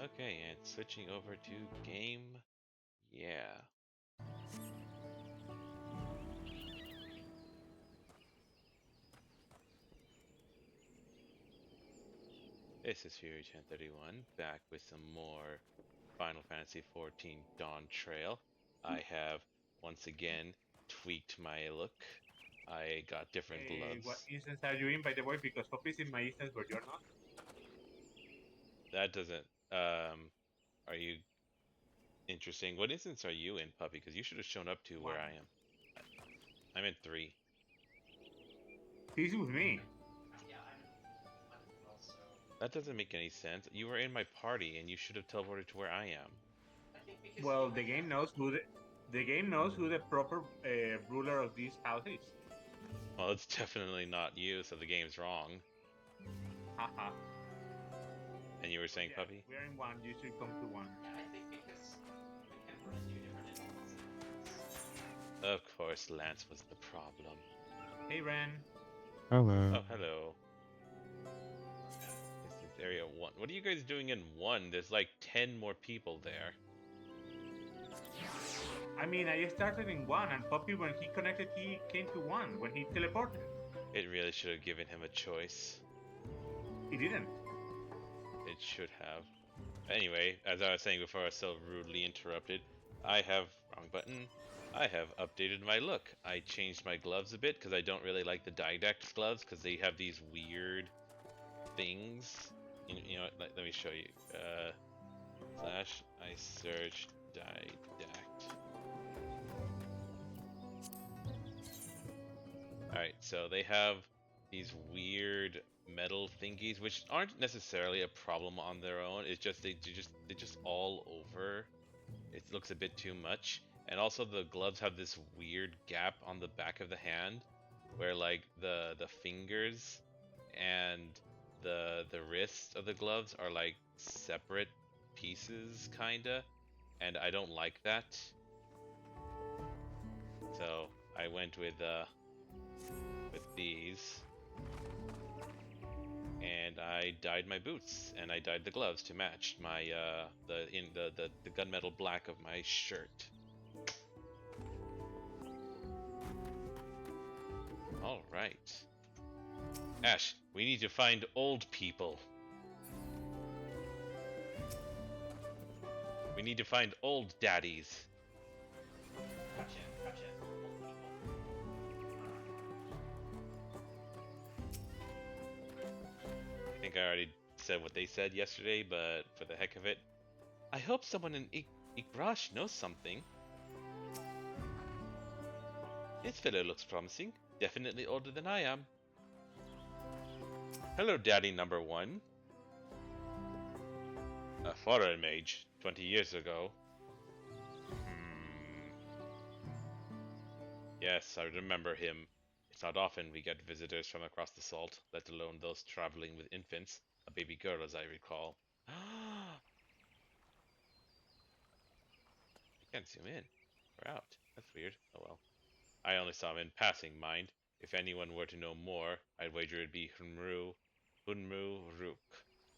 Okay, and switching over to game. Yeah. This is Fury 1031 back with some more Final Fantasy XIV Dawntrail. I have once again tweaked my look. I got different What gloves. instance are you in, by the way? Because Hope is in my instance, but you're not. That doesn't are you interesting? What instance are you in, puppy? Because you should have shown up to where I One. am. I- I'm in 3. He's with me. That doesn't make any sense. You were in my party and you should have teleported to where I am. Well, the game knows who the proper ruler of this house is. Well, it's definitely not you, so the game's wrong. Haha. And you were But saying, yeah, puppy? we are in one. You should come to one. Of course, Lance was the problem. Hey, Ren. Oh, Hello. hello. This is Area 1. What are you guys doing in 1? There's like 10 more people there. I mean, I started in one, and Poppy, when he connected, he came to one when he teleported. It really should have given him a choice. He didn't. It should have. Anyway, as I was saying before I was so rudely interrupted, I have, wrong button, I have updated my look. I changed my gloves a bit because I don't really like the Didact gloves because they have these weird things. You know what, let me show you. Slash, I search Didact. Alright, so they have these weird metal thingies, which aren't necessarily a problem on their own. It's just they're just all over. It looks a bit too much. And also the gloves have this weird gap on the back of the hand where like the fingers and the wrist of the gloves are like separate pieces kinda, and I don't like that. So I went with these, and I dyed my boots and I dyed the gloves to match my the gunmetal black of my shirt. All right. Ash, we need to find old people. We need to find old daddies. Gotcha, gotcha. Old I think I already said what they said yesterday, but for the heck of it, I hope someone in Igrash knows something. This fellow looks promising. Definitely older than I am. Hello, Daddy number 1. A foreign mage, 20 years ago. Hmm. Yes, I remember him. It's not often we get visitors from across the salt, let alone those traveling with infants. A baby girl, as I recall. I can't zoom in. We're out. That's weird. Oh well. I only saw him in passing, mind. If anyone were to know more, I'd wager it'd be Hunmu Rook.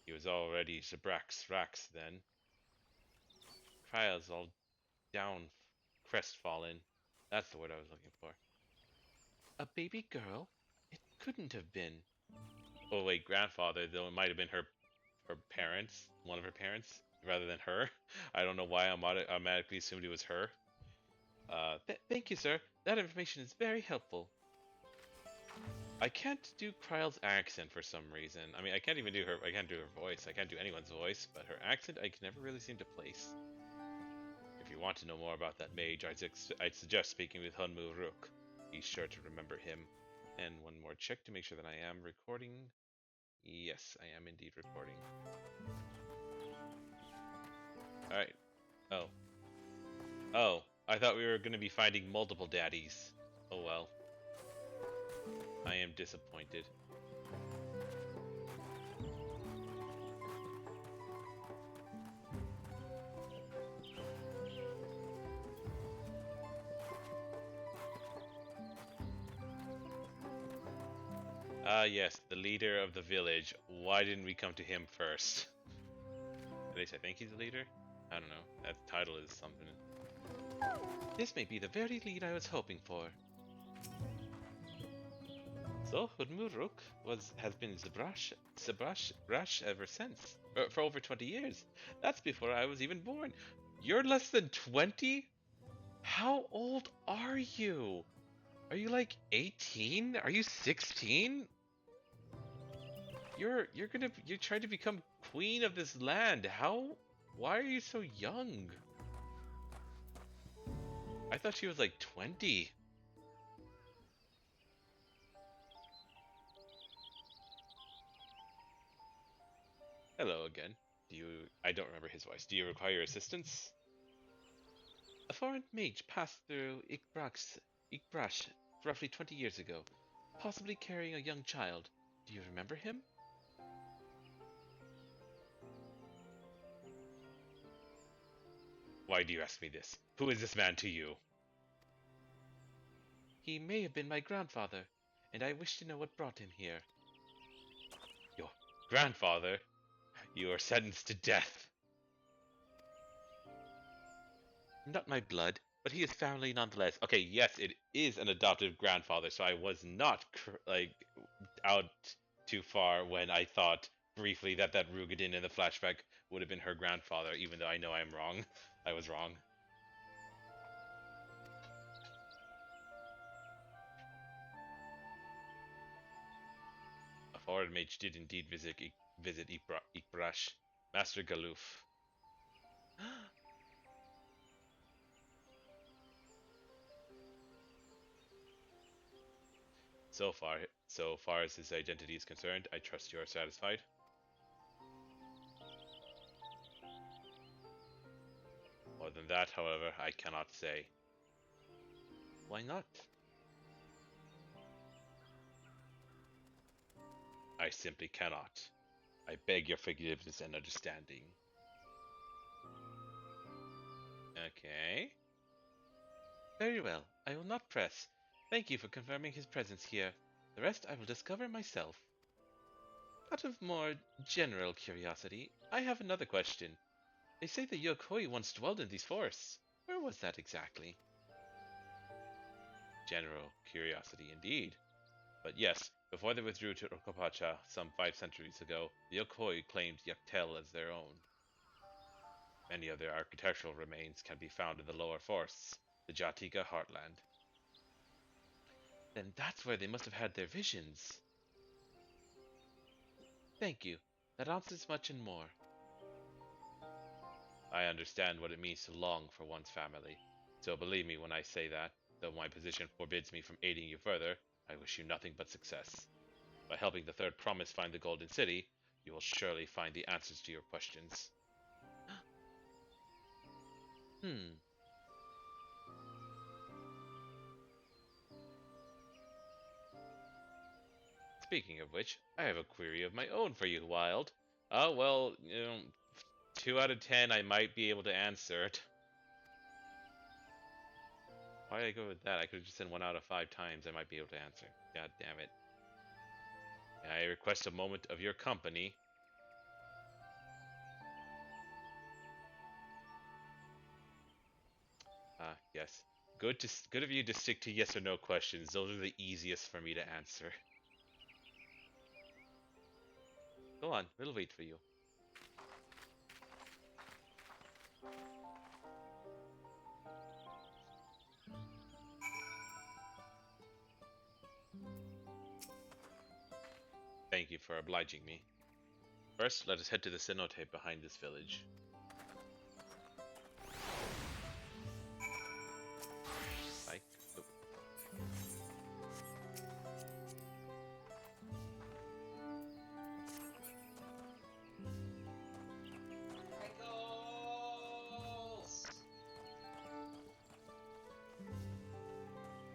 He was already Zabrax Rax then. Trials all down, crestfallen. That's the word I was looking for. A baby girl? It couldn't have been. Oh wait, grandfather, though it might have been her parents, one of her parents, rather than her. I don't know why I automatically assumed it was her. Thank you, sir. That information is very helpful. I can't do Kryle's accent for some reason. I mean, I can't do her voice. I can't do anyone's voice, but her accent I can never really seem to place. If you want to know more about that mage, I'd suggest speaking with Hunmu Rook. He's sure to remember him. And one more check to make sure that I am recording. Yes, I am indeed recording. Alright. Oh. Oh, I thought we were going to be finding multiple daddies. Oh well. I am disappointed. Ah yes, the leader of the village. Why didn't we come to him first? And least I think he's the leader. I don't know. That title is something. This may be the very lead I was hoping for. So, Hudmuruk has been Zabrash ever since. For over 20 years. That's before I was even born. You're less than 20? How old are you? Are you like 18? Are you 16? You're trying to become queen of this land. Why are you so young? I thought she was like 20. Hello again. I don't remember his voice. Do you require assistance? A foreign mage passed through Ikbrash roughly 20 years ago, possibly carrying a young child. Do you remember him? Why do you ask me this? Who is this man to you? He may have been my grandfather, and I wish to know what brought him here. Your grandfather? You are sentenced to death. Not my blood, but he is family nonetheless. Okay, yes, it is an adoptive grandfather, so I was not out too far when I thought briefly that Rugadin in the flashback would have been her grandfather, even though I know I'm wrong. I was wrong. A foreign mage did indeed visit Ikbrash. Master Galuf. So far as his identity is concerned, I trust you are satisfied. More than that, however, I cannot say. Why not? I simply cannot. I beg your forgiveness and understanding. Okay. Very well. I will not press. Thank you for confirming his presence here. The rest I will discover myself. Out of more general curiosity, I have another question. They say the Yokoi once dwelled in these forests. Where was that exactly? General curiosity indeed. But yes, before they withdrew to Rokopacha some 5 centuries ago, the Yokoi claimed Yaktel as their own. Many of their architectural remains can be found in the lower forests, the Jatika heartland. Then that's where they must have had their visions. Thank you. That answers much and more. I understand what it means to long for one's family. So believe me when I say that, though my position forbids me from aiding you further, I wish you nothing but success. By helping the Third Promise find the Golden City, you will surely find the answers to your questions. Speaking of which, I have a query of my own for you, Wild. Well, 2 out of 10 I might be able to answer it. Why did I go with that? I could have just said 1 out of 5 times I might be able to answer. God damn it. I request a moment of your company. Yes. Good of you to stick to yes or no questions. Those are the easiest for me to answer. Go on, we'll wait for you. Thank you for obliging me. First, let us head to the cenote behind this village. Like, oh. Ankles!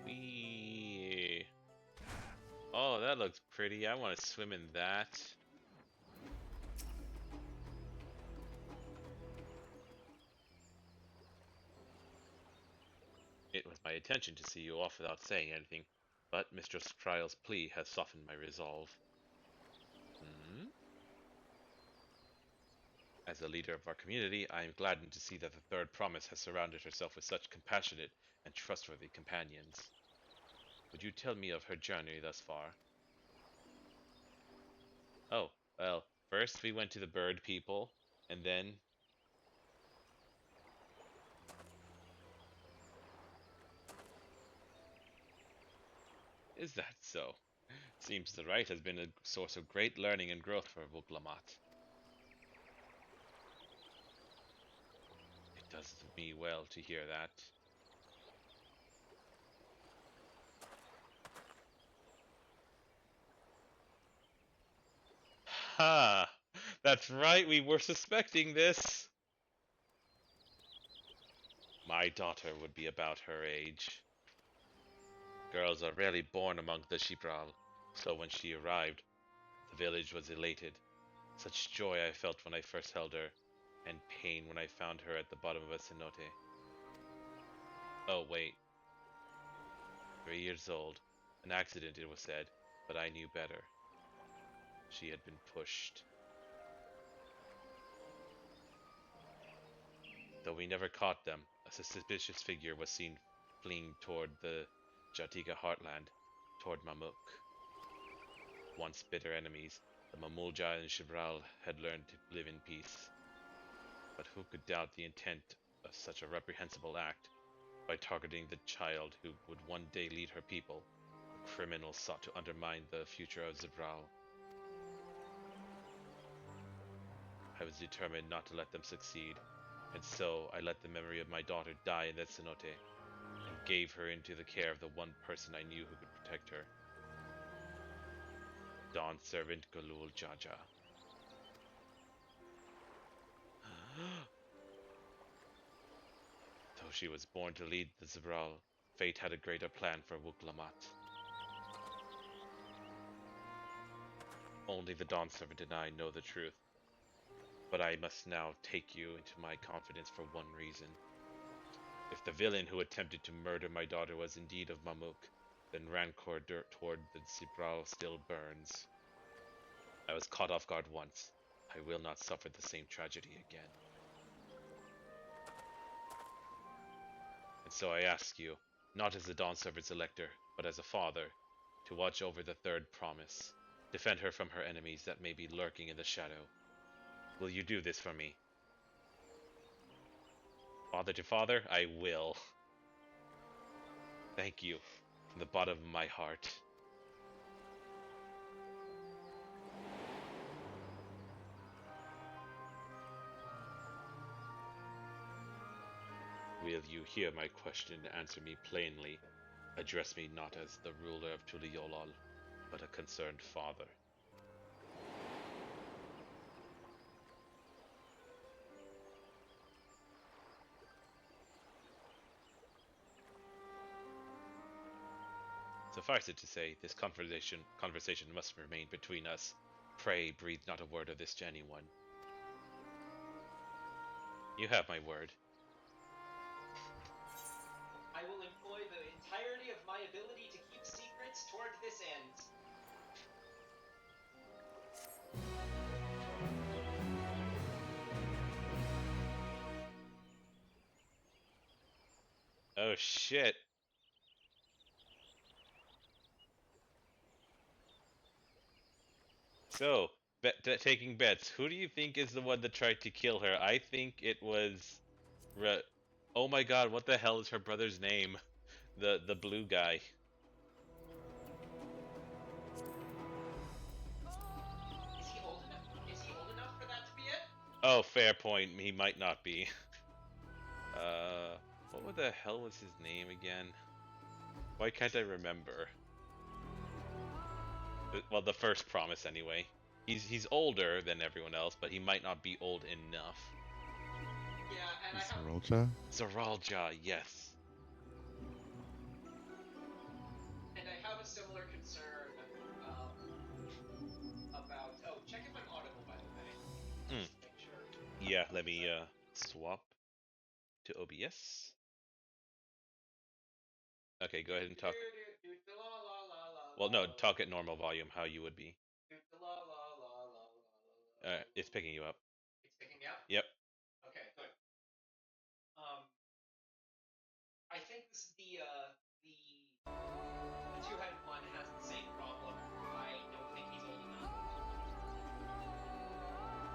Wee. Oh, that looks pretty. I want to swim in that. It was my intention to see you off without saying anything, but Mistress Trial's plea has softened my resolve. Hmm? As a leader of our community, I am gladdened to see that the Third Promise has surrounded herself with such compassionate and trustworthy companions. Would you tell me of her journey thus far? Oh, well, first we went to the bird people, and then... Is that so? Seems the rite has been a source of great learning and growth for Wuk Lamat. It does me well to hear that. Ha! That's right, we were suspecting this! My daughter would be about her age. Girls are rarely born among the Shibral, so when she arrived, the village was elated. Such joy I felt when I first held her, and pain when I found her at the bottom of a cenote. Oh, wait. 3 years old. An accident, it was said, but I knew better. She had been pushed. Though we never caught them, a suspicious figure was seen fleeing toward the Jatiga heartland, toward Mamuk. Once bitter enemies, the Mamulja and Shibral had learned to live in peace. But who could doubt the intent of such a reprehensible act? By targeting the child who would one day lead her people, the criminals sought to undermine the future of Zibral. I was determined not to let them succeed, and so I let the memory of my daughter die in that cenote, and gave her into the care of the one person I knew who could protect her. Dawn servant Galul Jaja. Though she was born to lead the Zibral, fate had a greater plan for Wuk Lamat. Only the Dawn servant and I know the truth. But I must now take you into my confidence for one reason. If the villain who attempted to murder my daughter was indeed of Mamuk, then rancor toward the Zibral still burns. I was caught off guard once. I will not suffer the same tragedy again. And so I ask you, not as the Dawn Servant's elector, but as a father, to watch over the Third Promise, defend her from her enemies that may be lurking in the shadow. Will you do this for me? Father to father, I will. Thank you, from the bottom of my heart. Will you hear my question and answer me plainly? Address me not as the ruler of Tuliolol, but a concerned father. Suffice it to say, this conversation must remain between us. Pray breathe not a word of this to anyone. You have my word. I will employ the entirety of my ability to keep secrets toward this end. Oh shit. So, taking bets. Who do you think is the one that tried to kill her? I think it was. Oh my god, what the hell is her brother's name? The blue guy. Is he old enough? Is he old enough for that to be it? Oh, fair point. He might not be. Uh, what the hell was his name again? Why can't I remember? Well, the first promise anyway. He's older than everyone else, but he might not be old enough. Yeah, and I have Sarolja? Zaralja, yes. a similar concern about. Oh, check if I'm audible, by the way. Mm. Just to make sure. Yeah, let me swap to OBS. Okay, go ahead and talk. Well, no, talk at normal volume, how you would be. It's picking you up. It's picking Yeah? Yep. Okay, good. I think the two-headed one has the same problem. I don't think he's old enough.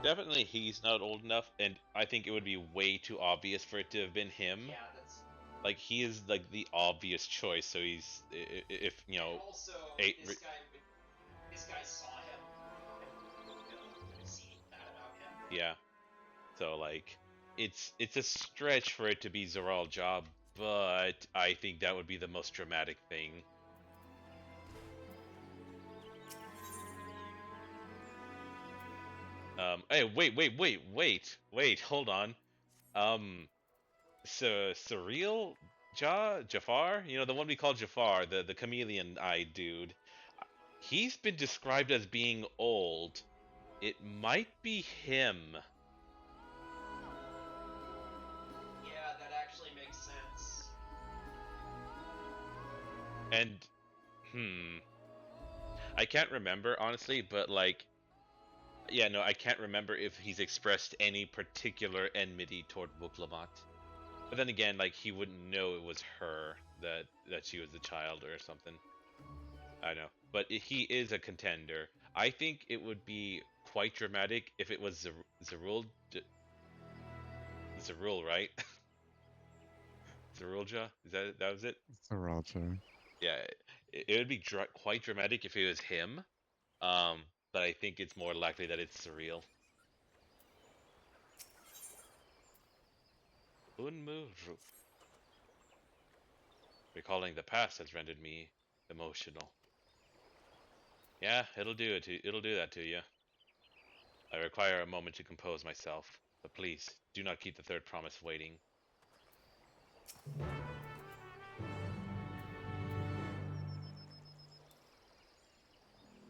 Definitely he's not old enough, and I think it would be way too obvious for it to have been him. Yeah, that's. Like, he is like the obvious choice, so he's if you And know also, eight. this guy saw him and would have seen that about him. Yeah. So like, it's a stretch for it to be Zoral Ja, but I think that would be the most dramatic thing. Hey, wait, hold on. So Surreal Jafar, you know, the one we call Jafar, the chameleon-eyed dude. He's been described as being old. It might be him. Yeah, that actually makes sense. And I can't remember honestly, but like, yeah, no, I can't remember if he's expressed any particular enmity toward Wuk Lamat. But then again, like, he wouldn't know it was her that she was the child or something. I know, but he is a contender. I think it would be quite dramatic if it was Zerul. Zerul, right? Zerulja? Is that was it? Sriracha. Yeah, it would be quite dramatic if it was him. Um, but I think it's more likely that it's surreal. Unmu Ruk. Recalling the past has rendered me emotional. Yeah, it'll do it. It'll do that to you. I require a moment to compose myself, but please do not keep the third promise waiting.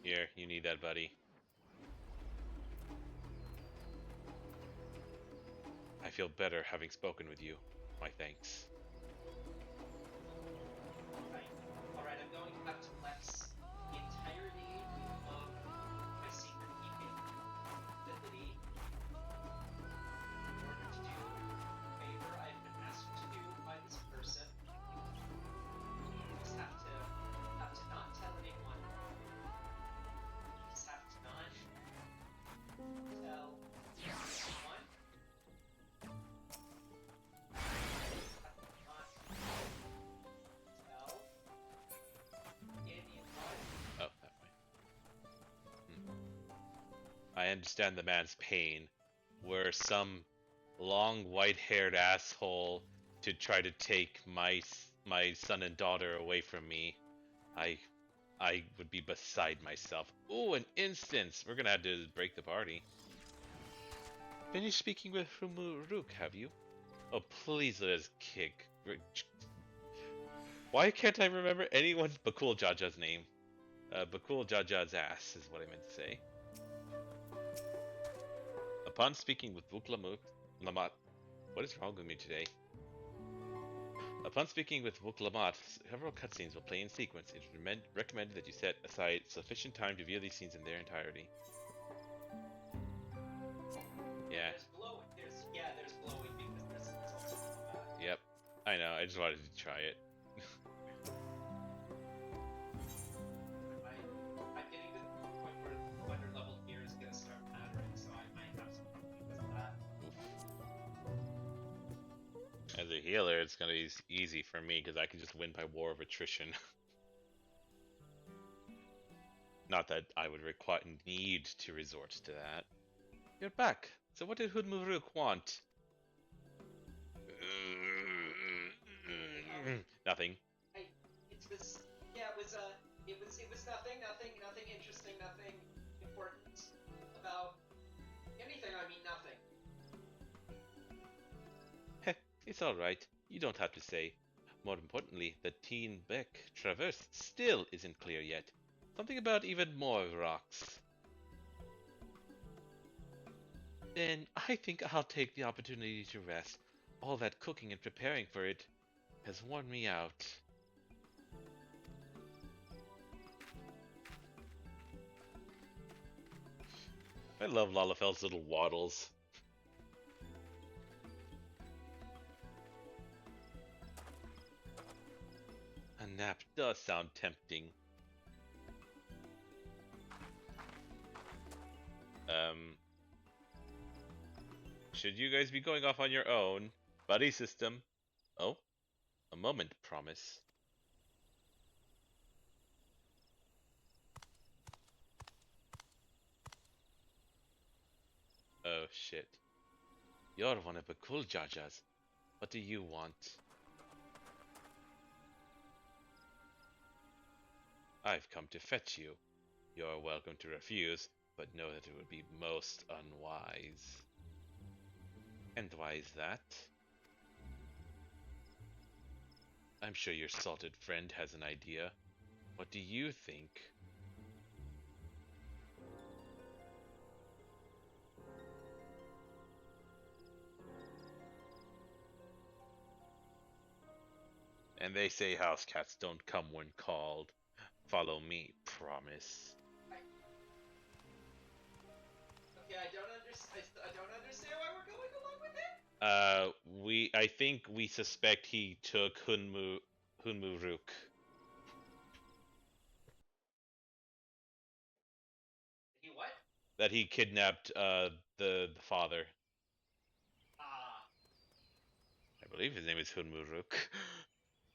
Here, you need that, buddy. I feel better having spoken with you. My thanks. Alright, I'm going to have to flex the entirety of my secret keeping ability in order to do a favor I've been asked to do by this person. Just have to not tell anyone. Just have to not tell anyone. Oh, that way. I understand the man's pain. Were some long white-haired asshole to try to take my son and daughter away from me, I would be beside myself. Ooh, an instance! We're gonna have to break the party. Finished speaking with Rumuruk, have you? Oh, please let us kick. Why can't I remember anyone's Bakool Ja Ja's name? Bakool Ja Ja's ass is what I meant to say. Upon speaking with Wuk Lamat, what is wrong with me today? Upon speaking with Wuk Lamat, several cutscenes will play in sequence. It is recommended that you set aside sufficient time to view these scenes in their entirety. Yeah. There's glowing. There's glowing because there's also combat. Yep. I know. I just wanted to try it. I'm getting to the point where the wonder level here is gonna start mattering, so I might have some fun because of that. As a healer, it's gonna be easy for me because I can just win by war of attrition. Not that I would need to resort to that. You're back. So what did Hudmuruk want? Nothing. It was nothing interesting, nothing important about anything. I mean, nothing. Heh, it's alright. You don't have to say. More importantly, the Teen Beck Traverse still isn't clear yet. Something about even more rocks. Then I think I'll take the opportunity to rest. All that cooking and preparing for it has worn me out. I love Lalafel's little waddles. nap does sound tempting. Should you guys be going off on your own? Buddy system. Oh, a moment, promise. Oh shit. You're one of Bakool Ja Ja's. What do you want? I've come to fetch you. You're welcome to refuse, but know that it would be most unwise. And why is that? I'm sure your salted friend has an idea. What do you think? And they say house cats don't come when called. Follow me, promise. Okay, I don't understand. I don't understand why we're going along with it. I think we suspect he took Hunmu Rook. He what? That he kidnapped the father. Ah. I believe his name is Hunmu Rook.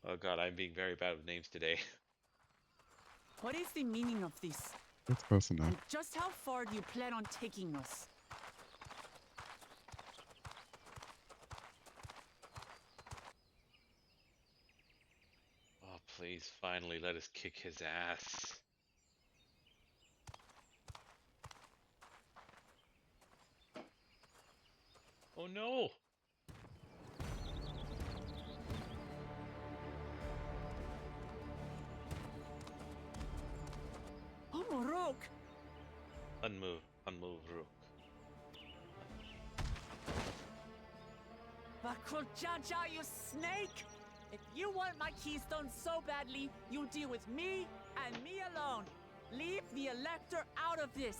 Oh god, I'm being very bad with names today. What is the meaning of this? That's close enough. And just how far do you plan on taking us? Oh, please, finally let us kick his ass. Oh no! Oh, Morok! Unmove Rook. Bakool Ja Ja, you snake! If you want my keystone so badly, you deal with me and me alone. Leave the Elector out of this.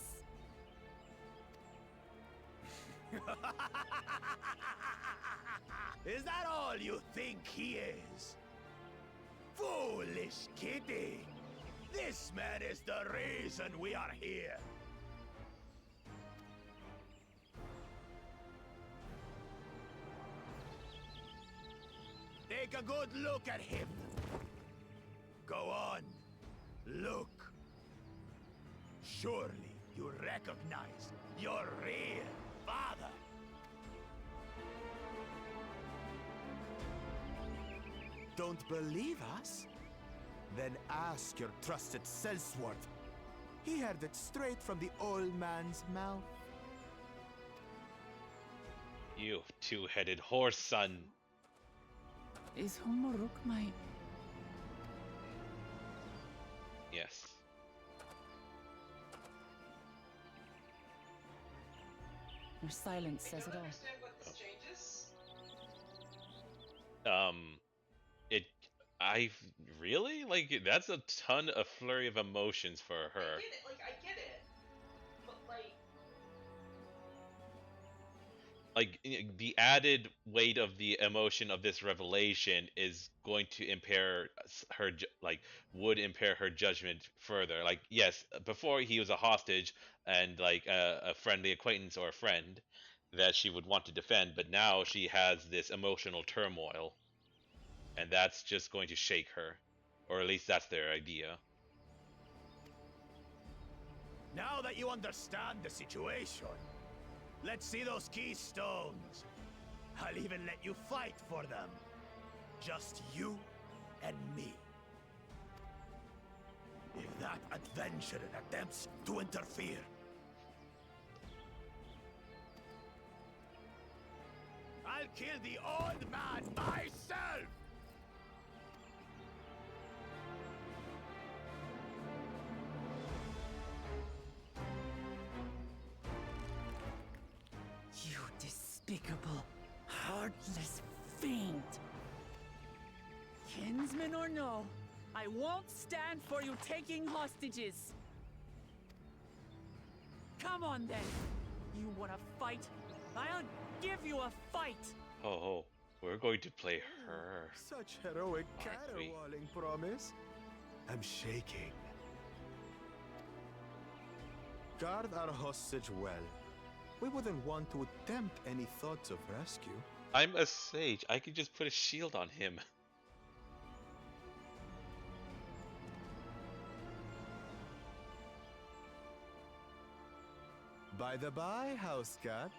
Is that all you think he is? Foolish kitty! This man is the reason we are here. Take a good look at him. Go on. Look. Surely you recognize your real father. Don't believe us? Then ask your trusted Sellsworth. He heard it straight from the old man's mouth. You two-headed horse son. Is Morok my... Yes. Your silence I says don't it all. understand what this changes. I really like that's a ton of flurry of emotions for her. I get it. Like I get it. But The added weight of the emotion of this revelation is going to impair her would impair her judgment further. Like, yes, before he was a hostage and like a friendly acquaintance or a friend that she would want to defend, but now she has this emotional turmoil, and that's just going to shake her, or at least that's their idea. Now that you understand the situation, let's see those keystones. I'll even let you fight for them. Just you and me. If that adventurer attempts to interfere, I'll kill the old man myself! You despicable, heartless fiend! Kinsman or no, I won't stand for you taking hostages! Come on then! You wanna fight? I'll give you a fight! Oh, We're going to play her. Such heroic Aren't we? caterwauling promise. I'm shaking. Guard our hostage well. We wouldn't want to attempt any thoughts of rescue. I'm a sage. I could just put a shield on him. By the by, house cat,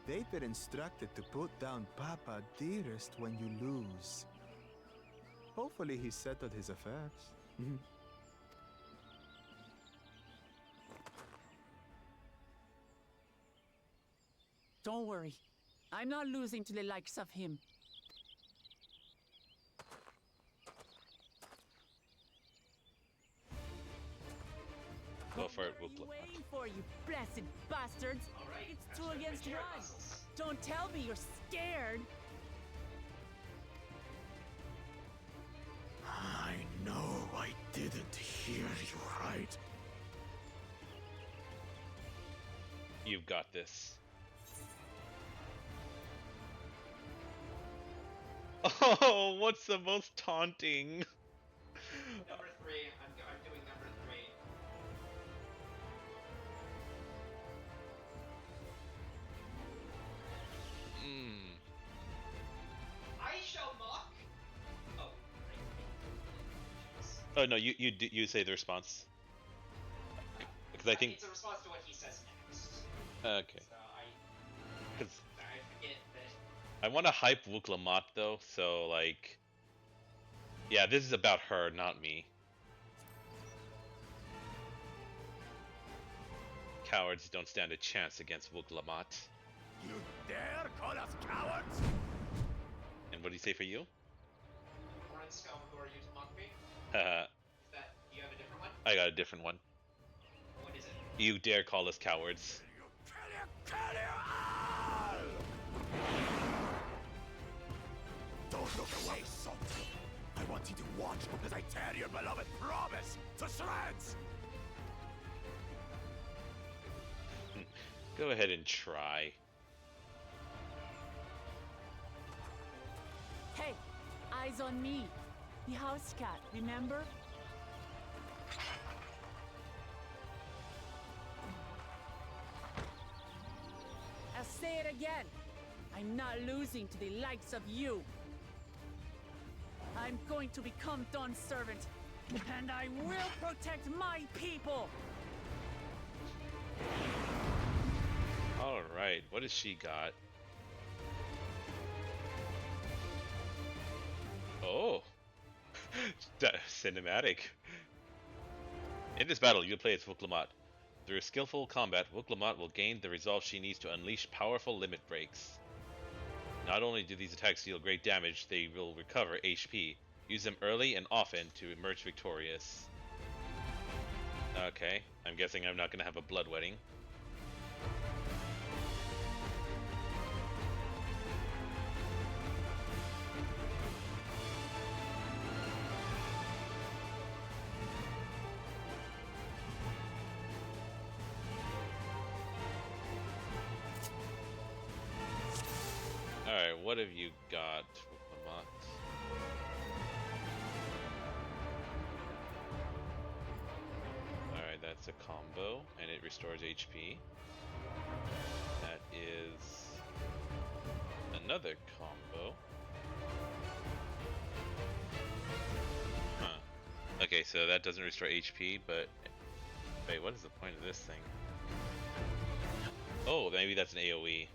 they've been instructed to put down Papa Dearest when you lose. Hopefully he settled his affairs. Don't worry. I'm not losing to the likes of him. Go for it, What Wuk are you Lamat. waiting for, you blessed bastards? Alright, It's that's two right, against Jared one. Muscles. Don't tell me you're scared. I know I didn't hear you right. You've got this. Oh, what's the most taunting? Number 3. I'm doing number 3. Mm. I shall mock. Oh, right. Oh no, you say the response. Because I think It's a response to what he says next. okay. So Because I forget that. I want to hype Wuk Lamat though, so like, yeah, this is about her, not me. Cowards don't stand a chance against Wuk Lamat. You dare call us cowards? And what do you say for you? Orange Scum, who are you to mock me? Haha, Is that you have a different one? I got a different one. What is it? You dare call us cowards? Kill you all! Don't look away, son. I want you to watch as I tear your beloved promise to shreds. Go ahead and try. Hey, eyes on me. The house cat, remember? I'll say it again. I'm not losing to the likes of you. I'm going to become Dawn's servant, and I will protect my people. All right, what has she got? Oh, cinematic. In this battle, you play as Wuk Lamat. Through skillful combat, Wuk Lamat will gain the resolve she needs to unleash powerful limit breaks. Not only do these attacks deal great damage, they will recover HP. Use them early and often to emerge victorious. Okay, I'm guessing I'm not going to have a blood wedding. Alright, what have you got, Wuk Lamat? Alright, that's a combo, and it restores HP. That is another combo. Huh. Okay, so that doesn't restore HP, but... Wait, what is the point of this thing? Oh, maybe that's an AoE.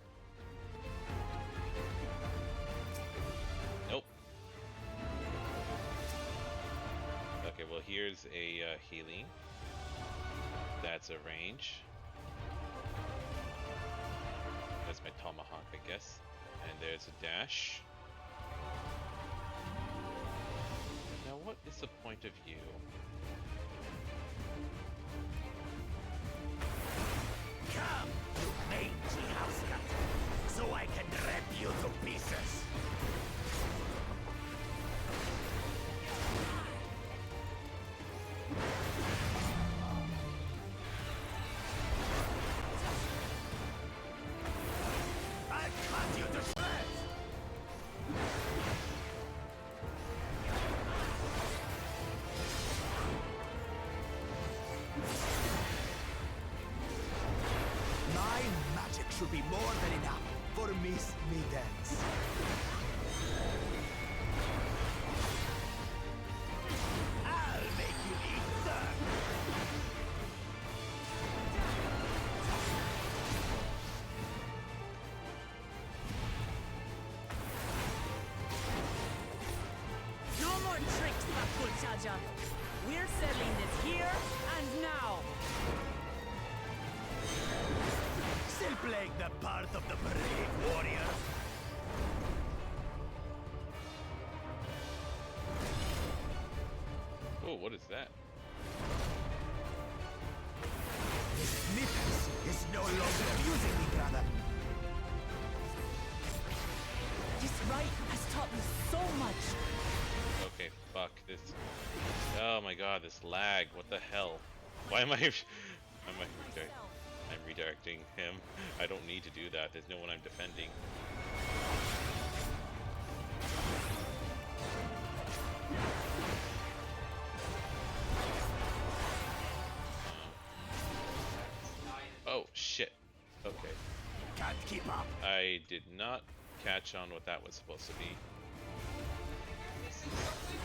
Nope. Okay, well here's a healing. That's a range. That's my tomahawk, I guess. And there's a dash. Now what is the point of you? Come, you mangy house cat, so I can rip you to pieces. I'll cut you to shreds. should be more than enough for Miss Middens. I'll make you eat them. No more tricks, Bakool Ja Ja. We're settling this here and now. Still playing the part of the brave warrior. Oh, what is that? Miss Middens is no longer abusing me, brother. This rite has taught me so much. Okay, fuck this. Oh my god, this lag. What the hell? Why am I? I'm redirecting him. I don't need to do that. There's no one I'm defending. Oh shit. Okay. Can't keep up. I did not catch on what that was supposed to be. Missing something?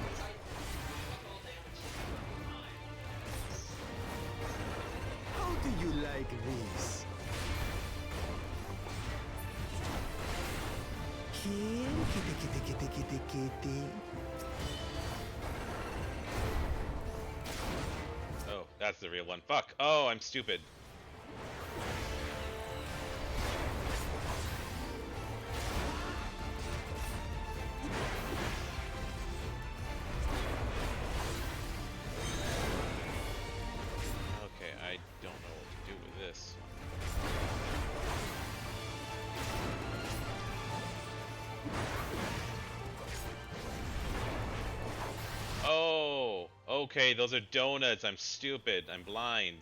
Because I took all damage to How do you like this? Kill, kitty, kitty, kitty, kitty, kitty. Oh, that's the real one. Fuck. Oh, I'm stupid. Okay, I don't know what to do with this. Oh, okay, those are donuts. I'm stupid. I'm blind.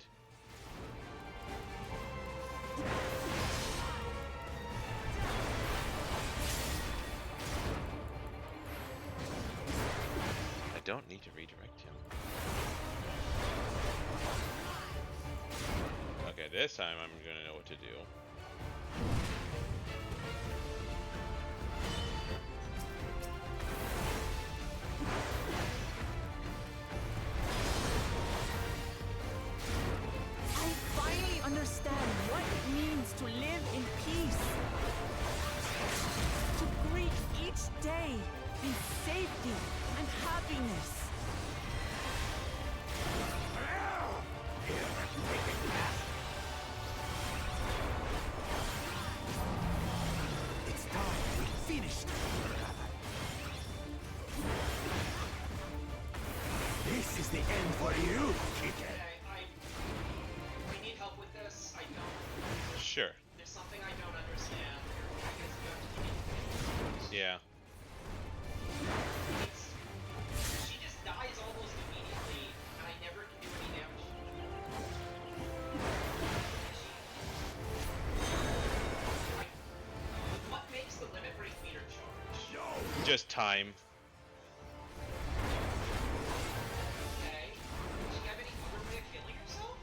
I don't need to redirect him. Okay, this time I'm gonna know what to do. I finally understand what it means to live in peace. To greet each day in safety and happiness. It's time we finished, brother. This is the end for you, kitten. we need help with this. I don't. Sure. There's something I don't understand. I guess you have to keep me. Yeah. She just dies almost immediately, and I never can do any damage. What makes the limit break meter charge? No. Just time. Okay. Does she have any other way of killing herself?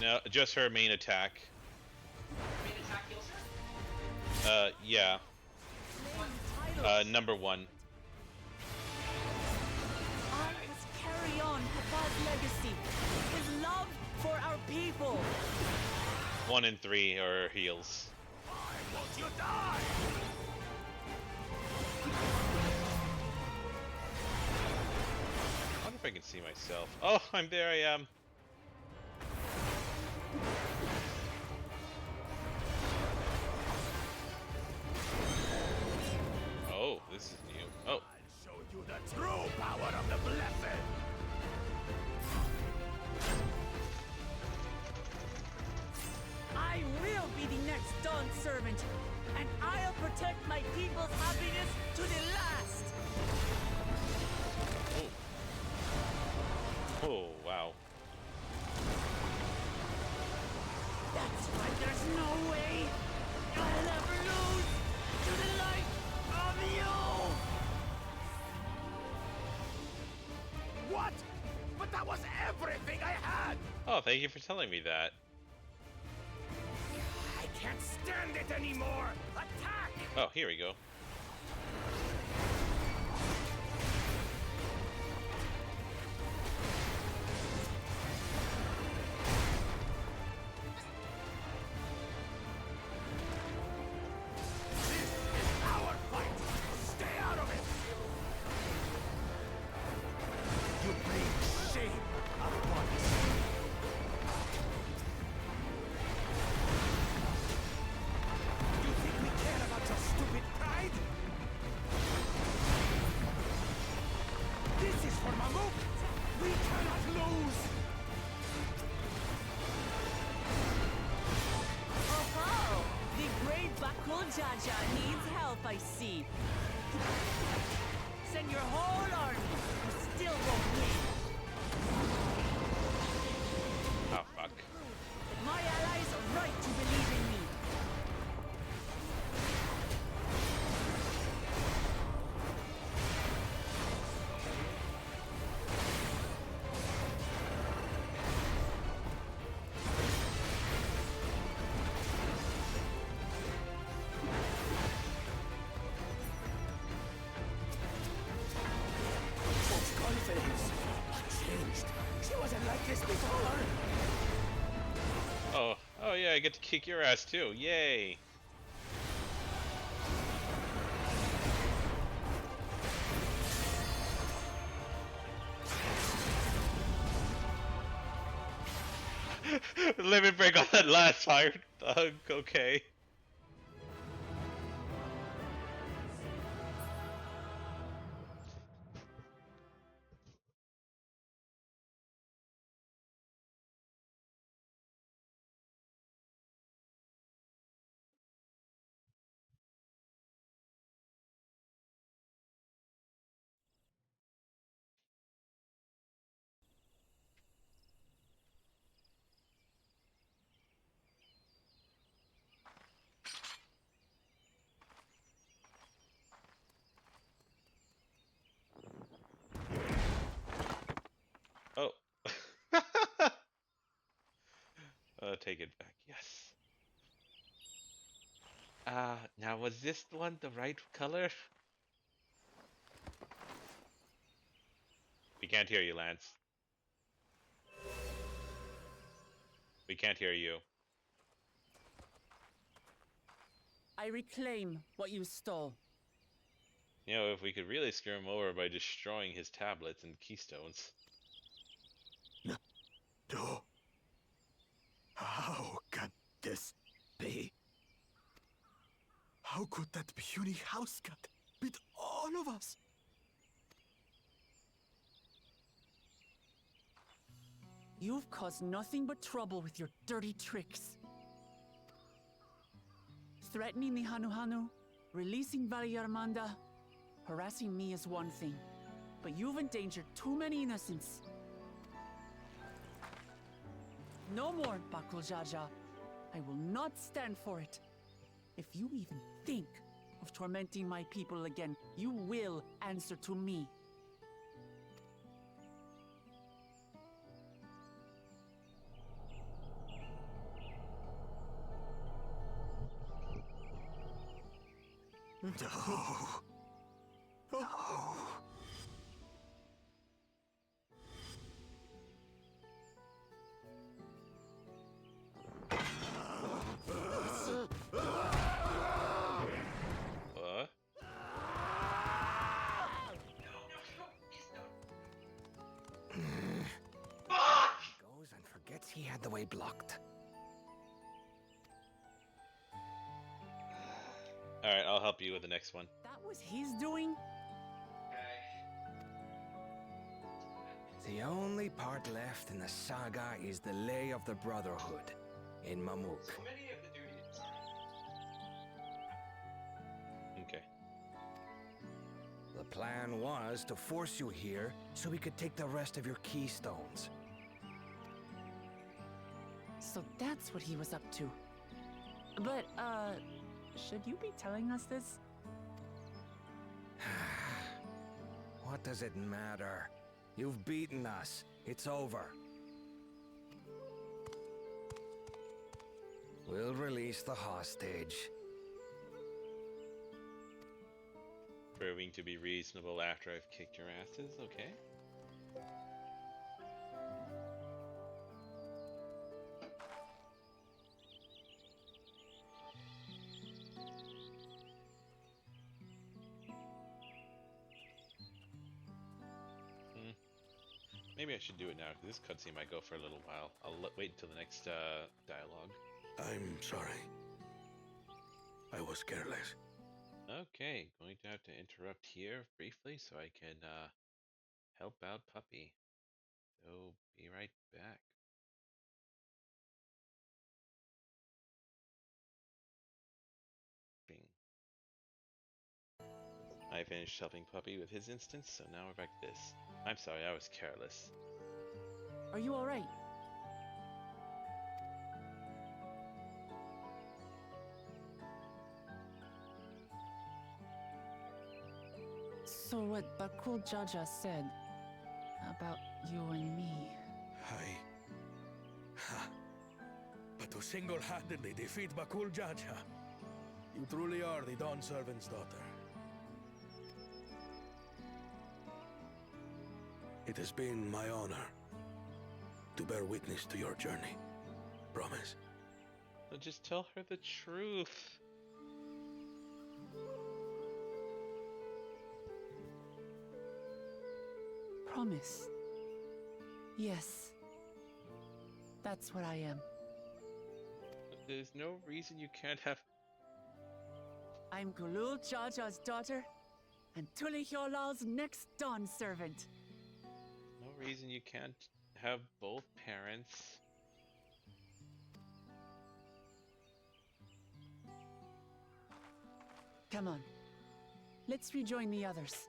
No, just her main attack. Main attack kills her? Yeah. Titles. Number one. I must carry on Papa's legacy. His love for our people. 1 and 3 are heals. Why won't you die? I wonder if I can see myself. Oh, there I am. Oh, this is new. Oh, I'll show you the true power of the blessed. I will be the next Dawn servant, and I'll protect my people's happiness to the last. oh, wow. That's why there's no way I'll ever lose to the light of you. What? But that was everything I had. Oh, thank you for telling me that. I can't stand it anymore! Attack! Oh, here we go. Our fight! Stay out of it! You bring shame upon us. You think we care about your stupid pride? This is for Mamuk! We cannot lose! Oh, the great Bakool Ja Ja needs help, I see. Send your whole army. You still won't win. Oh, fuck. My allies are right to believe in me. Such confidence! What changed? She wasn't like this before! Oh yeah, I get to kick your ass too. Yay! Limit break on that last fire thug. Okay. Oh. Take it back. Yes. Now was this one the right color? We can't hear you, Lance. We can't hear you. I reclaim what you stole. You know, if we could really screw him over by destroying his tablets and keystones. No. How can this be? How could that puny house cat beat all of us? You've caused nothing but trouble with your dirty tricks. Threatening the Hanu, releasing Valyarmanda, harassing me is one thing, but you've endangered too many innocents. No more, Bakool Ja Ja. I will not stand for it. If you even think of tormenting my people again, you will answer to me. No. No. What? Goes and forgets he had the way blocked. Alright, I'll help you with the next one. That was his doing? The only part left in the saga is the Lay of the Brotherhood in Mamuk. So many of the duties. Okay. The plan was to force you here so we could take the rest of your keystones. So that's what he was up to. But, should you be telling us this? What does it matter? You've beaten us. It's over. We'll release the hostage. Proving to be reasonable after I've kicked your asses, okay? Maybe I should do it now, because this cutscene might go for a little while. I'll wait until the next dialogue. I'm sorry. I was careless. Okay, going to have to interrupt here briefly so I can help out Puppy. So, be right back. Bing. I finished helping Puppy with his instance, so now we're back to this. I'm sorry, I was careless. Are you alright? So what Bakool Ja Ja said about you and me. But to single-handedly defeat Bakool Ja Ja, you truly are the Dawn Servant's daughter. It has been my honor to bear witness to your journey. Promise? So just tell her the truth. Promise. Yes. That's what I am. There's no reason you can't have... I'm Bakool Ja Ja's daughter, and Tulihyolal's next Dawn servant. No reason you can't have both parents. Come on. Let's rejoin the others.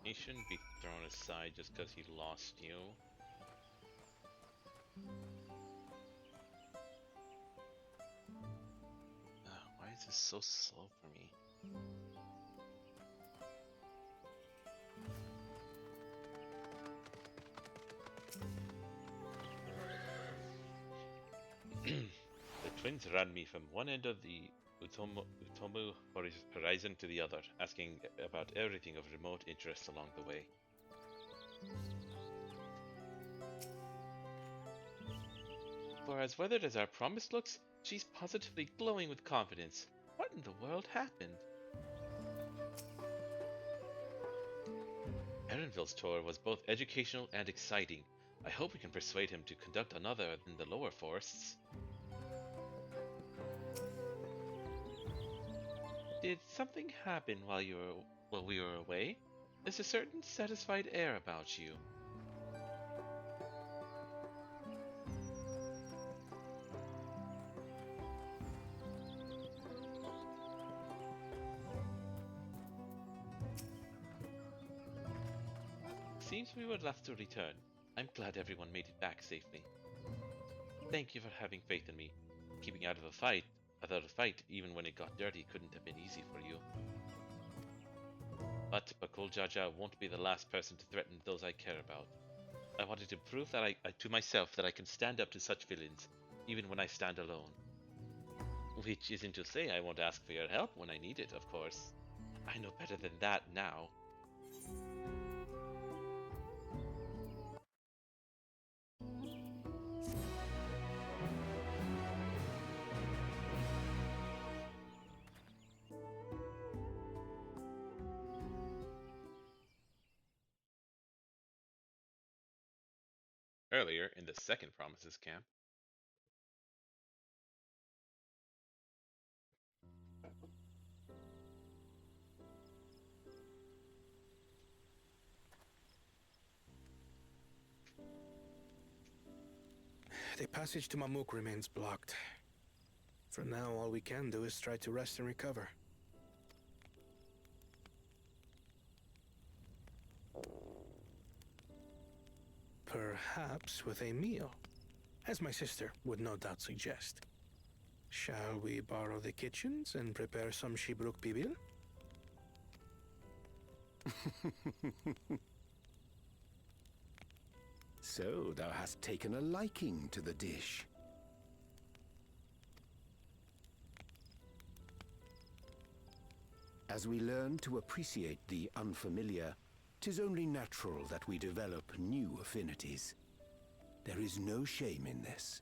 He shouldn't be thrown aside just because he lost you. Why is this so slow for me? The twins ran me from one end of the Utomu horizon to the other, asking about everything of remote interest along the way. For as weathered as our promise looks, she's positively glowing with confidence. What in the world happened? Erenville's tour was both educational and exciting. I hope we can persuade him to conduct another in the lower forests. Did something happen while we were away? There's a certain satisfied air about you. Seems we were left to return. I'm glad everyone made it back safely. Thank you for having faith in me. Keeping out of a fight, even when it got dirty, couldn't have been easy for you. But Bakool Ja Ja won't be the last person to threaten those I care about. I wanted to prove that to myself that I can stand up to such villains, even when I stand alone. Which isn't to say I won't ask for your help when I need it, of course. I know better than that now. Earlier, in the second Promises camp, The passage to Mamuk remains blocked. For now, all we can do is try to rest and recover. Perhaps with a meal, as my sister would no doubt suggest. Shall we borrow the kitchens and prepare some Shibruk Bibil? So thou hast taken a liking to the dish. As we learn to appreciate the unfamiliar, 'tis only natural that we develop new affinities. There is no shame in this.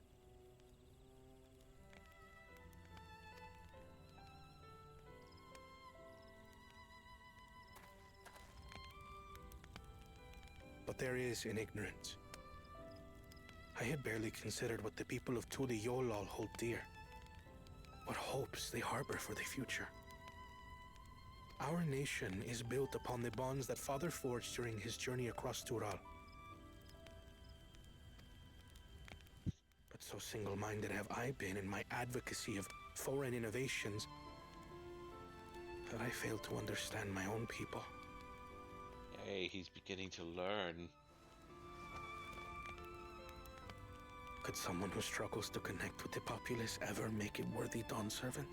But there is in ignorance. I had barely considered what the people of Tuli Yolal hold dear. What hopes they harbor for the future. Our nation is built upon the bonds that Father forged during his journey across Tural. But so single-minded have I been in my advocacy of foreign innovations that I fail to understand my own people. Hey, he's beginning to learn. Could someone who struggles to connect with the populace ever make a worthy Dawn servant?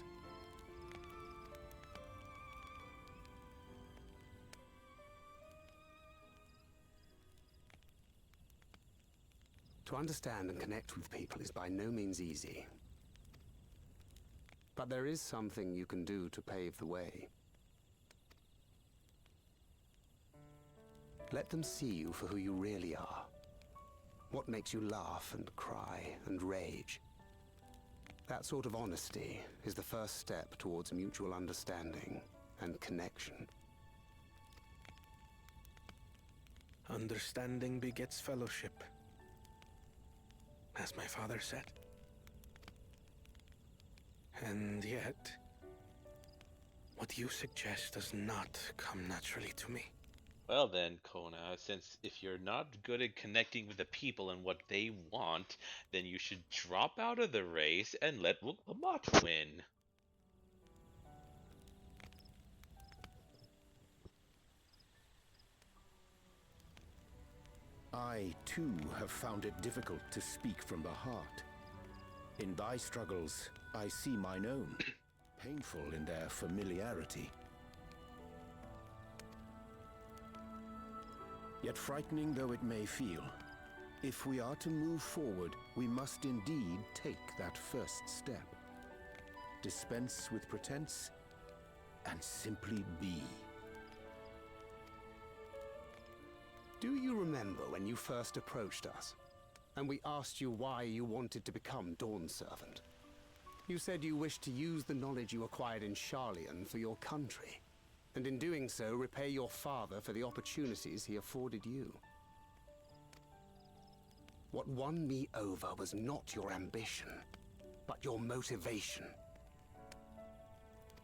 To understand and connect with people is by no means easy. But there is something you can do to pave the way. Let them see you for who you really are. What makes you laugh and cry and rage. That sort of honesty is the first step towards mutual understanding and connection. Understanding begets fellowship, as my father said. And yet, what you suggest does not come naturally to me. Well then, Kona, since if you're not good at connecting with the people and what they want, then you should drop out of the race and let Wuk Lamat win. I, too, have found it difficult to speak from the heart. In thy struggles, I see mine own, painful in their familiarity. Yet frightening though it may feel, if we are to move forward, we must indeed take that first step. Dispense with pretense, and simply be. Do you remember when you first approached us, and we asked you why you wanted to become Dawn Servant? You said you wished to use the knowledge you acquired in Sharlayan for your country, and in doing so repay your father for the opportunities he afforded you. What won me over was not your ambition, but your motivation.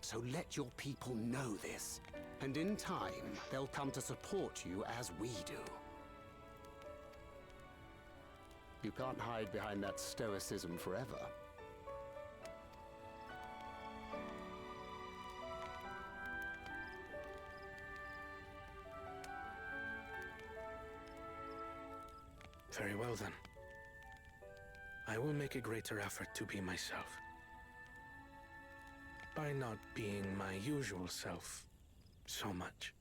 So let your people know this, and in time, they'll come to support you as we do. You can't hide behind that stoicism forever. Very well then. I will make a greater effort to be myself. By not being my usual self so much.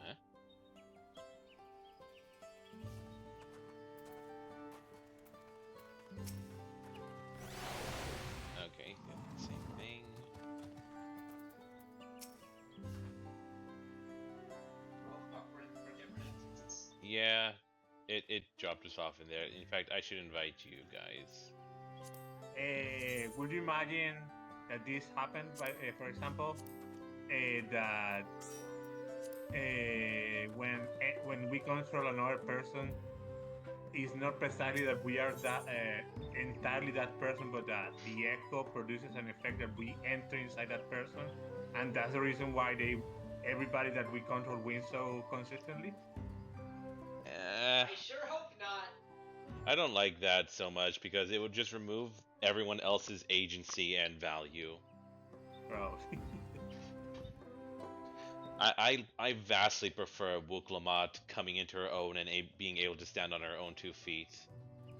Huh? Okay, yeah, same thing. For different instances. Yeah, it dropped us off in there. In fact, I should invite you guys. Would you imagine that this happened? For example, that when we control another person, it's not precisely that we are that entirely that person, but that the echo produces an effect that we enter inside that person, and that's the reason why everybody that we control wins so consistently. Eh, I sure hope not. I don't like that so much because it would just remove everyone else's agency and value. Bro. I vastly prefer Wuk Lamat coming into her own and being able to stand on her own 2 feet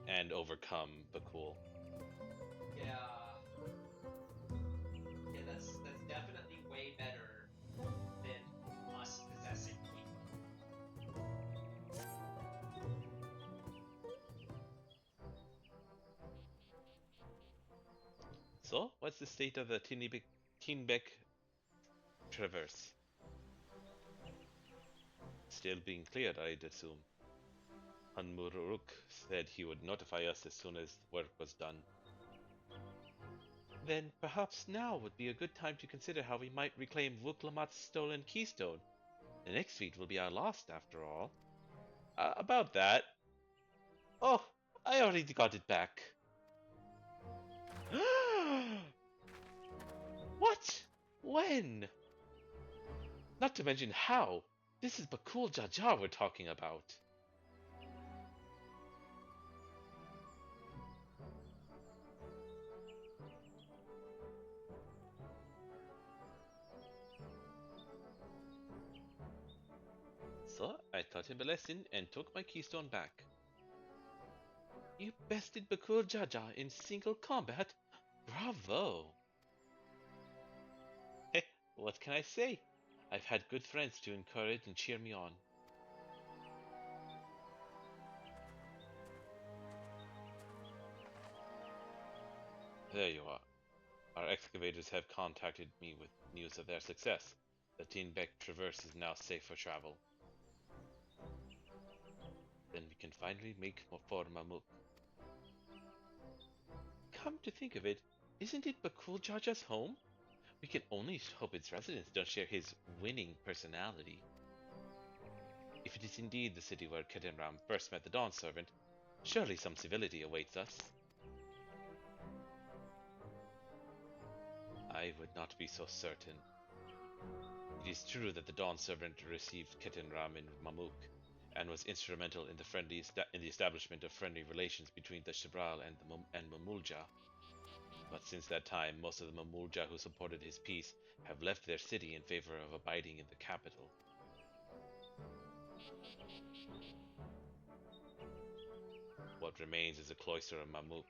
and overcome Bakool. Yeah. Yeah, that's definitely way better than us possessing people. So, what's the state of the Teenbeck Traverse? Still being cleared, I'd assume. Hanmuruk said he would notify us as soon as work was done. Then perhaps now would be a good time to consider how we might reclaim Wuk Lamat's stolen keystone. The next feat will be our last, after all. About that. Oh, I already got it back. What? When? Not to mention how. This is Bakool Ja Ja we're talking about. So I taught him a lesson and took my keystone back. You bested Bakool Ja Ja in single combat? Bravo! Heh, what can I say? I've had good friends to encourage and cheer me on. There you are. Our excavators have contacted me with news of their success. The Teenbeck Traverse is now safe for travel. Then we can finally make for Mamuk. Come to think of it, isn't it Bakool Ja Ja's home? We can only hope its residents don't share his winning personality. If it is indeed the city where Ketenram first met the Dawn Servant, surely some civility awaits us. I would not be so certain. It is true that the Dawn Servant received Ketenram in Mamuk, and was instrumental in the establishment of friendly relations between the Shibral and Mamulja. But since that time, most of the Mamulja who supported his peace have left their city in favor of abiding in the capital. What remains is a cloister of Mamuk,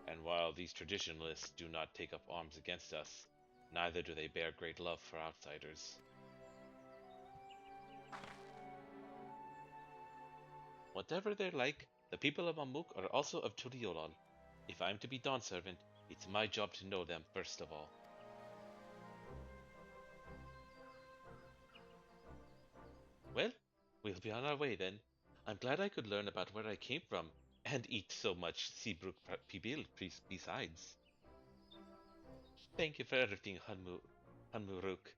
and while these traditionalists do not take up arms against us, neither do they bear great love for outsiders. Whatever they're like, the people of Mamuk are also of Tuliolol. If I'm to be Dawn Servant, it's my job to know them first of all. Well, we'll be on our way then. I'm glad I could learn about where I came from, and eat so much Seabrook Pibil besides. Thank you for everything, Hanmuruk.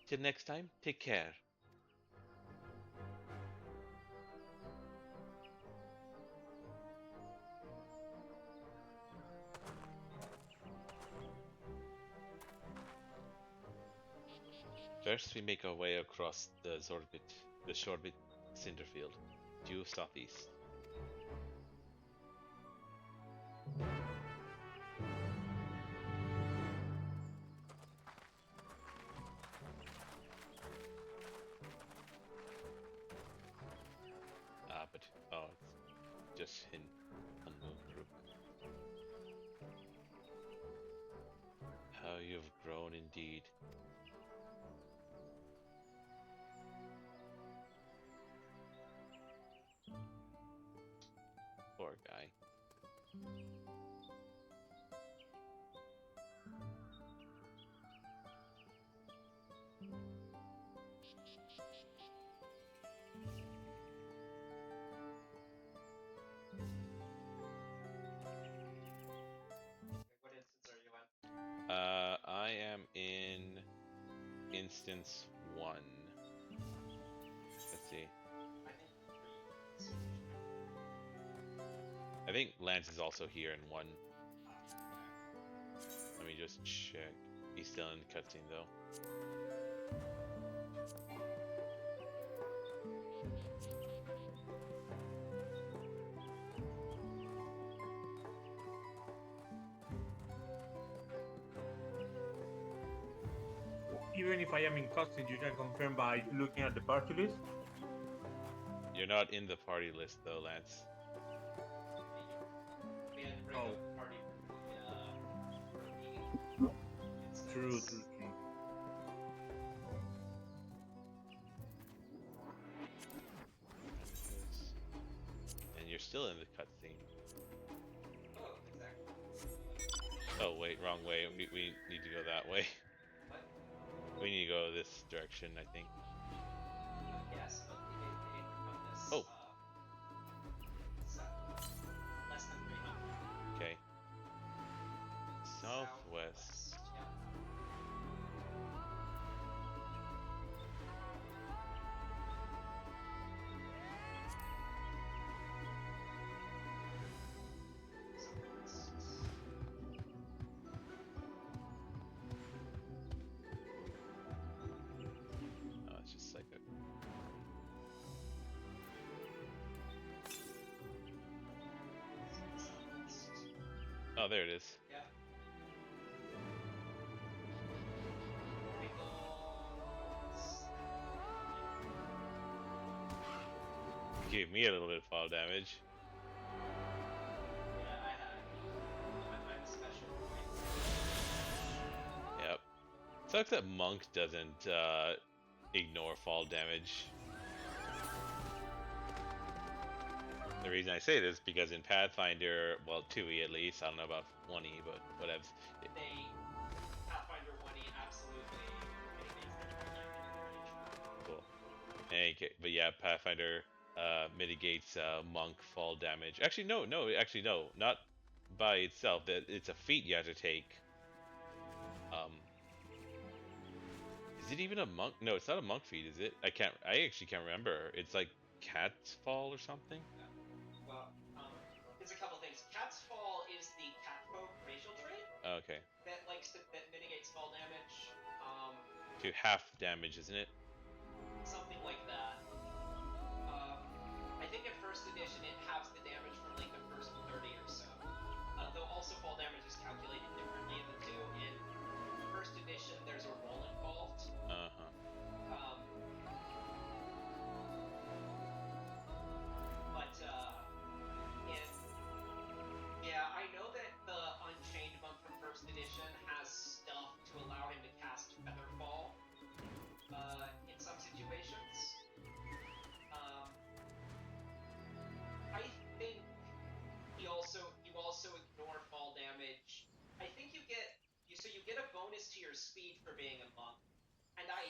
Till next time, take care. First, we make our way across the Shorbit Cinderfield, due southeast. But it's just in Hanmuruk. How you've grown indeed. Poor guy. What instance are you in? I am in instance 1. Let's see. I think Lance is also here in 1. Let me just check. He's still in cutscene though. Even if I am in cutscene, you can confirm by looking at the party list. You're not in the party list though, Lance. We had to break Oh. up the party for the meeting. True. And you're still in the cutscene. Oh, exactly. Oh wait, wrong way. We need to go that way. What? We need to go this direction, I think. Yes, but they from this. Oh. It's, less than 300. Okay. Southwest. Yeah. Oh, it's just like a. Oh, there it is. Yeah. Gave me a little bit of fall damage. Yeah, I had. I'm a special point. Yep. Sucks that Monk doesn't ignore fall damage. The reason I say this because in Pathfinder, well, 2e at least, I don't know about 1e, but whatever. They Pathfinder 1e absolutely mitigates the Cool. Okay, but yeah, Pathfinder mitigates Monk fall damage. Actually, no, not by itself. That it's a feat you have to take. Is it even a monk? No, it's not a monk feat, is it? I actually can't remember. It's like Cat's Fall or something. Well, there's a couple things. Cat's Fall is the catfolk racial trait Okay. that mitigates fall damage. To half damage, isn't it? Something like that. I think in first edition it halves the damage from like the first 30 or so. Though also fall damage is calculated differently in the two. In first edition, there's a roll involved. Yeah, I know that the Unchained monk from first edition has stuff to allow him to cast Featherfall in some situations. I think you also ignore fall damage. I think you get a bonus to your speed for being a monk, and I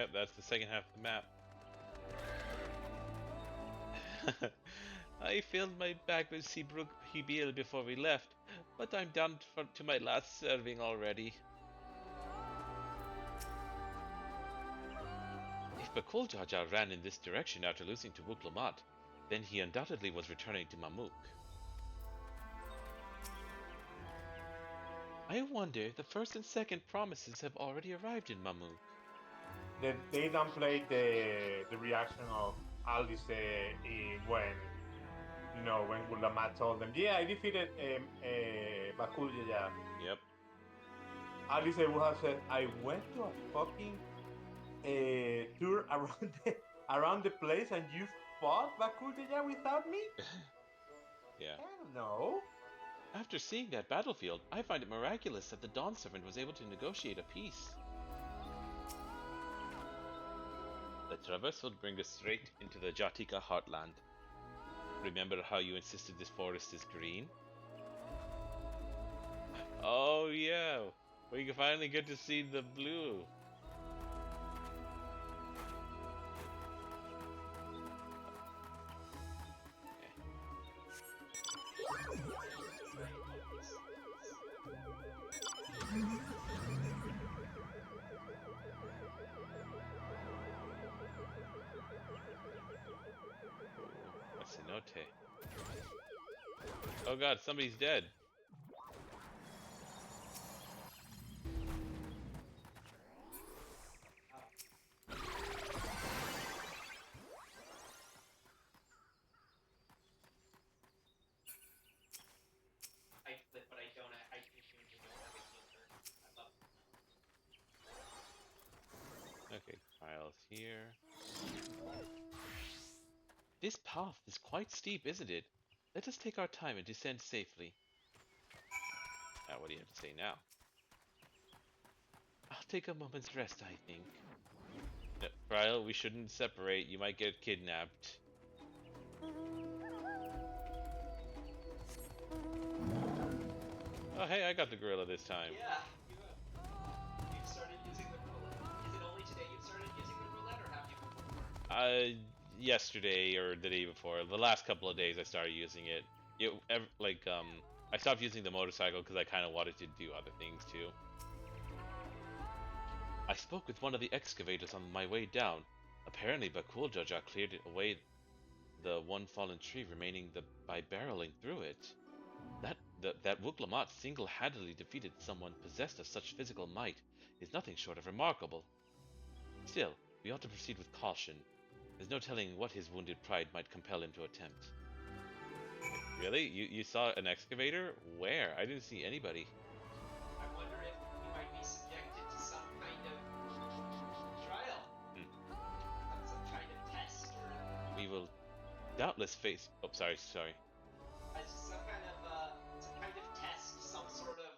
Yep, that's the second half of the map. I filled my bag with Seabrook Hibil before we left, but I'm down to my last serving already. If Bakool Ja Ja ran in this direction after losing to Wuk Lamat, then he undoubtedly was returning to Mamuk. I wonder if the first and second promises have already arrived in Mamuk. They downplayed the reaction of Alice when when Wuk Lamat told them, "Yeah, I defeated Bakool Ja Ja." Yep. Alice would have said, "I went to a fucking tour around the place, and you fought Bakool Ja Ja without me." Yeah. Hell no. After seeing that battlefield, I find it miraculous that the Dawn Servant was able to negotiate a peace. The traverse will bring us straight into the Jatika heartland. Remember how you insisted this forest is green? Oh yeah, we can finally get to see the blue. What's the note? Oh god, somebody's dead. I flip, but I don't. I genuinely don't have a healer. I love Okay, tiles here. This path is quite steep, isn't it? Let us take our time and descend safely. Now, what do you have to say now? I'll take a moment's rest, I think. No, Trial, we shouldn't separate. You might get kidnapped. Oh, hey, I got the gorilla this time. Yeah, you've started using the roulette. Is it only today you've started using the roulette, or have you before? Yesterday or the day before. The last couple of days I started using it. I stopped using the motorcycle because I kind of wanted to do other things too. I spoke with one of the excavators on my way down. Apparently Bakool Ja Ja cleared it away the one fallen tree remaining by barreling through it. That Wuk Lamat single-handedly defeated someone possessed of such physical might is nothing short of remarkable. Still, we ought to proceed with caution. There's no telling what his wounded pride might compel him to attempt. Really? You saw an excavator? Where? I didn't see anybody. I wonder if we might be subjected to some kind of trial. Some kind of test, or We will doubtless face... Oh, sorry. some kind of test, some sort of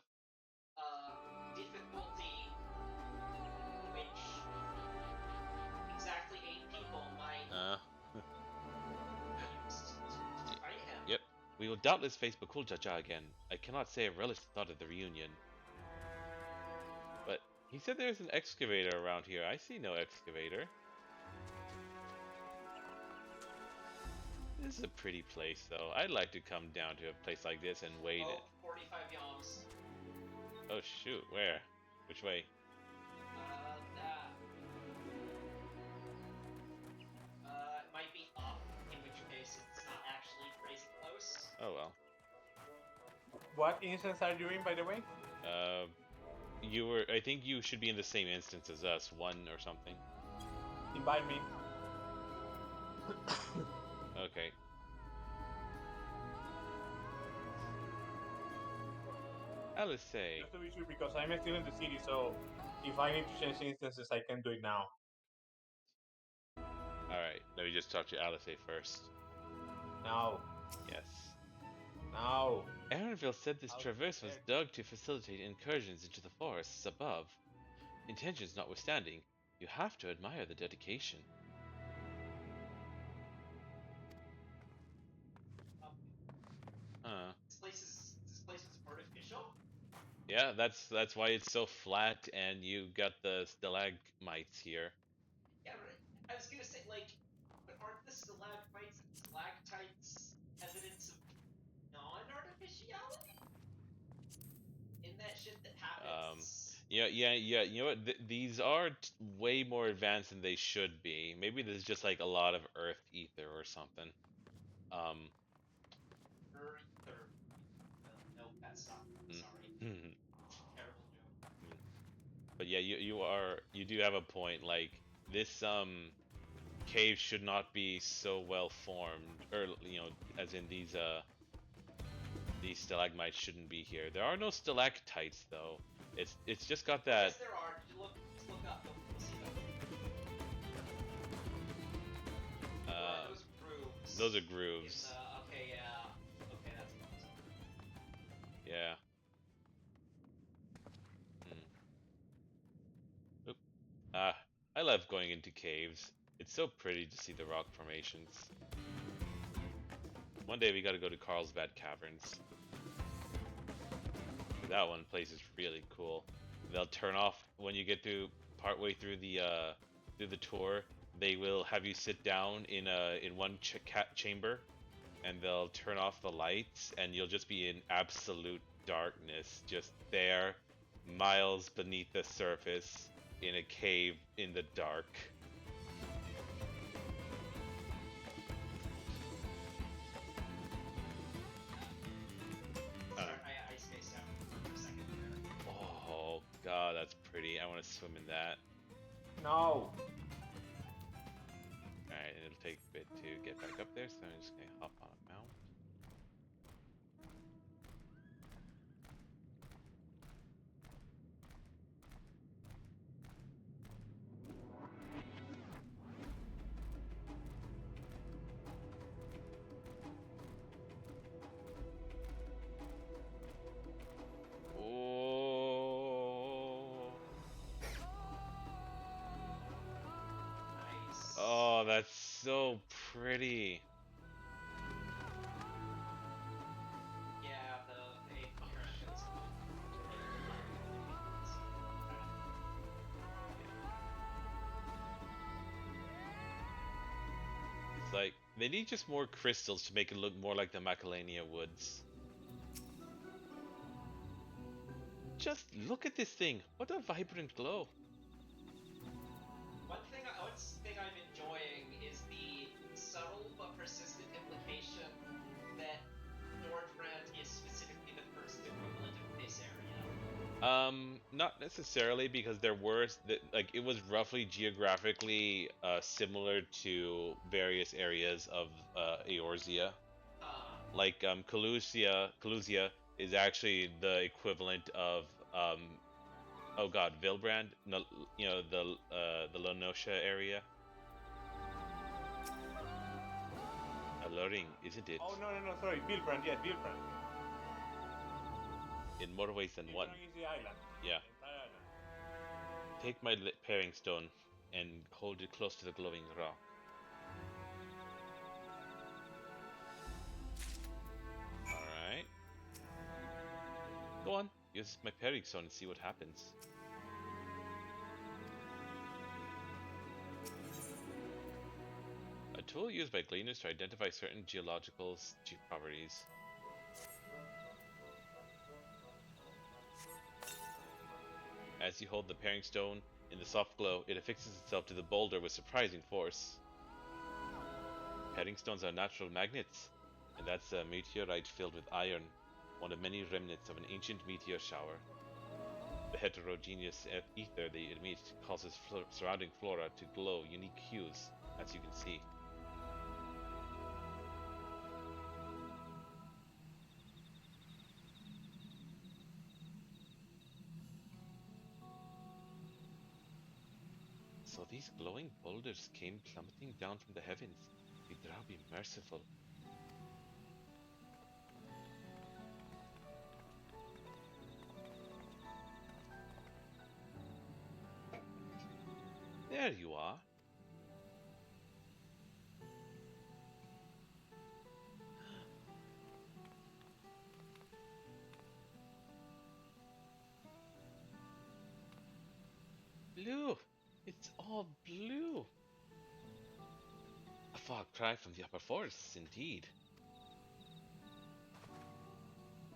difficulty, which exactly 8 people might use to fight him. Yep. We will doubtless face Bakool Ja Ja again. I cannot say I relish the thought of the reunion. But he said there's an excavator around here. I see no excavator. This is a pretty place, though. I'd like to come down to a place like this and wait it. 45 yonks. Oh shoot, where? Which way? That. It might be up, in which case it's not actually crazy close. Oh well. What instance are you in, by the way? I think you should be in the same instance as us, 1 or something. Invite me. Okay. Alice say. Just to be sure, because I'm still in the city, so if I need to change instances, I can do it now. Alright, let me just talk to Alice first. Now. Yes. Now. Aaronville said this traverse was dug to facilitate incursions into the forests above. Intentions notwithstanding, you have to admire the dedication. This place is artificial? Yeah, that's why it's so flat and you got the stalagmites here. like, but aren't the stalagmites and stalactites evidence of non-artificiality? In that shit that happens. Yeah. You know what? These are way more advanced than they should be. Maybe there's just like a lot of Earth ether or something. Ether. Nope, that's not. Sorry. Terrible joke. But yeah, you do have a point. Like this cave should not be so well formed, or you know, as in these stalagmites shouldn't be here. There are no stalactites though. It's just got that. Yes, there are. Just look up. You'll see them. Or are those grooves? Those are grooves. Okay, yeah. Okay, that's Yeah. Oop. I love going into caves. It's so pretty to see the rock formations. One day we gotta go to Carlsbad Caverns. That one place is really cool. They'll turn off when you get to partway through the tour. They will have you sit down in one chamber, and they'll turn off the lights, and you'll just be in absolute darkness, just there, miles beneath the surface, in a cave in the dark. I spaced out for a second there. Oh god, that's pretty. I want to swim in that. No. Alright, and it'll take a bit to get back up there, so I'm just gonna hop on a mount. Nice. Oh, that's so pretty. Yeah, the appearance. It's like they need just more crystals to make it look more like the Macalania Woods. Just look at this thing. What a vibrant glow. One thing I'm enjoying is the subtle but persistent implication that Nordbrand is specifically the first equivalent of this area. Not necessarily, because there were like it was roughly geographically similar to various areas of Eorzea. Like Kalusia is actually the equivalent of oh god, Vilbrand, no, you know, the Lonosha area. Alluring, isn't it? Oh no, sorry, Vilbrand, yes, Vilbrand. In more ways than one. Vilbrand is the island. Yeah. The entire island. Take my pairing stone and hold it close to the glowing rock. Alright. Go on, use my pairing stone and see what happens. A tool used by gleaners to identify certain geological properties. As you hold the pairing stone in the soft glow, it affixes itself to the boulder with surprising force. Pairing stones are natural magnets, and that's a meteorite filled with iron, one of many remnants of an ancient meteor shower. The heterogeneous ether they emit causes surrounding flora to glow unique hues, as you can see. So these glowing boulders came plummeting down from the heavens. May thou be merciful. There you are. Blue! It's all blue! far cry from the upper forests, indeed.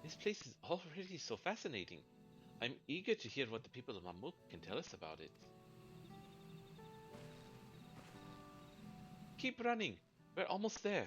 This place is already so fascinating. I'm eager to hear what the people of Mamuk can tell us about it. Keep running. We're almost there.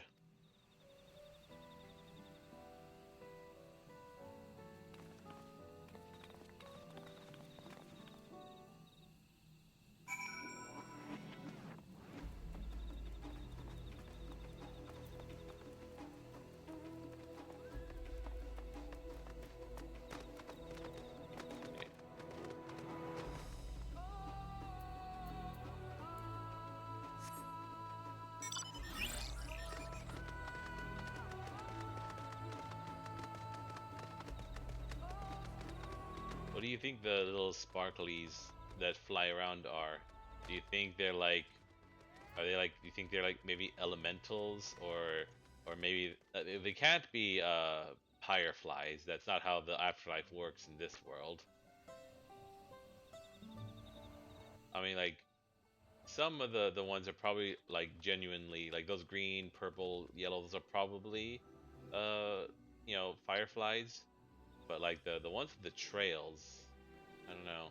What do you think the little sparklies that fly around are? Do you think they're like, are they like, do you think they're like maybe elementals, or maybe they can't be fireflies. That's not how the afterlife works in this world. I mean, like, some of the ones are probably like genuinely like those green, purple, yellows are probably you know, fireflies. But like the ones with the trails, I don't know.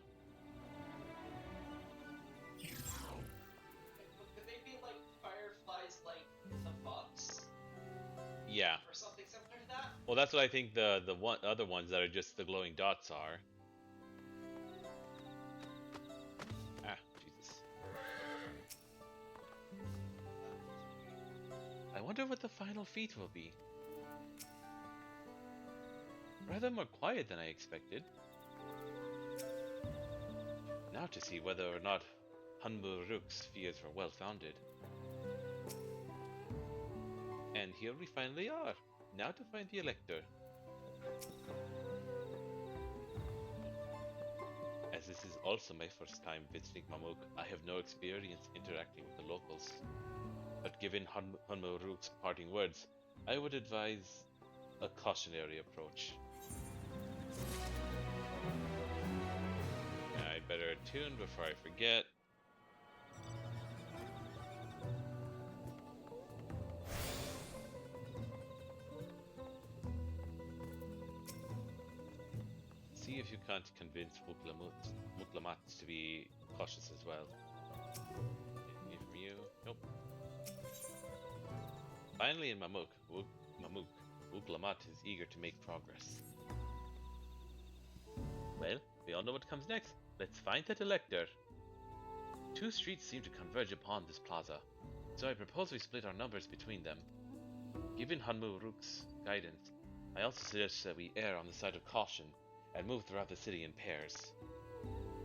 Could they be like fireflies, like the bugs? Yeah. Or something similar to that? Well, that's what I think the one other ones that are just the glowing dots are. Ah, Jesus. I wonder what the final feat will be. Rather more quiet than I expected. Now to see whether or not Hanmuruk's fears were well founded. And here we finally are. Now to find the Elector. As this is also my first time visiting Mamuk, I have no experience interacting with the locals. But given Hanmuruk's parting words, I would advise a cautionary approach. I'd better attune before I forget. See if you can't convince Wuk Lamat to be cautious as well. Anything from you? Nope. Finally in Wuk Lamat is eager to make progress. Well, we all know what comes next. Let's find that Elector. Two streets seem to converge upon this plaza, so I propose we split our numbers between them. Given Hanmuruk's guidance, I also suggest that we err on the side of caution and move throughout the city in pairs.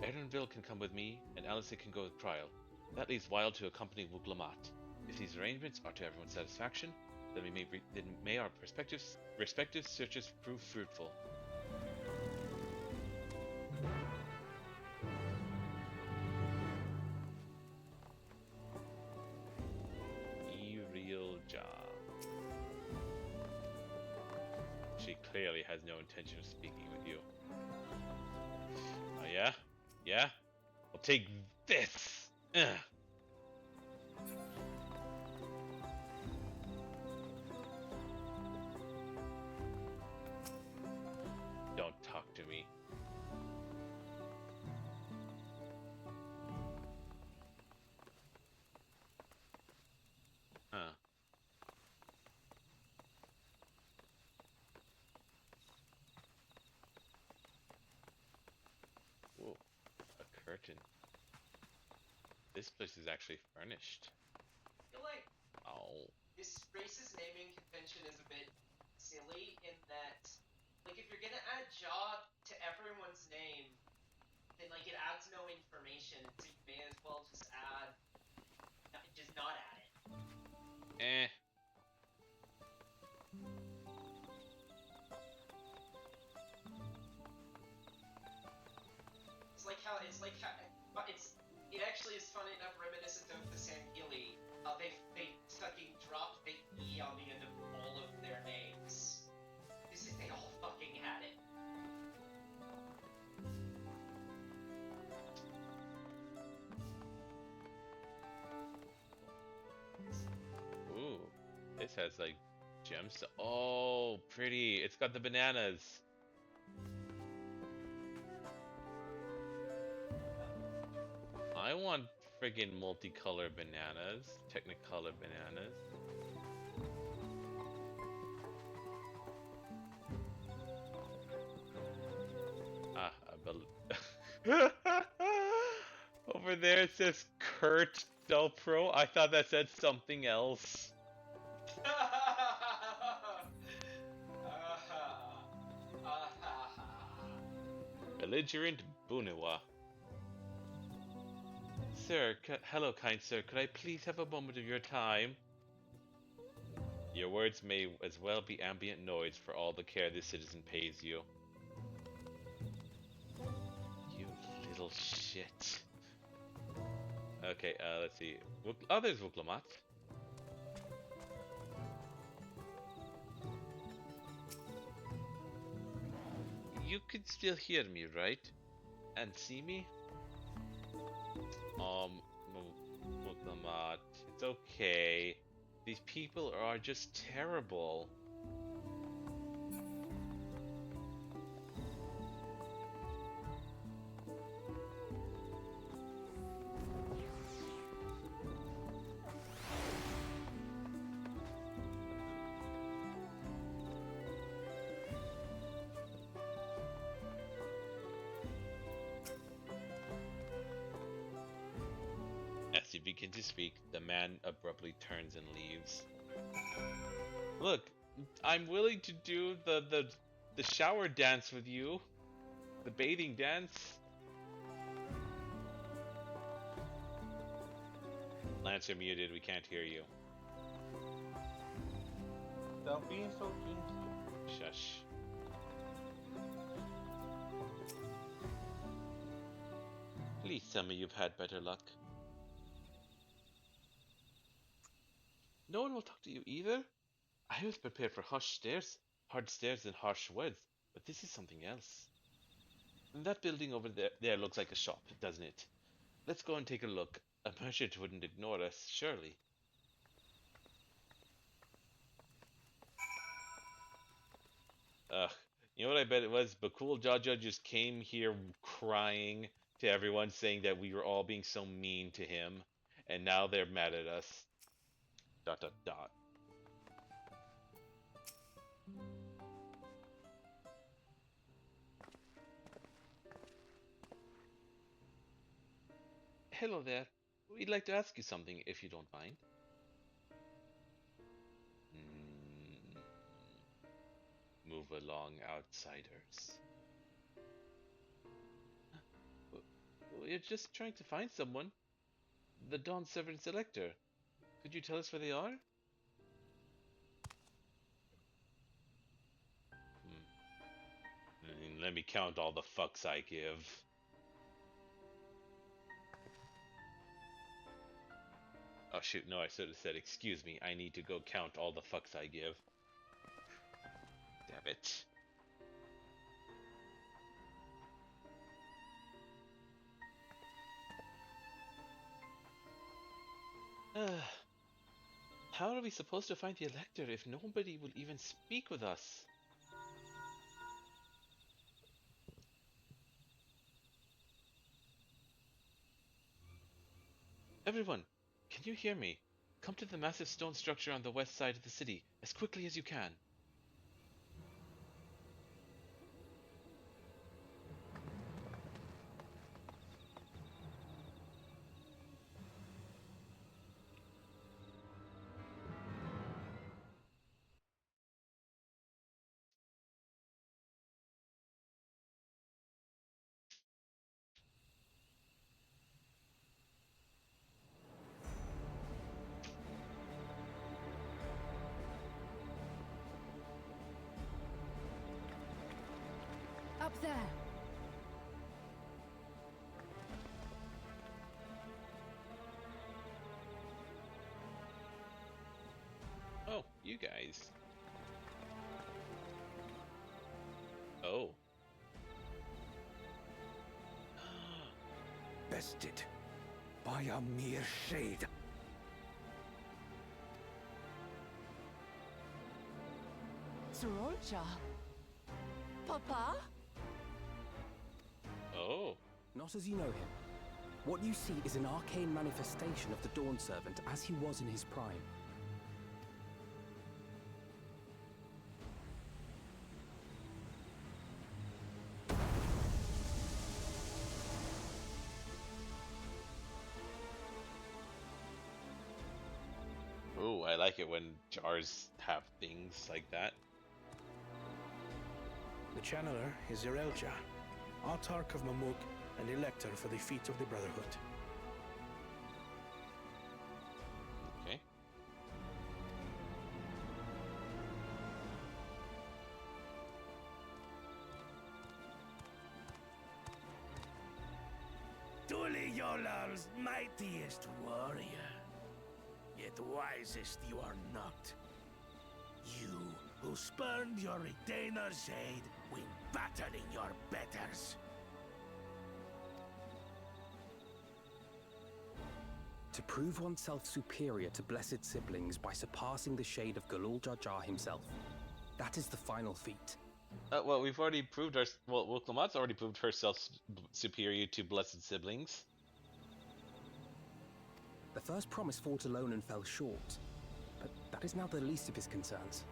Erenville can come with me, and Alice can go with Trial. That leaves Wild to accompany Wuk Lamat. If these arrangements are to everyone's satisfaction, then may our respective searches prove fruitful. Ja. She clearly has no intention of speaking with you. Oh yeah? Yeah? I'll take this! Ugh. Don't talk to me. Huh. Whoa, a curtain. This place is actually furnished. I feel like Oh. this race's naming convention is a bit silly in that, like, if you're gonna add Ja to everyone's name, then like it adds no information, so you may as well just not add it. Eh. It actually is funny enough reminiscent of the Sangili. They fucking dropped the E on the end of all of their names. As if they all fucking had it. has like gems. Oh, pretty. It's got the bananas. I want friggin' multicolor bananas. Technicolor bananas. Ah, over there it says Kurt Del Pro. I thought that said something else. Belligerent Bunewa. Sir, hello kind sir, could I please have a moment of your time? Your words may as well be ambient noise for all the care this citizen pays you. You little shit. Okay, let's see. Oh, there's Wuk Lamat. You could still hear me, right? And see me? Wuk Lamat, it's okay. These people are just terrible. As he begins to speak, the man abruptly turns and leaves. Look, I'm willing to do the shower dance with you. The bathing dance. Lance, you're muted, we can't hear you. Stop being so kinky. Shush. Please tell me you've had better luck. No one will talk to you either? I was prepared for hard stares and harsh words, but this is something else. And that building over there looks like a shop, doesn't it? Let's go and take a look. A merchant wouldn't ignore us, surely. Ugh, you know what I bet it was? Bakool Ja Ja just came here crying to everyone saying that we were all being so mean to him, and now they're mad at us. ... Hello there. We'd like to ask you something, if you don't mind. Move along, outsiders. We're just trying to find someone. The Dawn Servant Selector. Could you tell us where they are? Let me count all the fucks I give. Oh shoot, no, I should have said, excuse me, I need to go count all the fucks I give. Damn it. How are we supposed to find the Elector if nobody will even speak with us? Everyone, can you hear me? Come to the massive stone structure on the west side of the city as quickly as you can. Up there! Oh, you guys. Oh. Bested by a mere shade. Ja. Papa? Oh. Not as you know him. What you see is an arcane manifestation of the Dawn Servant as he was in his prime. Ooh, I like it when jars have things like that. The channeler is Irelja, Autarch of Mamuk and Elector for the feet of the Brotherhood. Okay. Tuli Yolal's mightiest warrior. Yet wisest you are not. You, who spurned your retainer's aid when battling your betters. To prove oneself superior to blessed siblings by surpassing the shade of Bakool Ja Ja himself. That is the final feat. Well, we've already proved our. Well, Wuk Lamat's already proved herself superior to blessed siblings. The first promise fought alone and fell short, but that is now the least of his concerns.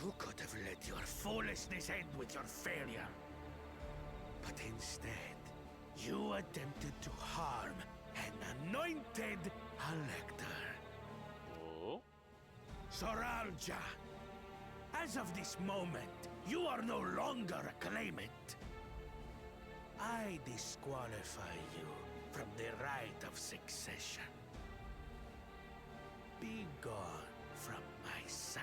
You could have let your foolishness end with your failure. But instead, you attempted to harm an anointed elector. Oh. Soralja, as of this moment, you are no longer a claimant. I disqualify you from the right of succession. Be gone from my sight.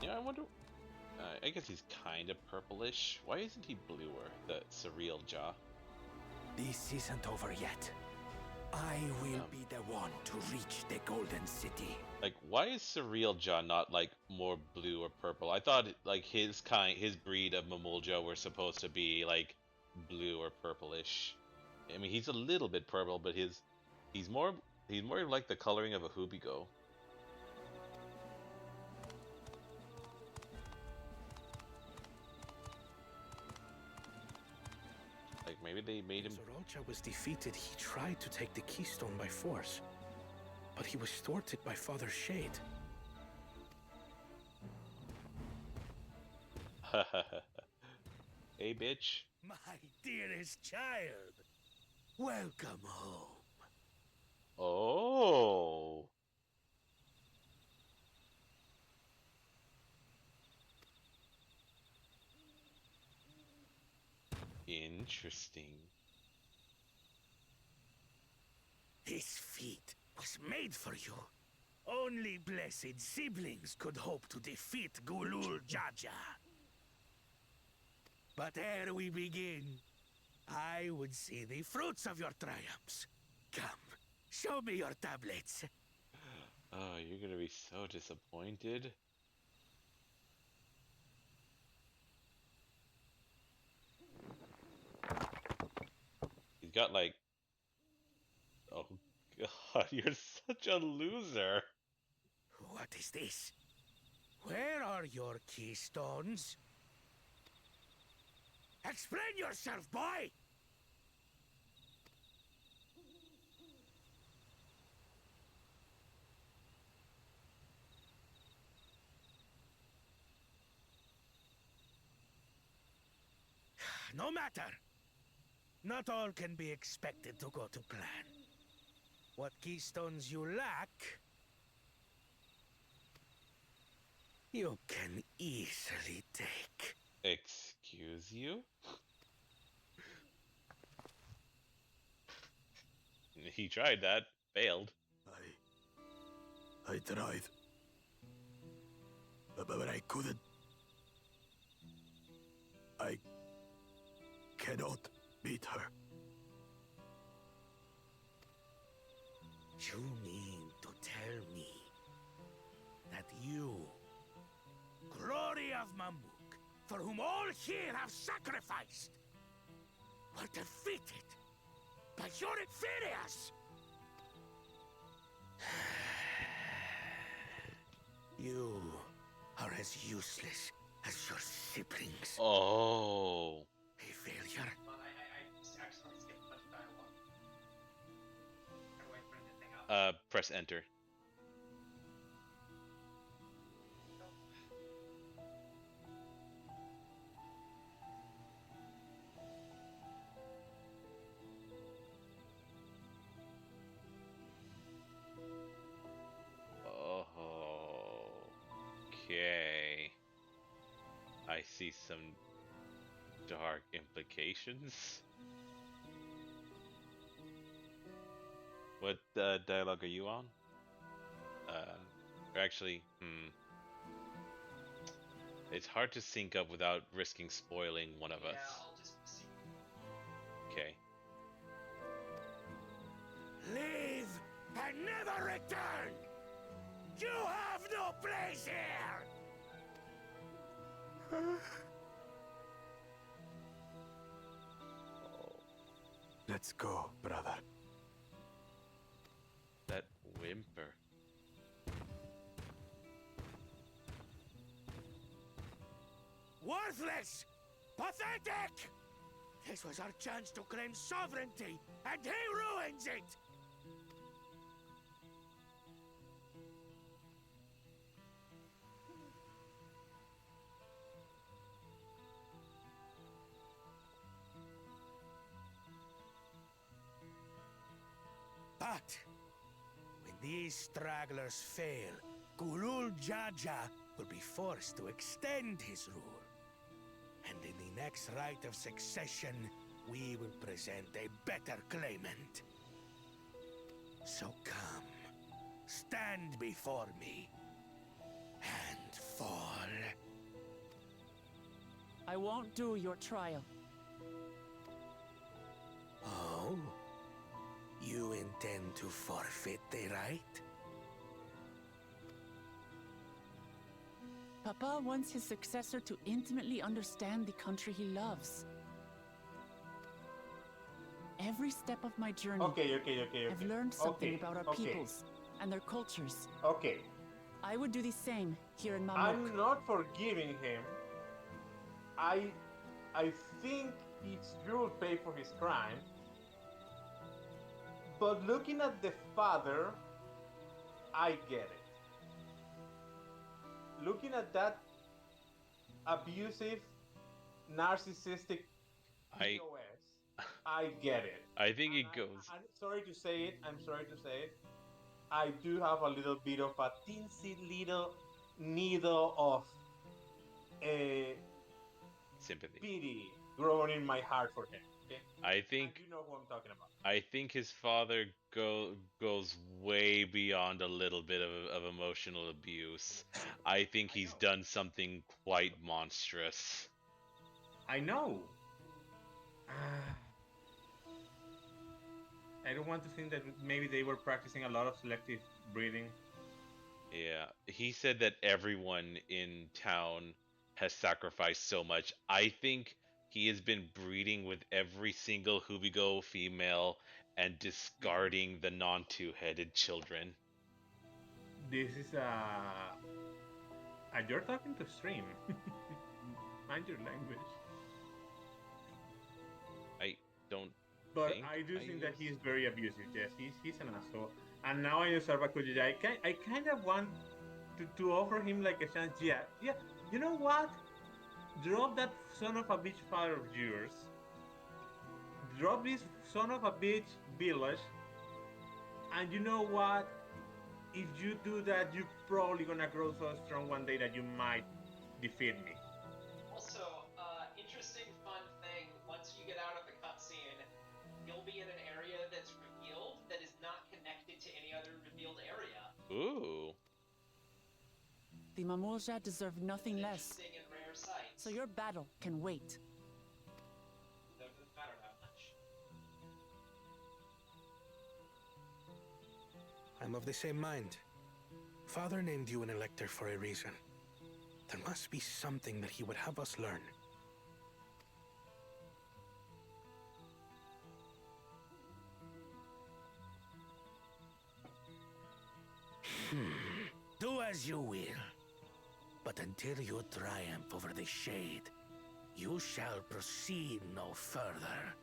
Yeah, I wonder. I guess he's kind of purplish. Why isn't he bluer? The surreal jaw. This isn't over yet. I will be the one to reach the Golden City. Like, why is surreal jaw not like more blue or purple? I thought like his breed of Mamulja were supposed to be like blue or purplish. I mean, he's a little bit purple, but he's more like the coloring of a Hubigo. Like maybe they made him. When Soralja was defeated, he tried to take the keystone by force, but he was thwarted by Father Shade. Hey, bitch. My dearest child, welcome home. Oh. Interesting. This feat was made for you. Only blessed siblings could hope to defeat Bakool Ja Ja. But ere we begin, I would see the fruits of your triumphs. Come, show me your tablets. Oh, you're gonna be so disappointed. He's got like... Oh god, you're such a loser. What is this? Where are your keystones? Explain yourself, boy! No matter. Not all can be expected to go to plan. What keystones you lack, you can easily take. Excuse you? He tried that, failed. I tried. But I couldn't. I cannot beat her. You mean to tell me that you, glory of Mamuk, for whom all here have sacrificed, were defeated by your inferiors? You are as useless as your siblings. Oh. A failure. I just accidentally skipped a bunch of dialogue. How do I bring the thing up? Press enter. Oh. Okay. I see some dark implications. What dialogue are you on? Or actually, it's hard to sync up without risking spoiling one of us. Yeah, I'll just see. Okay. Leave and never return! You have no place here! Let's go, brother. That whimper. Worthless! Pathetic! This was our chance to claim sovereignty, and he ruins it! But when these stragglers fail, Bakool Ja Ja will be forced to extend his rule. And in the next rite of succession, we will present a better claimant. So come, stand before me, and fall. I won't do your trial. Oh? You intend to forfeit the right? Papa wants his successor to intimately understand the country he loves. Every step of my journey, Okay. I've learned something Okay, about our okay. peoples and their cultures. Okay. I would do the same here in Mamuk. I'm not forgiving him. I think he should pay for his crime. But looking at the father, I get it. Looking at that abusive, narcissistic POS, I get it. I think it And goes. I'm sorry to say it. I do have a little bit of a teensy little needle of Sympathy. pity growing in my heart for him. Okay? I think. And you know who I'm talking about. I think his father goes way beyond a little bit of emotional abuse. I think he's done something quite monstrous. I know. I don't want to think that maybe they were practicing a lot of selective breeding. Yeah, he said that everyone in town has sacrificed so much. I think he has been breeding with every single Hubigo female and discarding the non-two-headed children. This is you're talking to stream. Mind your language. I don't. But think I do think that he's very abusive. Yes, he's an asshole. And now I use Bakool Ja Ja. I kind of want to offer him like a chance. Yeah. You know what? Drop that son of a bitch father of yours. Drop this son of a bitch village. And you know what? If you do that, you're probably gonna grow so strong one day that you might defeat me. Also, interesting fun thing, once you get out of the cutscene, you'll be in an area that's revealed that is not connected to any other revealed area. Ooh. The Bakool Ja deserve nothing less. Interesting and rare sight. So your battle can wait. I'm of the same mind. Father named you an elector for a reason. There must be something that he would have us learn. Do as you will. But until you triumph over the Shade, you shall proceed no further.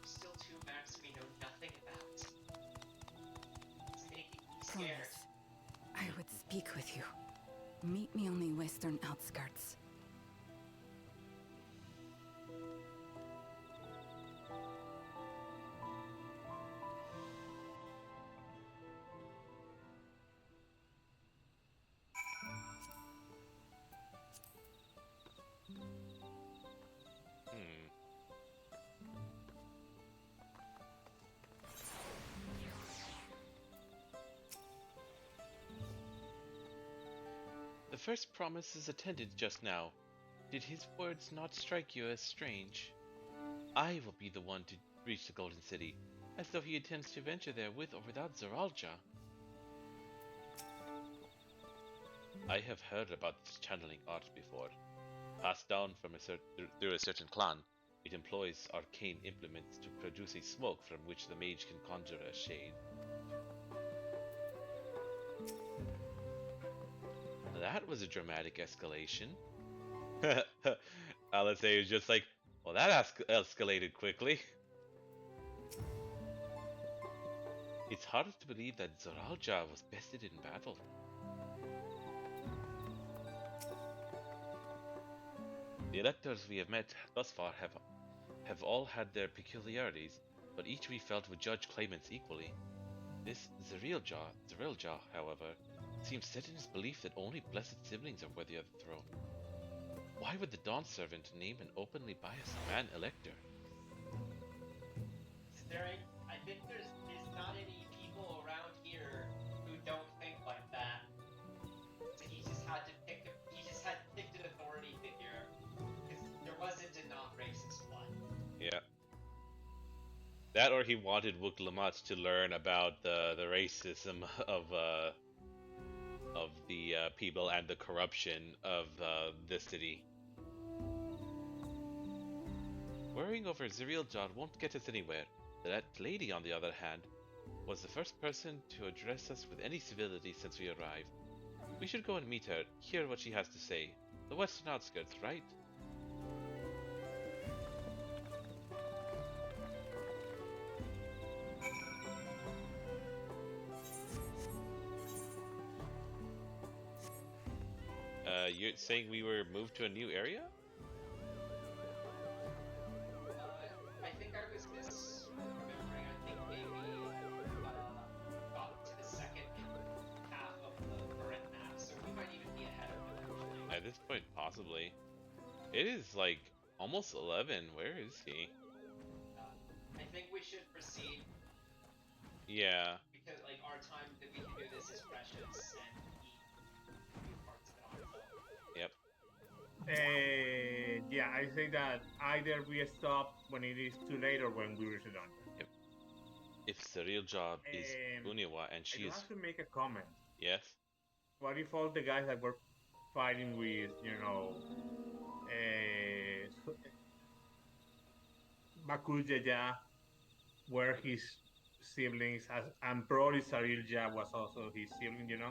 Still two maps we know nothing about. It's making me scared. Promise. I would speak with you. Meet me on the western outskirts. The first promise is attended just now. Did his words not strike you as strange? I will be the one to reach the Golden City, as though he intends to venture there with or without Zoralja. I have heard about this channeling art before. Passed down from through a certain clan, it employs arcane implements to produce a smoke from which the mage can conjure a shade. That was a dramatic escalation. Let's say it was just like, well, that escalated quickly. It's hard to believe that Zoralja was bested in battle. The electors we have met thus far have all had their peculiarities, but each we felt would judge claimants equally. This Zoralja, however, seems set in his belief that only blessed siblings are worthy of the throne. Why would the Dawn Servant name an openly biased man elector? I think there's not any people around here who don't think like that. So he just had picked an authority figure because there wasn't a non-racist one. Yeah. That, or he wanted Wuk Lamat to learn about the racism of the people and the corruption of the city. Worrying over Zoralja won't get us anywhere. That lady, on the other hand, was the first person to address us with any civility since we arrived. We should go and meet her, hear what she has to say. The western outskirts, right? You're saying we were moved to a new area? I think I was misremembering. I think maybe got to the second half of the current map, so we might even be ahead of it actually. At this point, possibly. It is like almost 11. Where is he? I think we should proceed. Yeah. Because like our time that we can do this is precious, and we parts of it on its own. Yep. Yeah, I think that either we stop when it is too late or when we reach the dungeon. Yep. If Zoralja is Uniwa and she I is... have to make a comment. Yes? What if all the guys that were fighting with, Bakool Ja Ja were his siblings, and probably Zoralja was also his sibling,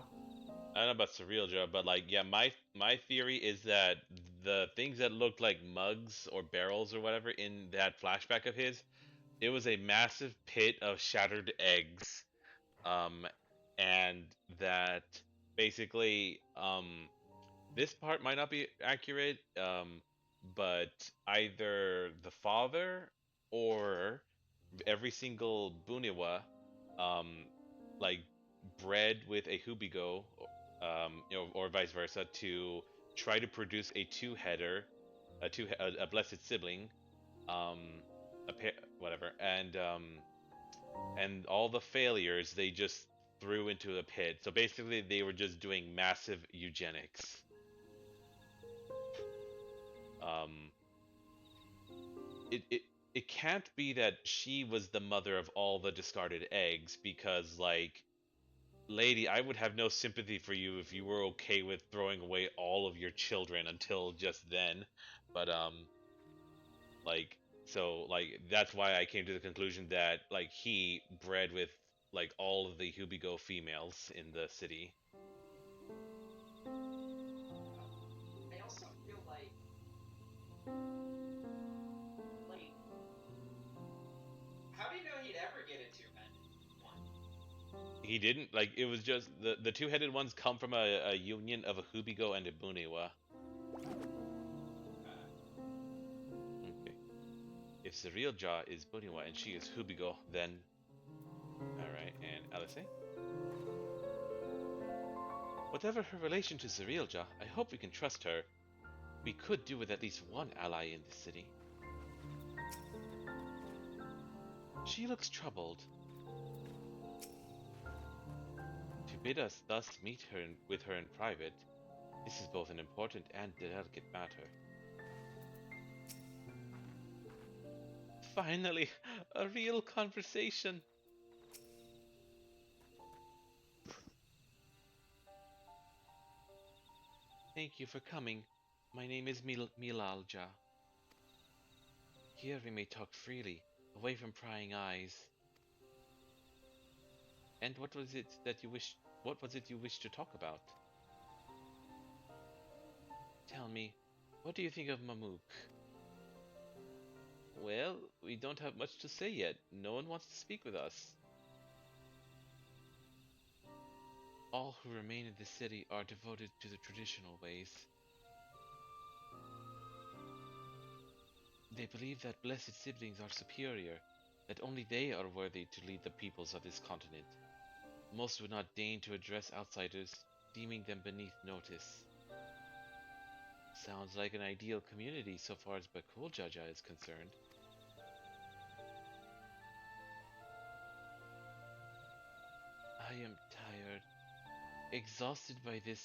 I don't know about Zoralja, but like, yeah, my theory is that the things that looked like mugs or barrels or whatever in that flashback of his, it was a massive pit of shattered eggs, and that basically, this part might not be accurate, but either the father or every single Buniwa, like bred with a Hubigo, or vice versa, to try to produce a two-header, a blessed sibling, whatever, and all the failures they just threw into a pit. So basically, they were just doing massive eugenics. it can't be that she was the mother of all the discarded eggs, because, like, lady, I would have no sympathy for you if you were okay with throwing away all of your children until just then. But like, so like that's why I came to the conclusion that like he bred with like all of the Hubigo females in the city. I also feel like how do you know he'd ever get a two-headed one? He didn't, like, it was just the two-headed ones come from a union of a Hubigo and a Buniwa. Okay. If the real Jaw is Buniwa and she is Hubigo, then alright, and Alice? Whatever her relation to Zerilja, I hope we can trust her. We could do with at least one ally in the city. She looks troubled. To bid us thus meet her with her in private, this is both an important and delicate matter. Finally, a real conversation. Thank you for coming. My name is Milalja. Here we may talk freely, away from prying eyes. And what was it you wished to talk about? Tell me, what do you think of Mamook? Well, we don't have much to say yet. No one wants to speak with us. All who remain in the city are devoted to the traditional ways. They believe that blessed siblings are superior, that only they are worthy to lead the peoples of this continent. Most would not deign to address outsiders, deeming them beneath notice. Sounds like an ideal community so far as Bakool Ja Ja is concerned. I am tired, exhausted by this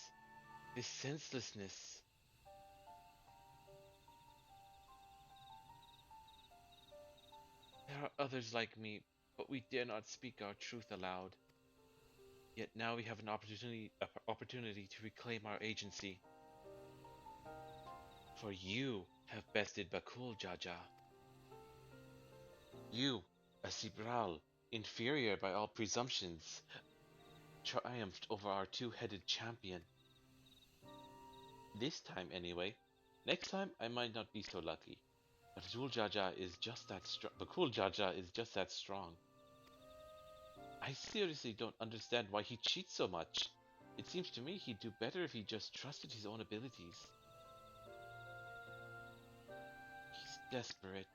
senselessness. There are others like me, but we dare not speak our truth aloud. Yet now we have an opportunity to reclaim our agency. For you have bested Bakool Ja Ja. You, a Sibral, inferior by all presumptions, triumphed over our two-headed champion. This time, anyway. Next time, I might not be so lucky. But Bakool Ja Ja is just that strong. Bakool Ja Ja is just that strong. I seriously don't understand why he cheats so much. It seems to me he'd do better if he just trusted his own abilities. He's desperate.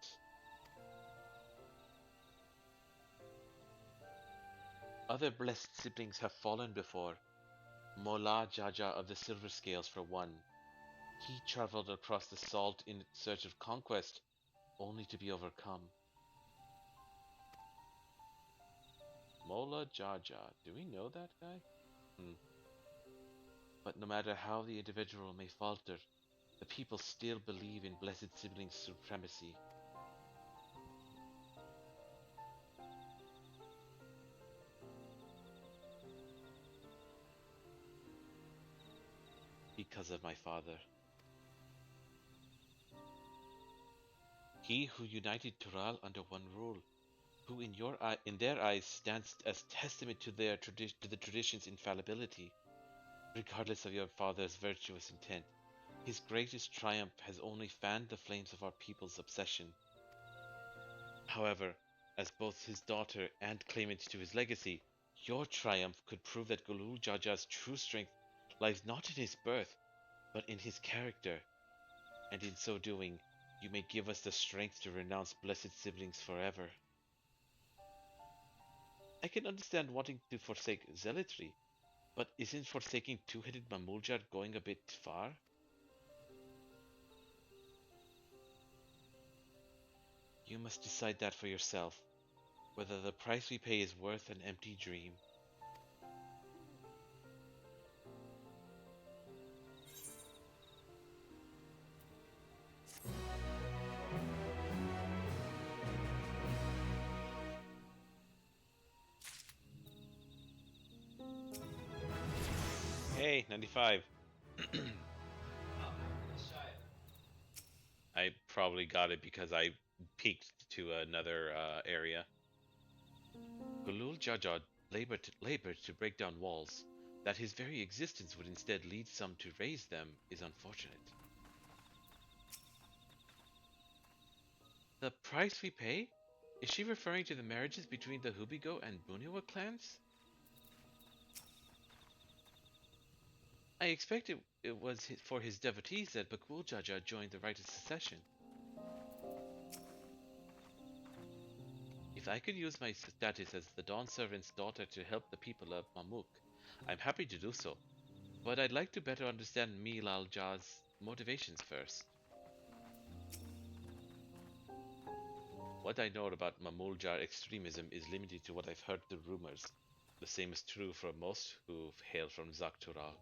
Other blessed siblings have fallen before. Mola Ja Ja of the Silver Scales for one. He traveled across the salt in search of conquest, only to be overcome. Mola Ja Ja, do we know that guy? But no matter how the individual may falter, the people still believe in blessed siblings' supremacy. Because of my father. He who united Tural under one rule, who in their eyes stands as testament to the tradition's infallibility, regardless of your father's virtuous intent. His greatest triumph has only fanned the flames of our people's obsession. However, as both his daughter and claimant to his legacy, your triumph could prove that Bakool Ja Ja's true strength lies not in his birth, but in his character, and in so doing, you may give us the strength to renounce blessed siblings forever. I can understand wanting to forsake zealotry, but isn't forsaking two-headed Mamuljar going a bit far? You must decide that for yourself, whether the price we pay is worth an empty dream. Yay, 95. I probably got it because I peeked to another area. Gulul Ja Ja labored to break down walls. That his very existence would instead lead some to raise them is unfortunate. The price we pay? Is she referring to the marriages between the Hubigo and Buniwa clans? I expect it was for his devotees that Bakool Ja Ja joined the rite of succession. If I could use my status as the Dawn Servant's daughter to help the people of Mamuk, I'm happy to do so. But I'd like to better understand Milal Ja's motivations first. What I know about Mamul Jar extremism is limited to what I've heard through rumors. The same is true for most who hail from Zaktural.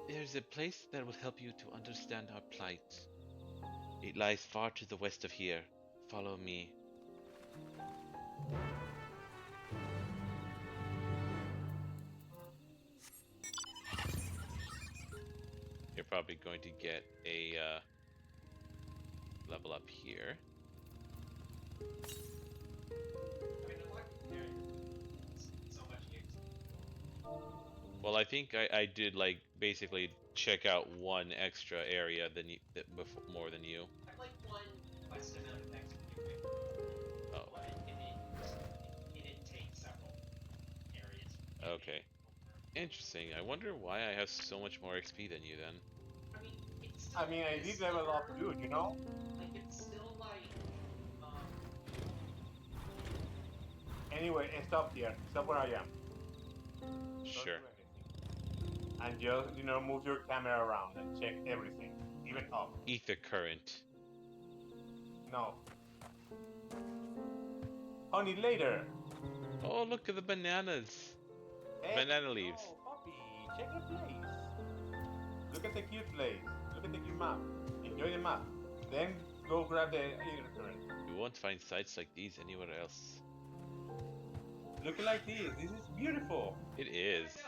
There's a place that will help you to understand our plight. It lies far to the west of here. Follow me. You're probably going to get a level up here. Well, I think I did like basically check out one extra area than you, before, more than you. I'm like one quest amount of XP. Oh. But it didn't take several areas. Okay. Interesting. I wonder why I have so much more XP than you then. I mean, I did level up too, you know? Like, it's still like, Anyway, stop here. Stop where I am. Sure. And just, you know, move your camera around and check everything, even up. Ether current. No. Honey, later. Oh, look at the bananas. Hey, Banana leaves. Oh, puppy, check the place. Look at the cute place. Look at the cute map. Enjoy the map. Then go grab the ether current. You won't find sites like these anywhere else. Look like this. This is beautiful. It is.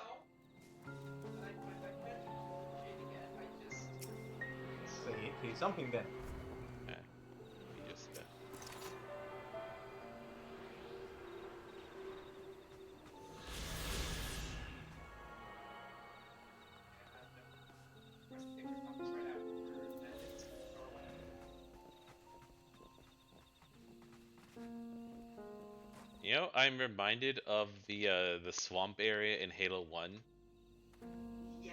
Say something then. You just You know, I'm reminded of the swamp area in Halo 1. yeah,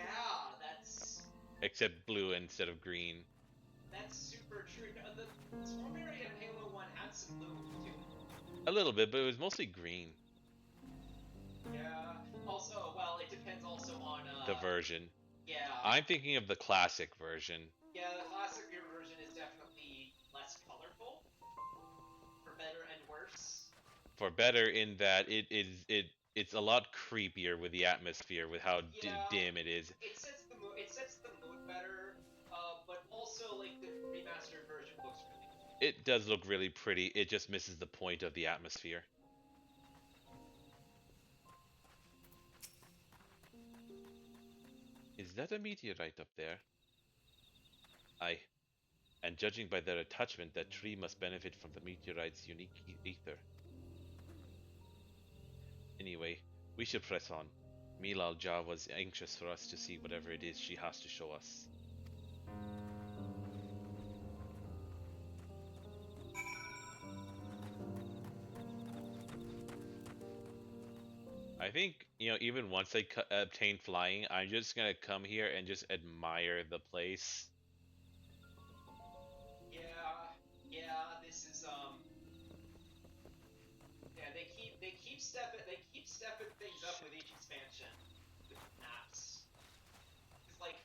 that's... Except blue instead of green. That's super true. The swamp area in Halo 1 had some blue too. A little bit, but it was mostly green. Yeah. Also, well, it depends also on The version. Yeah. I'm thinking of the classic version. Yeah, the classic version is definitely less colorful, for better and worse. For better in that it's a lot creepier with the atmosphere, with how dim it is. It sets the mood better, but also like the remastered version looks really good. It does look really pretty. It just misses the point of the atmosphere. Is that a meteorite up there? Aye. And judging by their attachment, that tree must benefit from the meteorite's unique ether. Anyway, we should press on. Milal Ja was anxious for us to see whatever it is she has to show us. I think, you know, even once I obtain flying, I'm just gonna come here and just admire the place. Yeah, this is yeah, they keep stepping things up with each expansion. With maps. It's like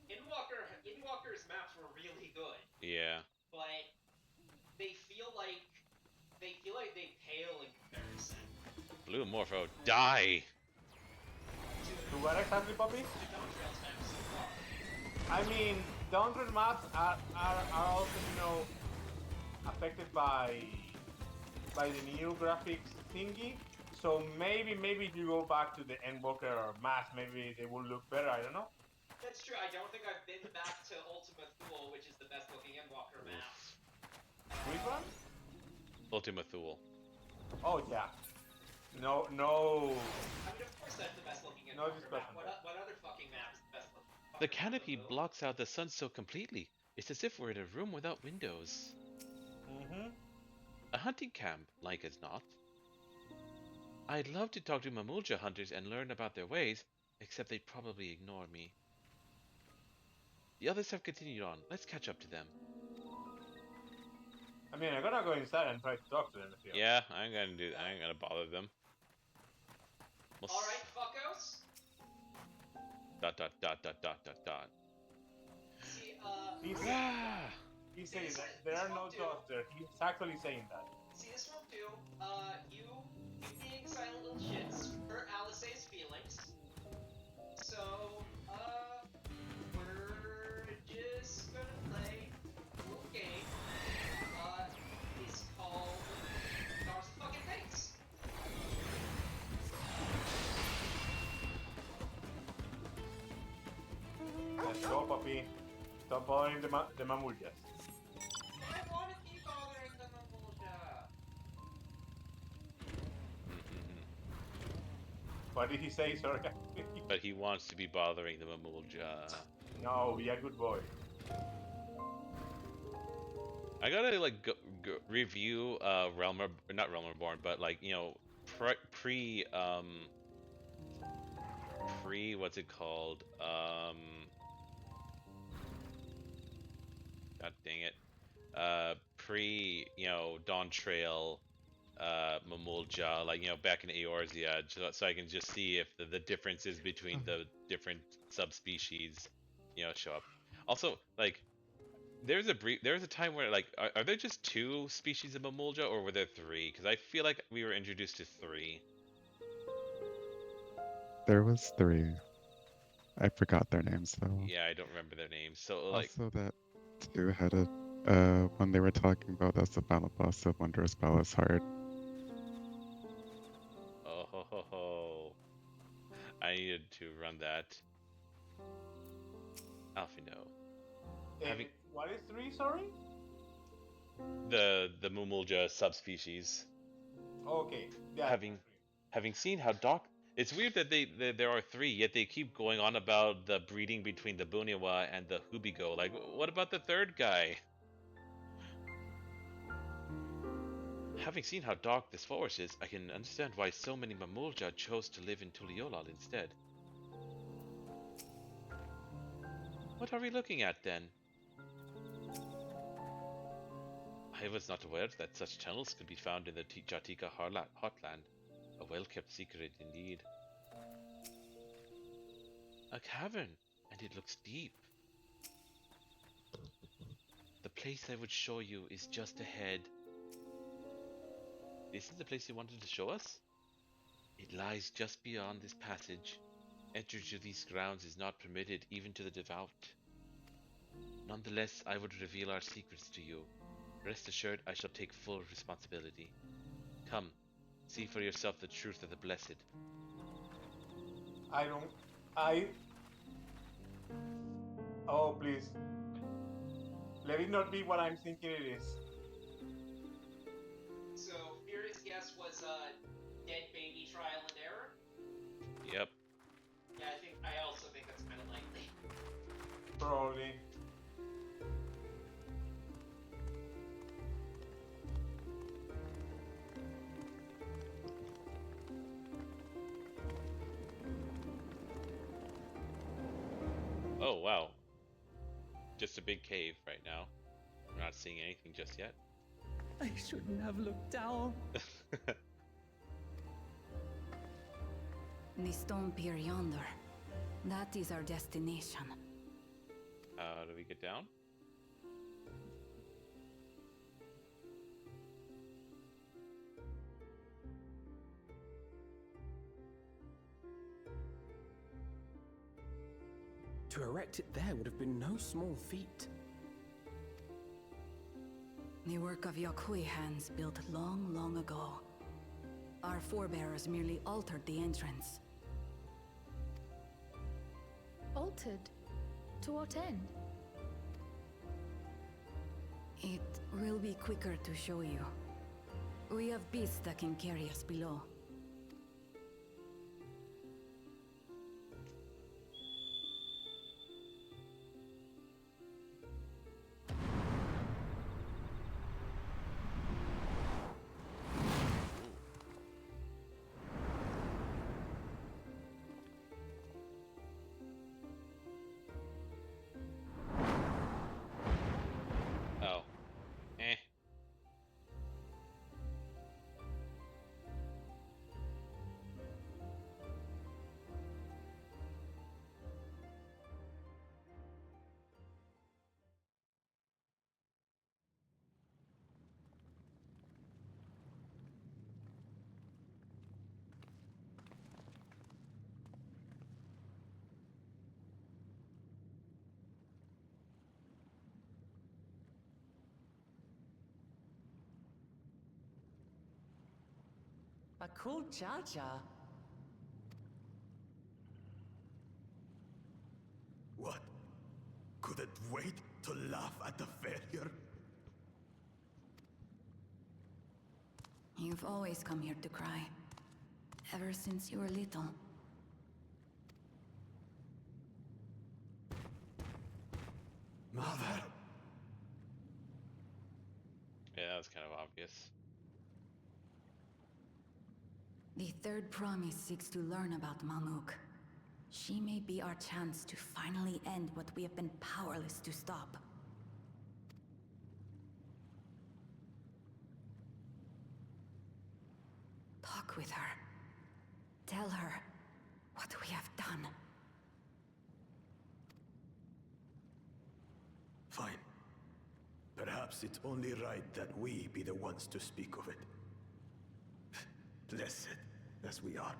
Endwalker's maps were really good. Yeah. But they feel like they pale in comparison. Blue Morpho, die! To what exactly, puppy? I mean, Dawntrail maps are also, you know, affected by by the new graphics thingy. So maybe if you go back to the Endwalker or Mass, maybe they will look better. I don't know. That's true. I don't think I've been back to Ultima Thule, which is the best looking Endwalker map. Which one? Ultima Thule. Oh yeah. No. I mean, of course that's the best looking No Endwalker map. discussion. What other fucking map is the best looking? The canopy blocks out the sun so completely. It's as if we're in a room without windows. Mm-hmm. A hunting camp, like as not. I'd love to talk to Mamulja hunters and learn about their ways, except they'd probably ignore me. The others have continued on. Let's catch up to them. I mean, I'm gonna go inside and try to talk to them if you. Yeah, I ain't gonna bother them. Alright, fuckos. Dot dot dot dot dot dot dot. See, He's saying that there are no dots there. He's actually saying that. See, this won't do. You being silent little shits hurt Alice's feelings. So, we're just gonna play a little game. It's called Dar's Fucking Face. Let's go, puppy. Stop bothering the Mamuljas. I wanna keep bothering the Mamulja. What did he say, sir? But he wants to be bothering the Mamulja. No, be a good boy. I gotta like go review not Realm Reborn, but like pre what's it called? God dang it. Pre Dawntrail Mamulja, like back in Eorzea, so I can just see if the differences between the different subspecies show up. Also, like there was a time where like are there just 2 species of Mamulja or were there 3? Because I feel like we were introduced to 3. There was 3. I forgot their names though. Yeah, I don't remember their names. So like Also that 2-headed when they were talking about that's the final boss of Wondrous Palace Heart. oh ho ho ho. I needed to run that. Alfie no. What is 3, sorry? The Mamulja subspecies. Okay. Yeah. Having seen how it's weird that there are 3, yet they keep going on about the breeding between the Buniwa and the Hubigo. Like, what about the 3rd guy? Having seen how dark this forest is, I can understand why so many Mamulja chose to live in Tuliolal instead. What are we looking at then? I was not aware that such tunnels could be found in the Jatika Hotland. A well-kept secret indeed. A cavern, and it looks deep. The place I would show you is just ahead. This is the place you wanted to show us? It lies just beyond this passage. Entry to these grounds is not permitted even to the devout. Nonetheless, I would reveal our secrets to you. Rest assured, I shall take full responsibility. Come, see for yourself the truth of the blessed. Oh, please. Let it not be what I'm thinking it is. So, Furious guess was dead baby trial and error? Yep. Yeah, I also think that's kind of likely. Probably. Oh, wow. Just a big cave right now. We're not seeing anything just yet. I shouldn't have looked down. The stone pier yonder. That is our destination. How do we get down? To erect it there would have been no small feat. The work of Yakui hands built long, long ago. Our forebears merely altered the entrance. Altered? To what end? It will be quicker to show you. We have beasts that can carry us below. Oh. Eh. Bakool Ja Ja. What? Couldn't wait to laugh at the failure? You've always come here to cry. Ever since you were little. Mother! Yeah, that was kind of obvious. The third promise seeks to learn about Mamuk. She may be our chance to finally end what we have been powerless to stop. Talk with her. Tell her what we have done. Fine. Perhaps it's only right that we be the ones to speak of it. Blessed as we are.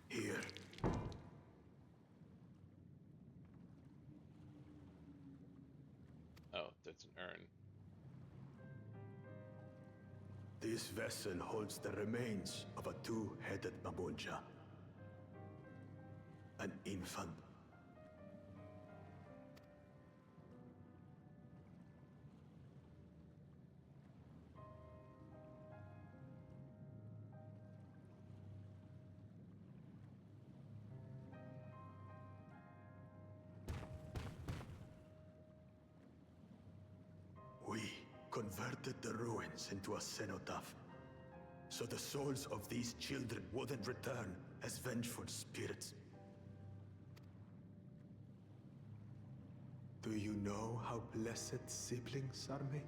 Here. Oh, that's an urn. This vessel holds the remains of a two-headed Bakool Ja. An infant. We converted the ruins into a cenotaph, so the souls of these children wouldn't return as vengeful spirits. Do you know how blessed siblings are made?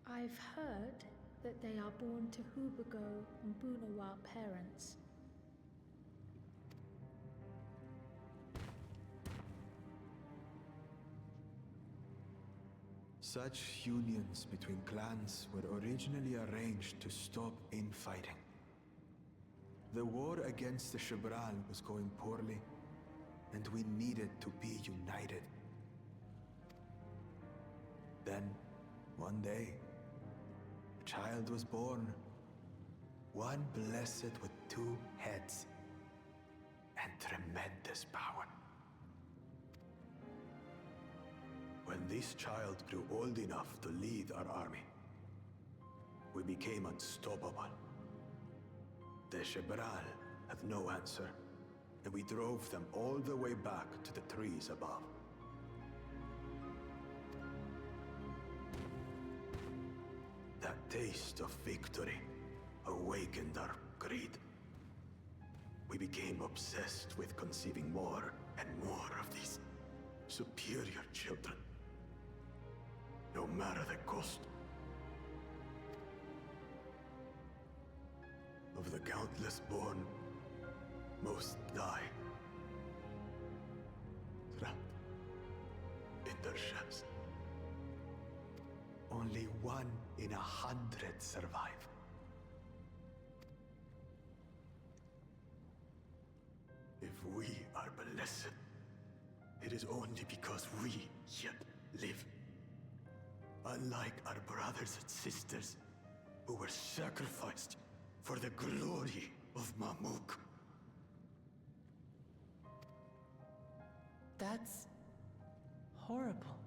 I've heard that they are born to Hubago and Bunawa parents. Such unions between clans were originally arranged to stop infighting. The war against the Shibral was going poorly, and we needed to be united. Then, one day, a child was born. One blessed with two heads and tremendous power. When this child grew old enough to lead our army, we became unstoppable. The Shibral had no answer, and we drove them all the way back to the trees above. That taste of victory awakened our greed. We became obsessed with conceiving more and more of these superior children, no matter the cost. Of the countless born, Most die. Trapped in their ships. Only 1 in 100 survive. If we are blessed, it is only because we yet live. Unlike our brothers and sisters who were sacrificed for the glory of Mamuk. That's horrible.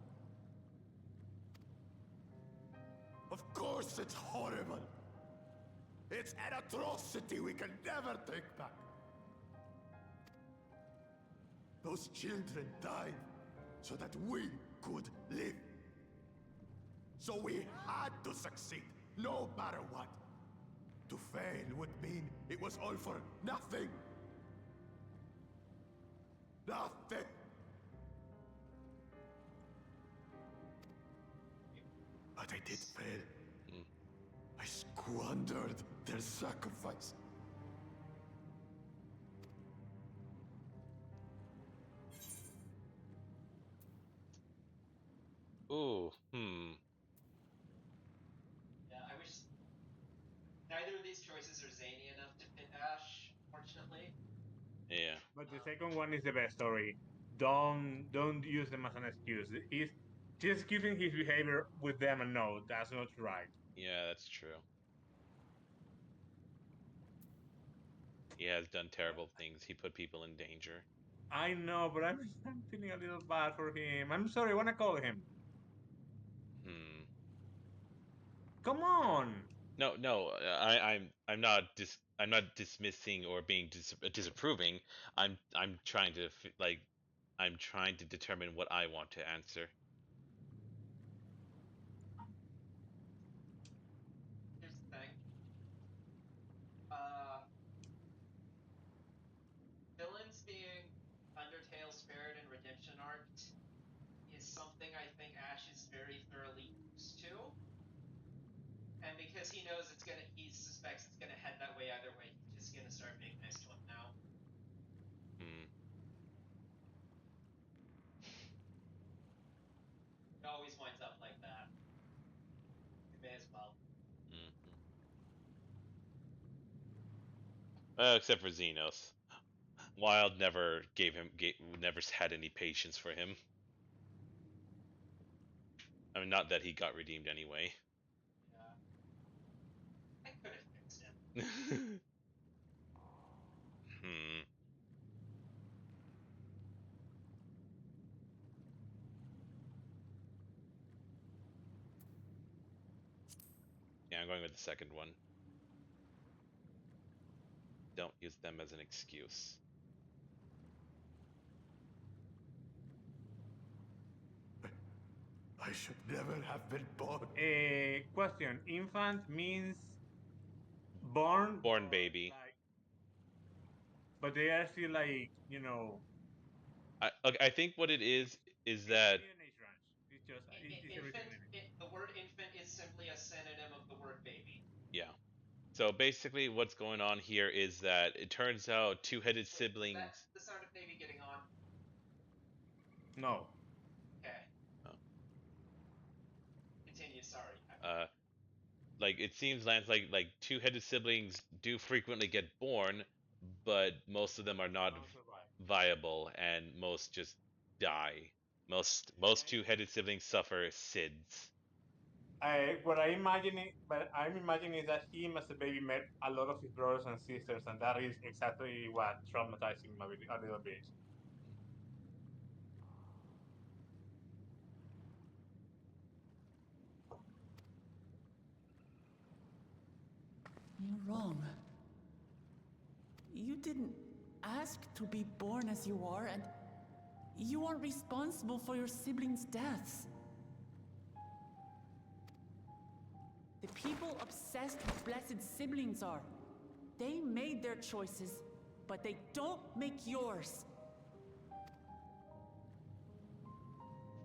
Of course it's horrible. It's an atrocity we can never take back. Those children died so that we could live. So we had to succeed, no matter what. To fail would mean it was all for nothing. Nothing. But I did fail. I squandered their sacrifice. Ooh, Yeah, I wish neither of these choices are zany enough to fit Ash, fortunately. Yeah. But the second one is the best story. Don't use them as an excuse. He's just excusing his behavior with them, and no, that's not right. Yeah, that's true. He has done terrible things. He put people in danger. I know, but I'm feeling a little bad for him. I'm sorry, I wanna call him. Come on. No. I'm not I'm not dismissing or being disapproving. I'm trying to I'm trying to determine what I want to answer. Here's the thing. Villains being Undertale spared and redemption arced is something I think Ash is very thoroughly used to. And because he knows he suspects it's gonna head that way either way, he's just gonna start being nice to him now. It always winds up like that. You may as well. Except for Xenos. Wild never never had any patience for him. I mean, not that he got redeemed anyway. Yeah. I could have fixed him. Yeah, I'm going with the second one. Don't use them as an excuse. I should never have been born. Question. Infant means born? Born baby. But they are still like, you know... I think what it is that... It's just... The word infant is simply a synonym of the word baby. Yeah. So basically what's going on here is that it turns out two-headed siblings... That's the sound of baby getting on. No. Okay. Oh. Continue, sorry. Like it seems Lance like two-headed siblings do frequently get born, but most of them are not viable and most just die. Most two-headed siblings suffer SIDS. What I'm imagining is that him as a baby met a lot of his brothers and sisters, and that is exactly what traumatized him a little bit. You're wrong. You didn't ask to be born as you are, and you aren't responsible for your siblings' deaths. The people obsessed with blessed siblings are. They made their choices, but they don't make yours.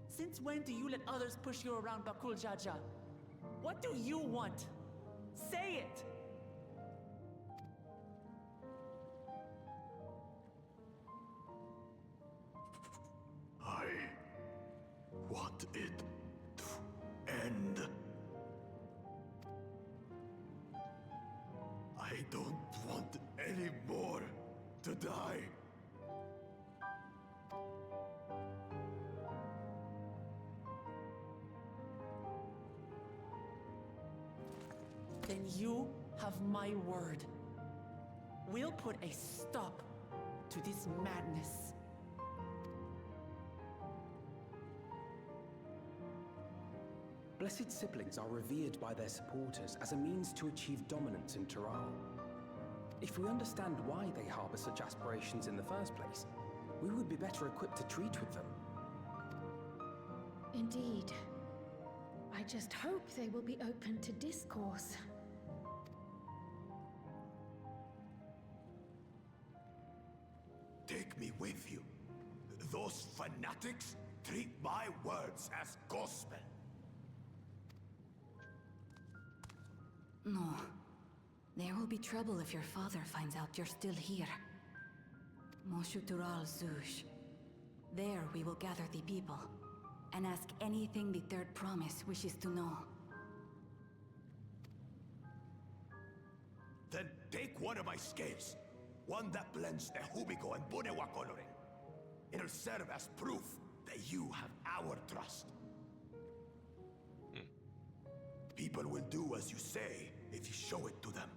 Since when do you let others push you around, Bakool Ja Ja? What do you want? Say it! want it to end. I don't want any more to die. Then you have my word. We'll put a stop to this madness. Blessed siblings are revered by their supporters as a means to achieve dominance in Tural. If we understand why they harbor such aspirations in the first place, we would be better equipped to treat with them. Indeed. I just hope they will be open to discourse. Take me with you. Those fanatics treat my words as gospel. No. There will be trouble if your father finds out you're still here. Moshutural Zush. There we will gather the people, and ask anything the Third Promise wishes to know. Then take one of my scales. One that blends Ehubico and Bunewa coloring. It'll serve as proof that you have our trust. People will do as you say if you show it to them.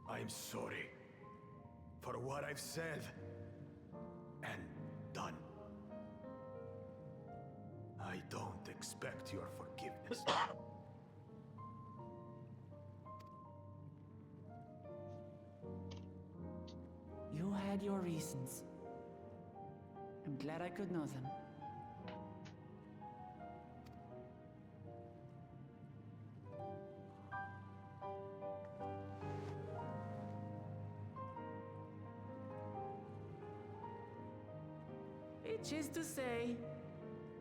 I'm sorry for what I've said and done. I don't expect your forgiveness. You had your reasons. I'm glad I could know them. Which is to say,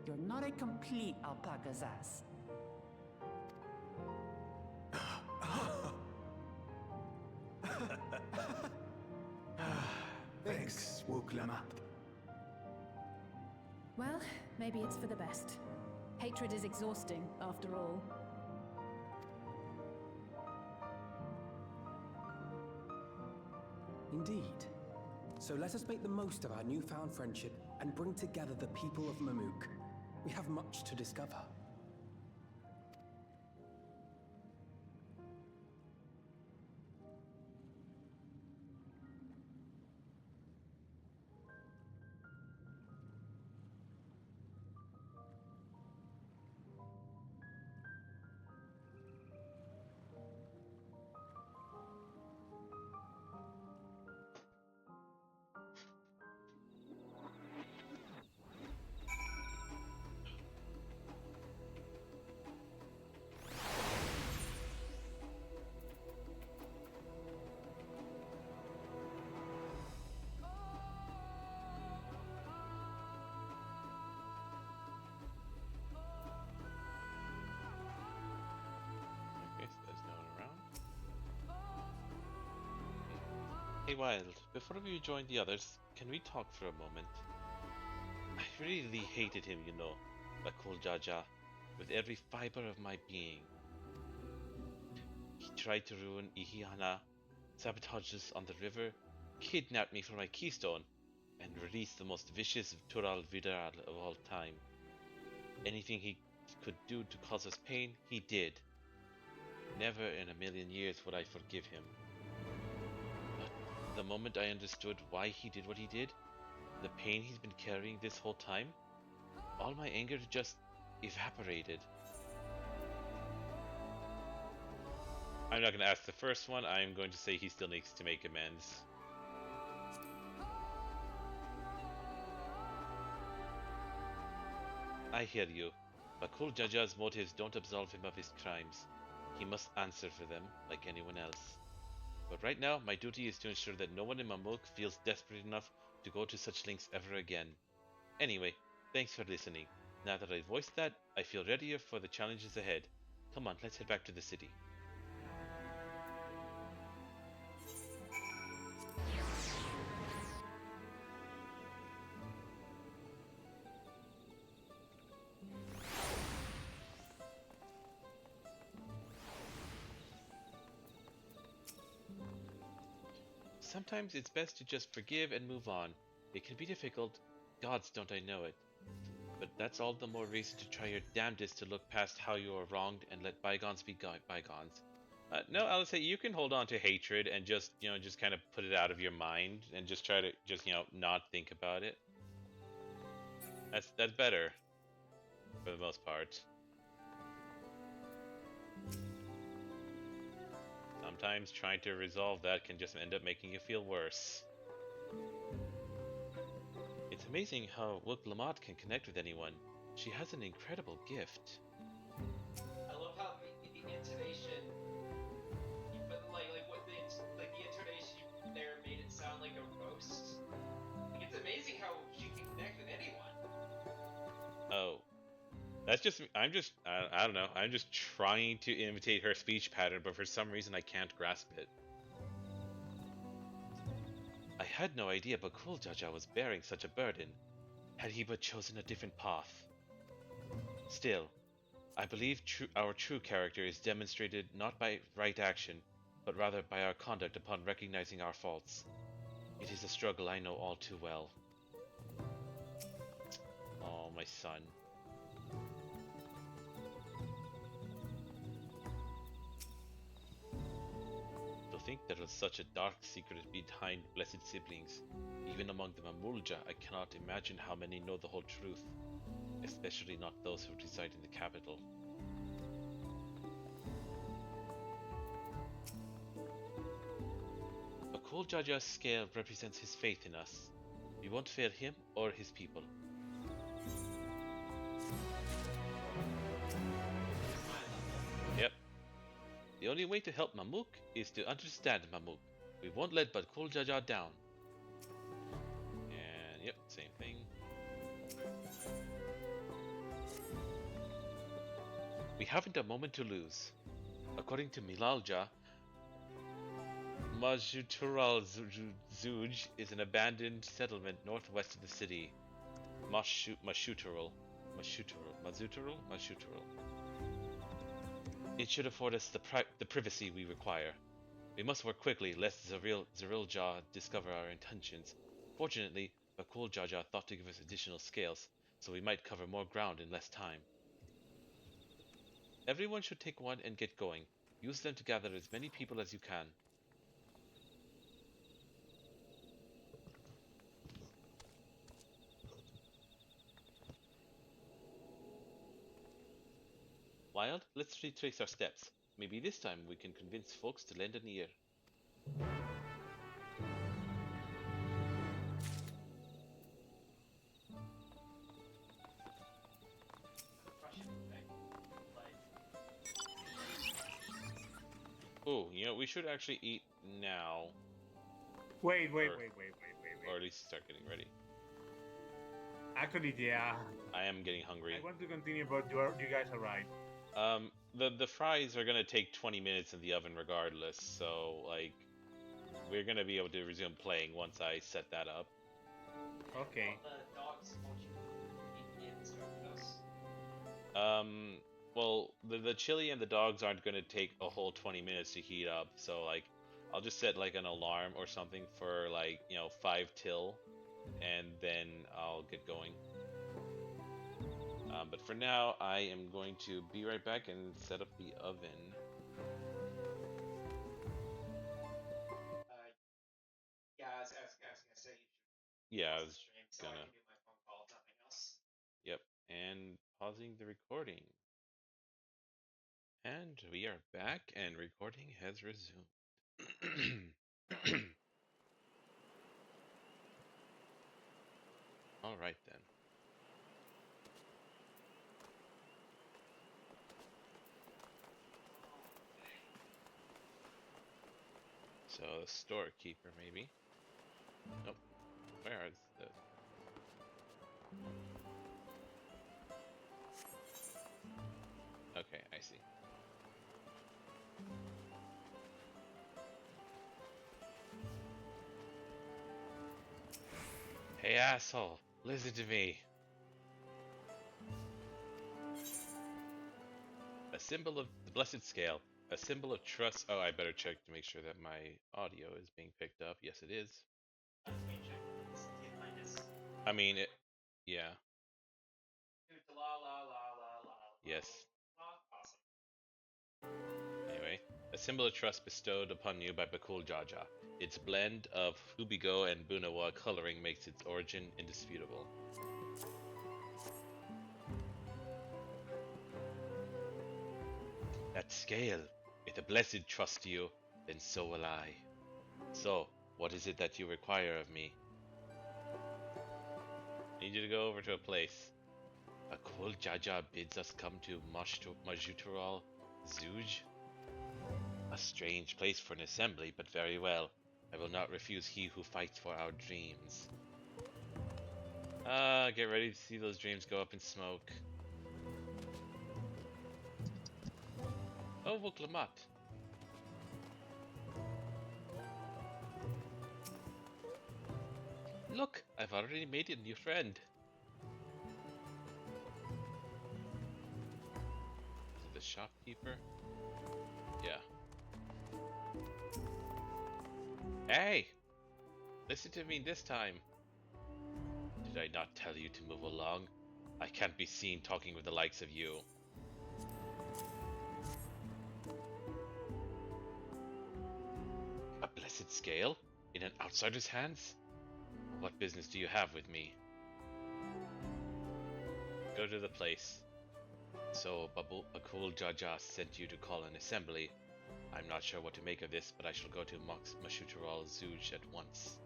you're not a complete alpaca's ass. Thanks, Wuk Lamat. Well, maybe it's for the best. Hatred is exhausting, after all. Indeed. So let us make the most of our newfound friendship and bring together the people of Mamuk. We have much to discover. Hey Wild, before we join the others, can we talk for a moment? I really hated him, you know, Bakool Ja Ja, with every fiber of my being. He tried to ruin Ihihana, sabotaged us on the river, kidnapped me for my keystone, and released the most vicious Tural Vidaral of all time. Anything he could do to cause us pain, he did. Never in a million years would I forgive him. The moment I understood why he did what he did, the pain he's been carrying this whole time, all my anger just evaporated. I'm not going to ask the first one, I'm going to say he still needs to make amends. I hear you. Bakool Ja Ja's motives don't absolve him of his crimes. He must answer for them, like anyone else. But right now, my duty is to ensure that no one in Mamuk feels desperate enough to go to such lengths ever again. Anyway, thanks for listening. Now that I've voiced that, I feel readier for the challenges ahead. Come on, let's head back to the city. Sometimes it's best to just forgive and move on. It can be difficult, gods don't I know it. But that's all the more reason to try your damnedest to look past how you were wronged and let bygones be bygones. No, I'll say you can hold on to hatred and just, just kind of put it out of your mind and just try to not think about it. That's better for the most part. Sometimes trying to resolve that can just end up making you feel worse. It's amazing how Wuk Lamat can connect with anyone. She has an incredible gift. I love how the intonation you put, like what the intonation you put there made it sound like a roast. Like, it's amazing how she can connect with anyone. Oh. That's just, I don't know, I'm just trying to imitate her speech pattern, but for some reason I can't grasp it. I had no idea Bakool Ja Ja was bearing such a burden, had he but chosen a different path. Still, I believe our true character is demonstrated not by right action, but rather by our conduct upon recognizing our faults. It is a struggle I know all too well. Oh, my son. To think there was such a dark secret behind blessed siblings. Even among the Mamulja, I cannot imagine how many know the whole truth, especially not those who reside in the capital. Bakool Ja Ja's scale represents his faith in us. We won't fail him or his people. Yep. The only way to help Mamuk is to understand Mamuk. We won't let Bakool Ja Ja down. And yep, same thing. We haven't a moment to lose. According to Milalja, Majutural Zuj is an abandoned settlement northwest of the city. Mashutural. It should afford us the privacy we require. We must work quickly, lest Zerilja discover our intentions. Fortunately, Bakool Ja Ja thought to give us additional scales, so we might cover more ground in less time. Everyone should take one and get going. Use them to gather as many people as you can. Wild, let's retrace our steps. Maybe this time we can convince folks to lend an ear. Oh, we should actually eat now. Wait. Or at least start getting ready. Actually, yeah. I am getting hungry. I want to continue, but you guys are right. The fries are gonna take 20 minutes in the oven regardless, so like we're gonna be able to resume playing once I set that up. Okay. Well, the chili and the dogs aren't gonna take a whole 20 minutes to heat up, so like I'll just set like an alarm or something for like 5 till, and then I'll get going. But for now, I am going to be right back and set up the oven. Yeah, I was gonna say you should. Yeah, I was stream so I can do my phone call, nothing else. Yep, and pausing the recording. And we are back, and recording has resumed. All right then. So the storekeeper, maybe. Nope. Where are the? Okay, I see. Hey asshole, listen to me. A symbol of the blessed scale. A symbol of trust. Oh, I better check to make sure that my audio is being picked up. Yes, it is. I mean, it. Yeah. Yes. Anyway, a symbol of trust bestowed upon you by Bakool Ja Ja. Its blend of Hubigo and Bunawa coloring makes its origin indisputable. That scale. If the blessed trust you, then so will I. So, what is it that you require of me? I need you to go over to a place. Bakool Ja Ja bids us come to Majutural Zuj. A strange place for an assembly, but very well. I will not refuse he who fights for our dreams. Get ready to see those dreams go up in smoke. Oh, Wuk Lamat. Look, I've already made a new friend. Is it the shopkeeper? Yeah. Hey! Listen to me this time. Did I not tell you to move along? I can't be seen talking with the likes of you. A blessed scale? In an outsider's hands? What business do you have with me? Go to the place. So, Bakool Ja Ja sent you to call an assembly. I'm not sure what to make of this, but I shall go to Mashutural Zuj at once.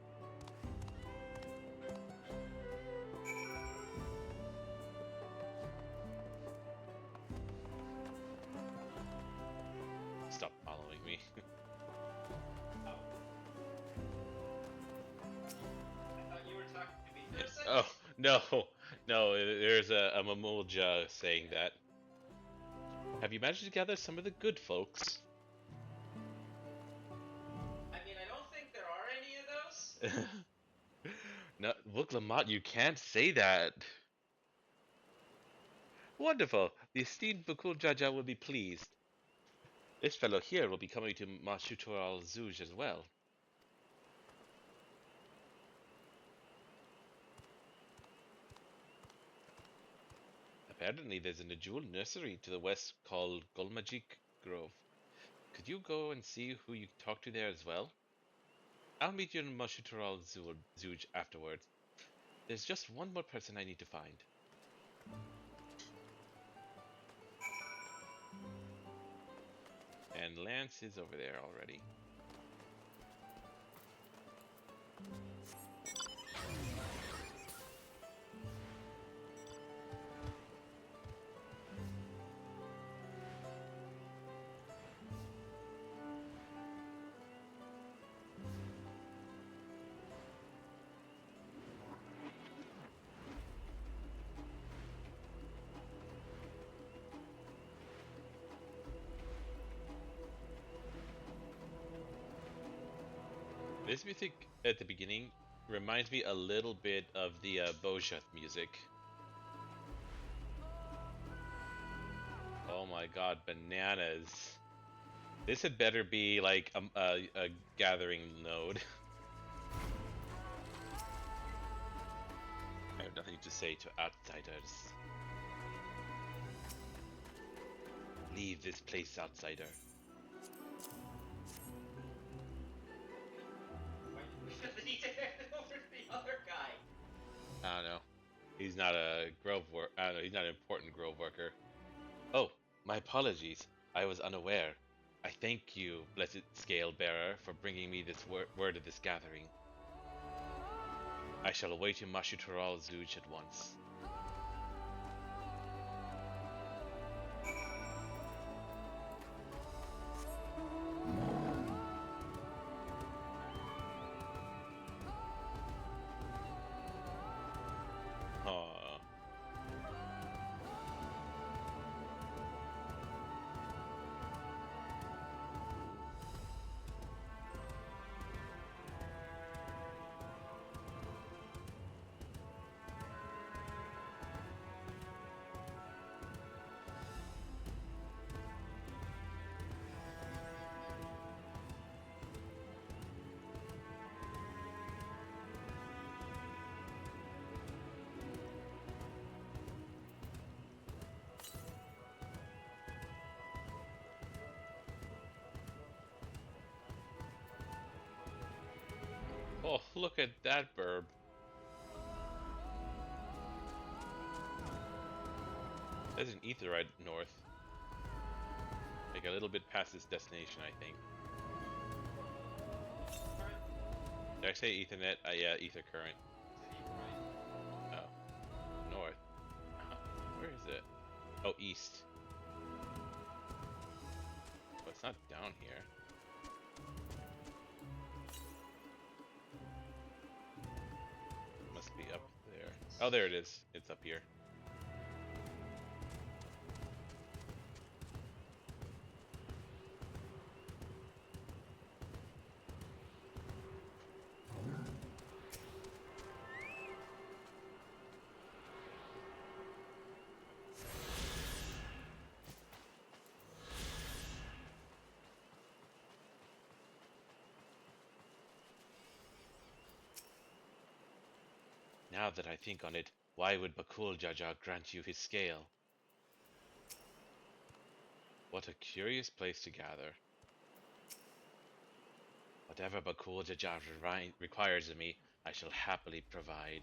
Stop following me. I thought you were talking to me for a second. Oh, no, there's a Mamulja saying that. Have you managed to gather some of the good folks? I mean, I don't think there are any of those. No, Wuk Lamat, you can't say that. Wonderful. The esteemed Bakool Ja Ja will be pleased. This fellow here will be coming to Mashutural Zuj as well. Apparently there's a Najul nursery to the west called Golmajik Grove. Could you go and see who you talk to there as well? I'll meet you in Mashutural Zuj afterwards. There's just one more person I need to find. And Lance is over there already. This music at the beginning reminds me a little bit of the Bojath music. Oh my god, bananas. This had better be like a gathering node. I have nothing to say to outsiders. Leave this place, outsider. Why do we feel the need to hand it over to the other guy? I don't know. He's not a grove worker. I don't know. He's not an important grove worker. Oh, my apologies. I was unaware. I thank you, blessed scale bearer, for bringing me this word of this gathering. I shall await you Mashutural Zuj at once. Oh, look at that burb. There's an ether right north. Like a little bit past this destination, I think. Did I say Ethernet? Yeah, ether current. Oh. North. Where is it? Oh, east. Well, it's not down here. Must be up there. Oh, there it is. It's up here. Now that I think on it, why would Bakool Ja Ja grant you his scale? What a curious place to gather. Whatever Bakool Ja Ja requires of me, I shall happily provide.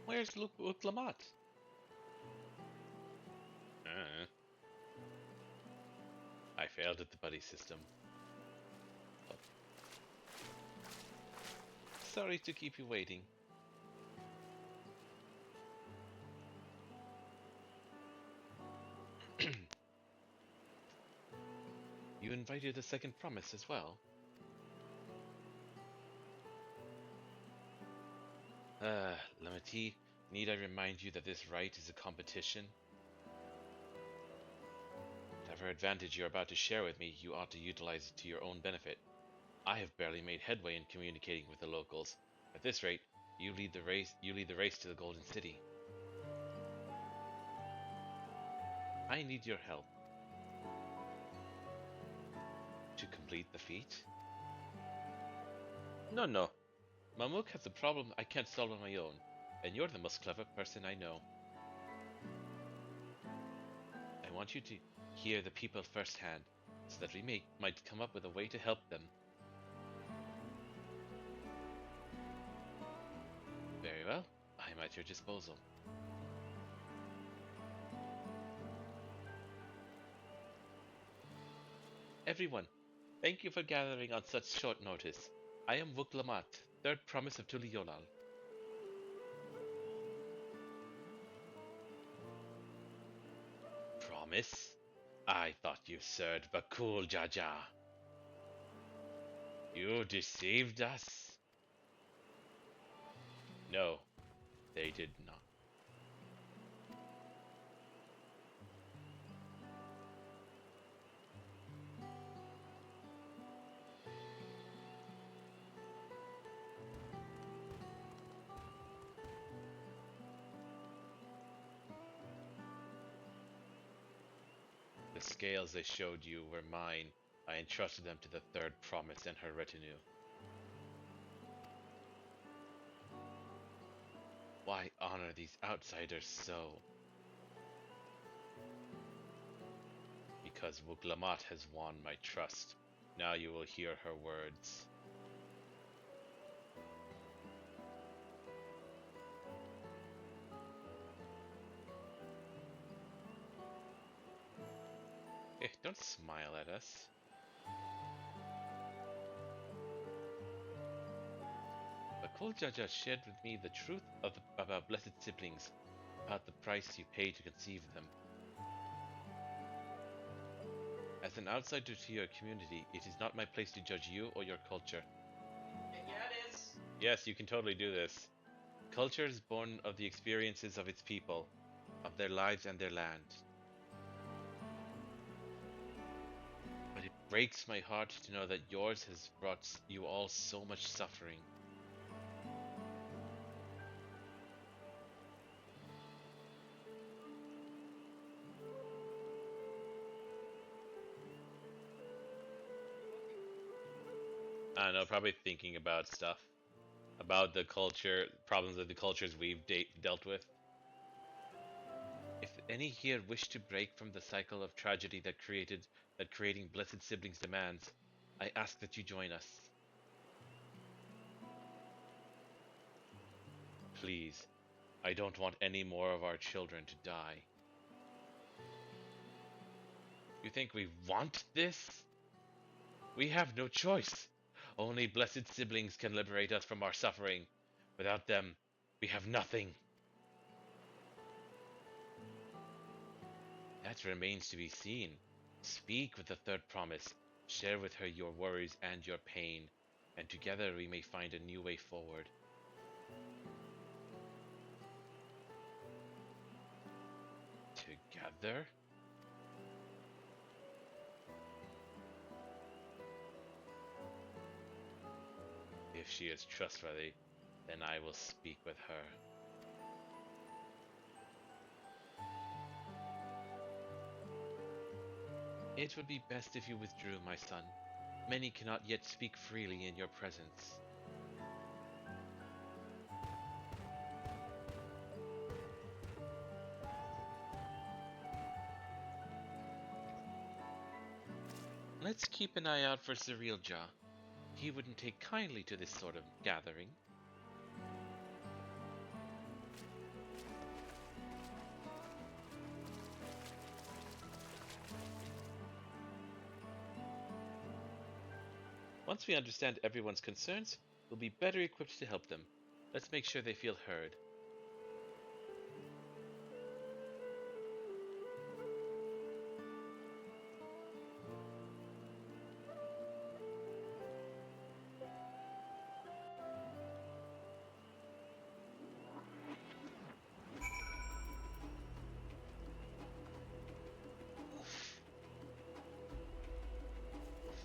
Where's Wuk Lamat? I failed at the buddy system. Oh. Sorry to keep you waiting. You invited a second promise as well. Lamati, need I remind you that this rite is a competition? Whatever advantage you're about to share with me, you ought to utilize it to your own benefit. I have barely made headway in communicating with the locals. At this rate, you lead the race to the Golden City. I need your help. To complete the feat? No. Mamuk has a problem I can't solve on my own, and you're the most clever person I know. I want you to hear the people firsthand, so that we might come up with a way to help them. Very well, I am at your disposal. Everyone, thank you for gathering on such short notice. I am Wuk Lamat, third promise of Tuliyolal. Promise? I thought you served Bakool Ja Ja. You deceived us? No, they did not. The scales they showed you were mine. I entrusted them to the third promise and her retinue. Why honor these outsiders so? Because Wuk Lamat has won my trust. Now you will hear her words. Don't smile at us. Bakool Ja Ja shared with me the truth about blessed siblings, about the price you pay to conceive them. As an outsider to your community, it is not my place to judge you or your culture. Yeah, it is. Yes, you can totally do this. Culture is born of the experiences of its people. of their lives and their land. But it breaks my heart to know that yours has brought you all so much suffering. I don't know, probably thinking about stuff. About the culture, problems that the cultures we've dealt with. If any here wish to break from the cycle of tragedy that creating blessed siblings demands, I ask that you join us. Please, I don't want any more of our children to die. You think we want this? We have no choice. Only blessed siblings can liberate us from our suffering. Without them, we have nothing. That remains to be seen. Speak with the third promise. Share with her your worries and your pain, and together we may find a new way forward. Together? If she is trustworthy, then I will speak with her. It would be best if you withdrew, my son. Many cannot yet speak freely in your presence. Let's keep an eye out for Cyril Ja. He wouldn't take kindly to this sort of gathering. Once we understand everyone's concerns, we'll be better equipped to help them. Let's make sure they feel heard.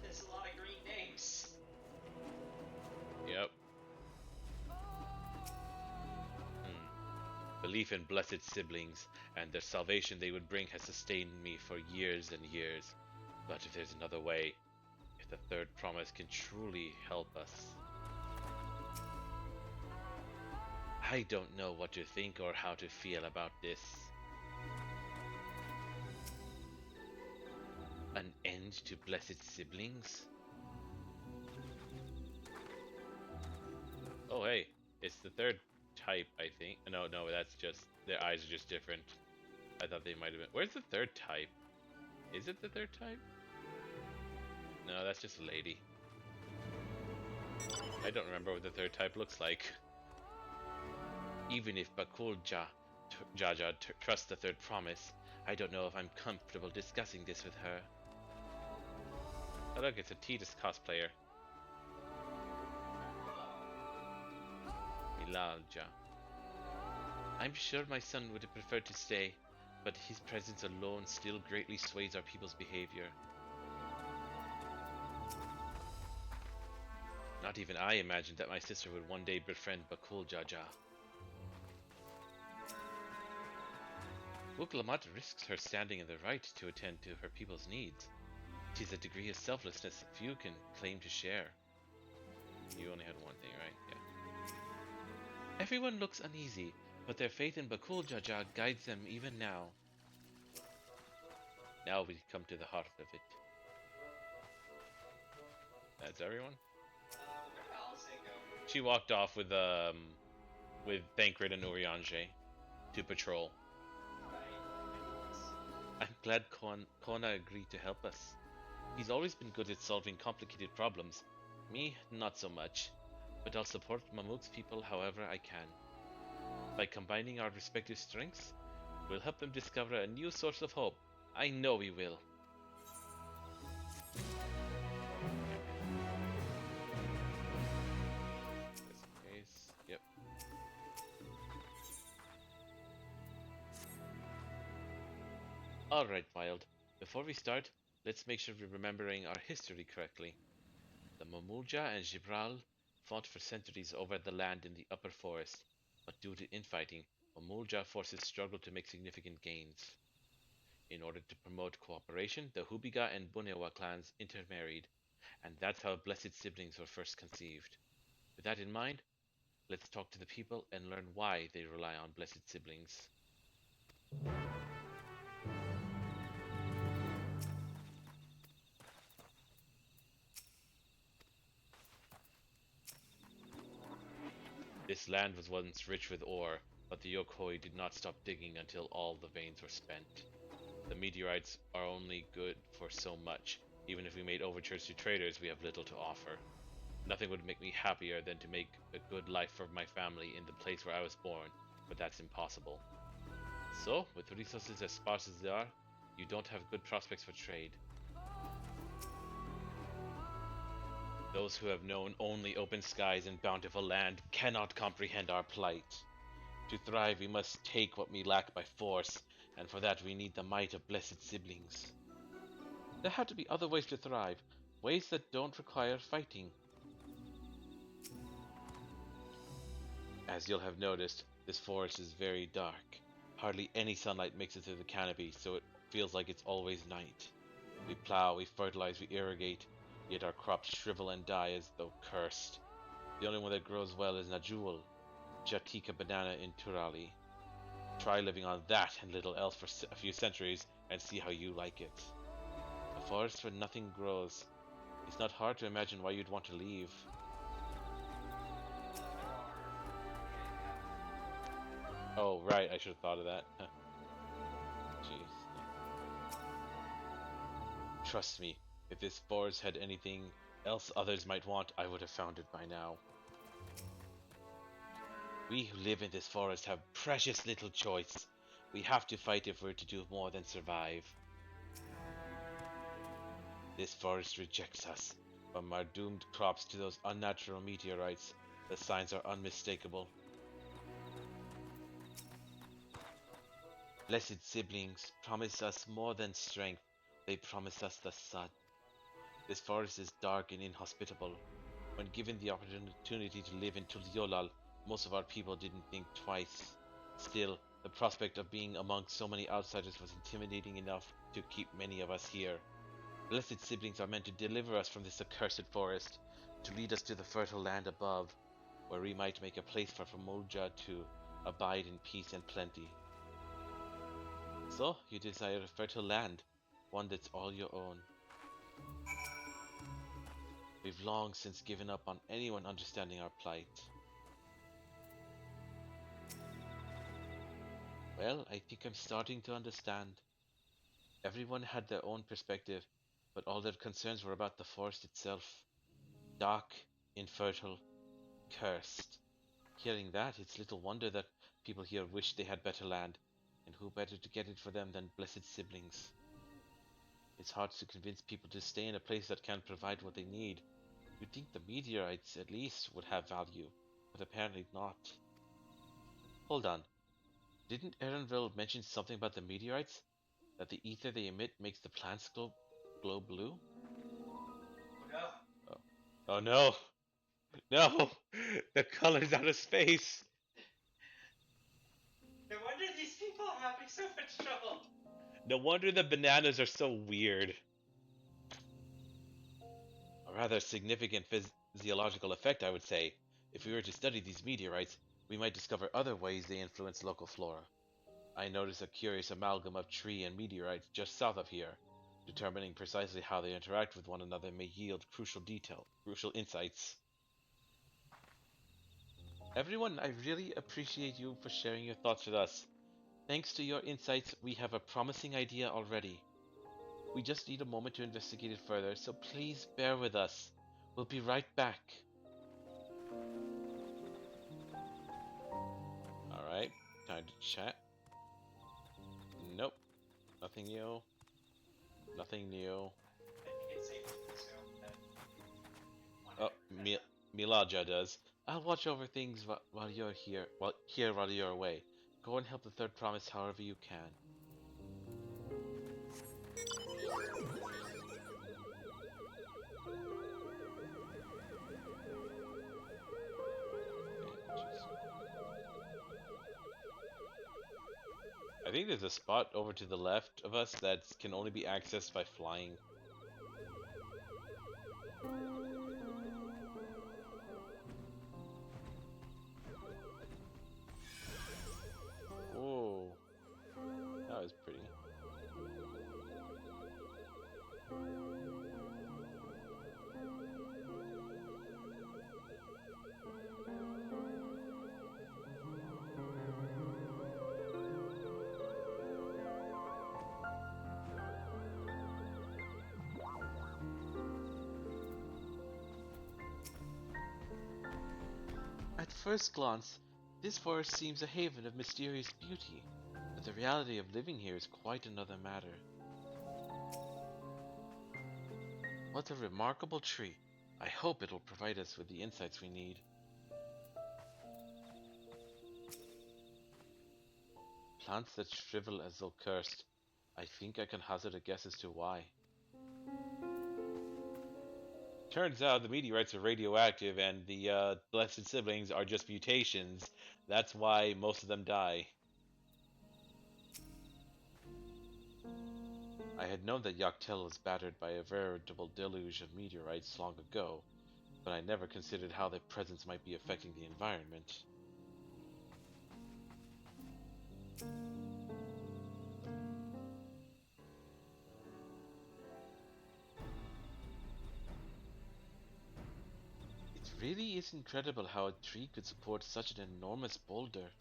There's a lot of green names. Yep. Belief in blessed siblings and their salvation they would bring has sustained me for years and years. But if there's another way, if the third promise can truly help us, I don't know what to think or how to feel about this. An end to blessed siblings? Oh hey, it's the third type, I think. No, that's just, their eyes are just different. I thought they might have been. Where's the third type? Is it the third type? No, that's just a lady. I don't remember what the third type looks like. Even if Bakool Ja Ja trusts the third promise, I don't know if I'm comfortable discussing this with her. Oh look, it's a Tidus cosplayer. Milalja. I'm sure my son would have preferred to stay, but his presence alone still greatly sways our people's behavior. Not even I imagined that my sister would one day befriend Bakool Ja Ja. Wuk Lamat risks her standing in the right to attend to her people's needs. It is a degree of selflessness few can claim to share. You only had one thing, right? Yeah. Everyone looks uneasy, but their faith in Bakool Ja Ja guides them even now. Now we come to the heart of it. That's everyone? Where the hell is it go? She walked off with Thancred and Urianger to patrol. I'm glad Kona agreed to help us. He's always been good at solving complicated problems. Me, not so much. But I'll support Mamuk's people however I can. By combining our respective strengths, we'll help them discover a new source of hope. I know we will. Just in case. Yep. Alright, Wild. Before we start, let's make sure we're remembering our history correctly. The Mamulja and Gibral fought for centuries over the land in the upper forest, but due to infighting, Mamulja forces struggled to make significant gains. In order to promote cooperation, the Hubiga and Bunewa clans intermarried, and that's how Blessed Siblings were first conceived. With that in mind, let's talk to the people and learn why they rely on Blessed Siblings. This land was once rich with ore, but the Yokoi did not stop digging until all the veins were spent. The meteorites are only good for so much. Even if we made overtures to traders, we have little to offer. Nothing would make me happier than to make a good life for my family in the place where I was born, but that's impossible. So, with resources as sparse as they are, you don't have good prospects for trade. Those who have known only open skies and bountiful land cannot comprehend our plight. To thrive, we must take what we lack by force, and for that we need the might of Blessed Siblings. There have to be other ways to thrive, ways that don't require fighting. As you'll have noticed, this forest is very dark. Hardly any sunlight makes it through the canopy, so it feels like it's always night. We plow, we fertilize, we irrigate, yet our crops shrivel and die as though cursed. The only one that grows well is Najul, Jatika banana in Turali. Try living on that and little else for a few centuries and see how you like it. A forest where nothing grows. It's not hard to imagine why you'd want to leave. Oh, right, I should have thought of that. Jeez. Trust me, if this forest had anything else others might want, I would have found it by now. We who live in this forest have precious little choice. We have to fight if we're to do more than survive. This forest rejects us. From our doomed crops to those unnatural meteorites, the signs are unmistakable. Blessed Siblings promise us more than strength. They promise us the sun. This forest is dark and inhospitable. When given the opportunity to live in Tuliolal, most of our people didn't think twice. Still, the prospect of being among so many outsiders was intimidating enough to keep many of us here. Blessed Siblings are meant to deliver us from this accursed forest, to lead us to the fertile land above, where we might make a place for Famulja to abide in peace and plenty. So, you desire a fertile land, one that's all your own. We've long since given up on anyone understanding our plight. Well, I think I'm starting to understand. Everyone had their own perspective, but all their concerns were about the forest itself. Dark, infertile, cursed. Hearing that, it's little wonder that people here wish they had better land, and who better to get it for them than Blessed Siblings. It's hard to convince people to stay in a place that can't provide what they need. You'd think the meteorites, at least, would have value, but apparently not. Hold on. Didn't Erenville mention something about the meteorites? That the ether they emit makes the plants glow blue? Oh no. Oh, oh no! No! The color's out of space! No wonder these people are having so much trouble. No wonder the bananas are so weird. A rather significant physiological effect, I would say. If we were to study these meteorites, we might discover other ways they influence local flora. I noticed a curious amalgam of tree and meteorites just south of here. Determining precisely how they interact with one another may yield crucial insights. Everyone, I really appreciate you for sharing your thoughts with us. Thanks to your insights, we have a promising idea already. We just need a moment to investigate it further, so please bear with us. We'll be right back. Alright, time to chat. Nope. Nothing new. Nothing new. Oh, Milaja does. I'll watch over things while you're here. While you're away. Go and help the third promise however you can. I think there's a spot over to the left of us that can only be accessed by flying. Oh, that was pretty. At first glance, this forest seems a haven of mysterious beauty, but the reality of living here is quite another matter. What a remarkable tree. I hope it'll provide us with the insights we need. Plants that shrivel as though cursed. I think I can hazard a guess as to why. Turns out the meteorites are radioactive and the blessed siblings are just mutations. That's why most of them die. I had known that Yoctel was battered by a veritable deluge of meteorites long ago, but I never considered how their presence might be affecting the environment. It really is incredible how a tree could support such an enormous boulder.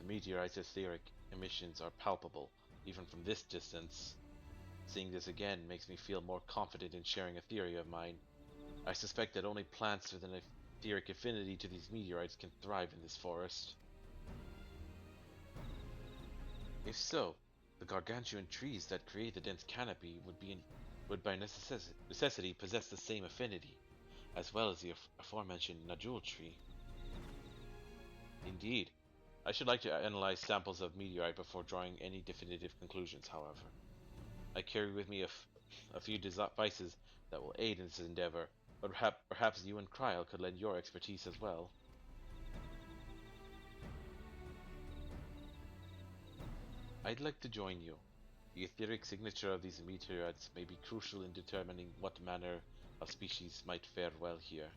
The meteorite's etheric emissions are palpable, even from this distance. Seeing this again makes me feel more confident in sharing a theory of mine. I suspect that only plants with an etheric affinity to these meteorites can thrive in this forest. If so, the gargantuan trees that create the dense canopy would by necessity possess the same affinity, as well as the aforementioned Najul tree. Indeed, I should like to analyze samples of meteorite before drawing any definitive conclusions, however. I carry with me a few devices that will aid in this endeavor, but perhaps you and Kryl could lend your expertise as well. I'd like to join you. The etheric signature of these meteorites may be crucial in determining what manner of species might fare well here.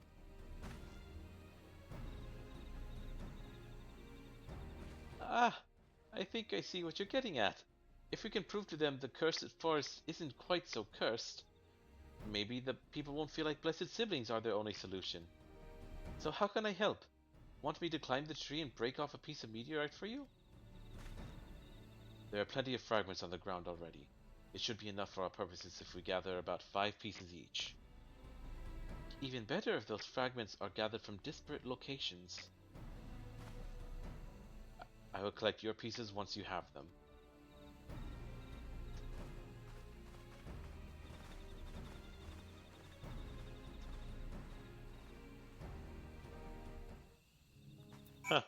Ah, I think I see what you're getting at. If we can prove to them the cursed forest isn't quite so cursed, maybe the people won't feel like blessed siblings are their only solution. So how can I help? Want me to climb the tree and break off a piece of meteorite for you? There are plenty of fragments on the ground already. It should be enough for our purposes if we gather about 5 pieces each. Even better if those fragments are gathered from disparate locations. I will collect your pieces once you have them. Huh.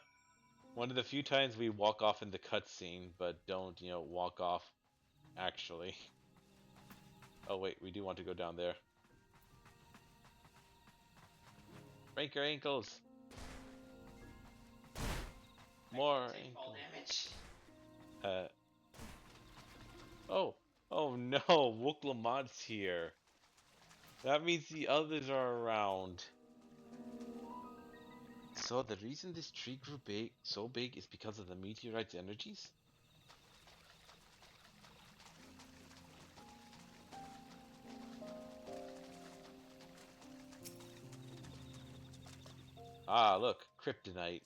One of the few times we walk off in the cutscene, but don't, walk off actually. Oh wait, we do want to go down there. Break your ankles! More ankles. Oh no, Wuk Lamat's here. That means the others are around. So the reason this tree grew so big is because of the meteorite's energies? Ah, look, kryptonite.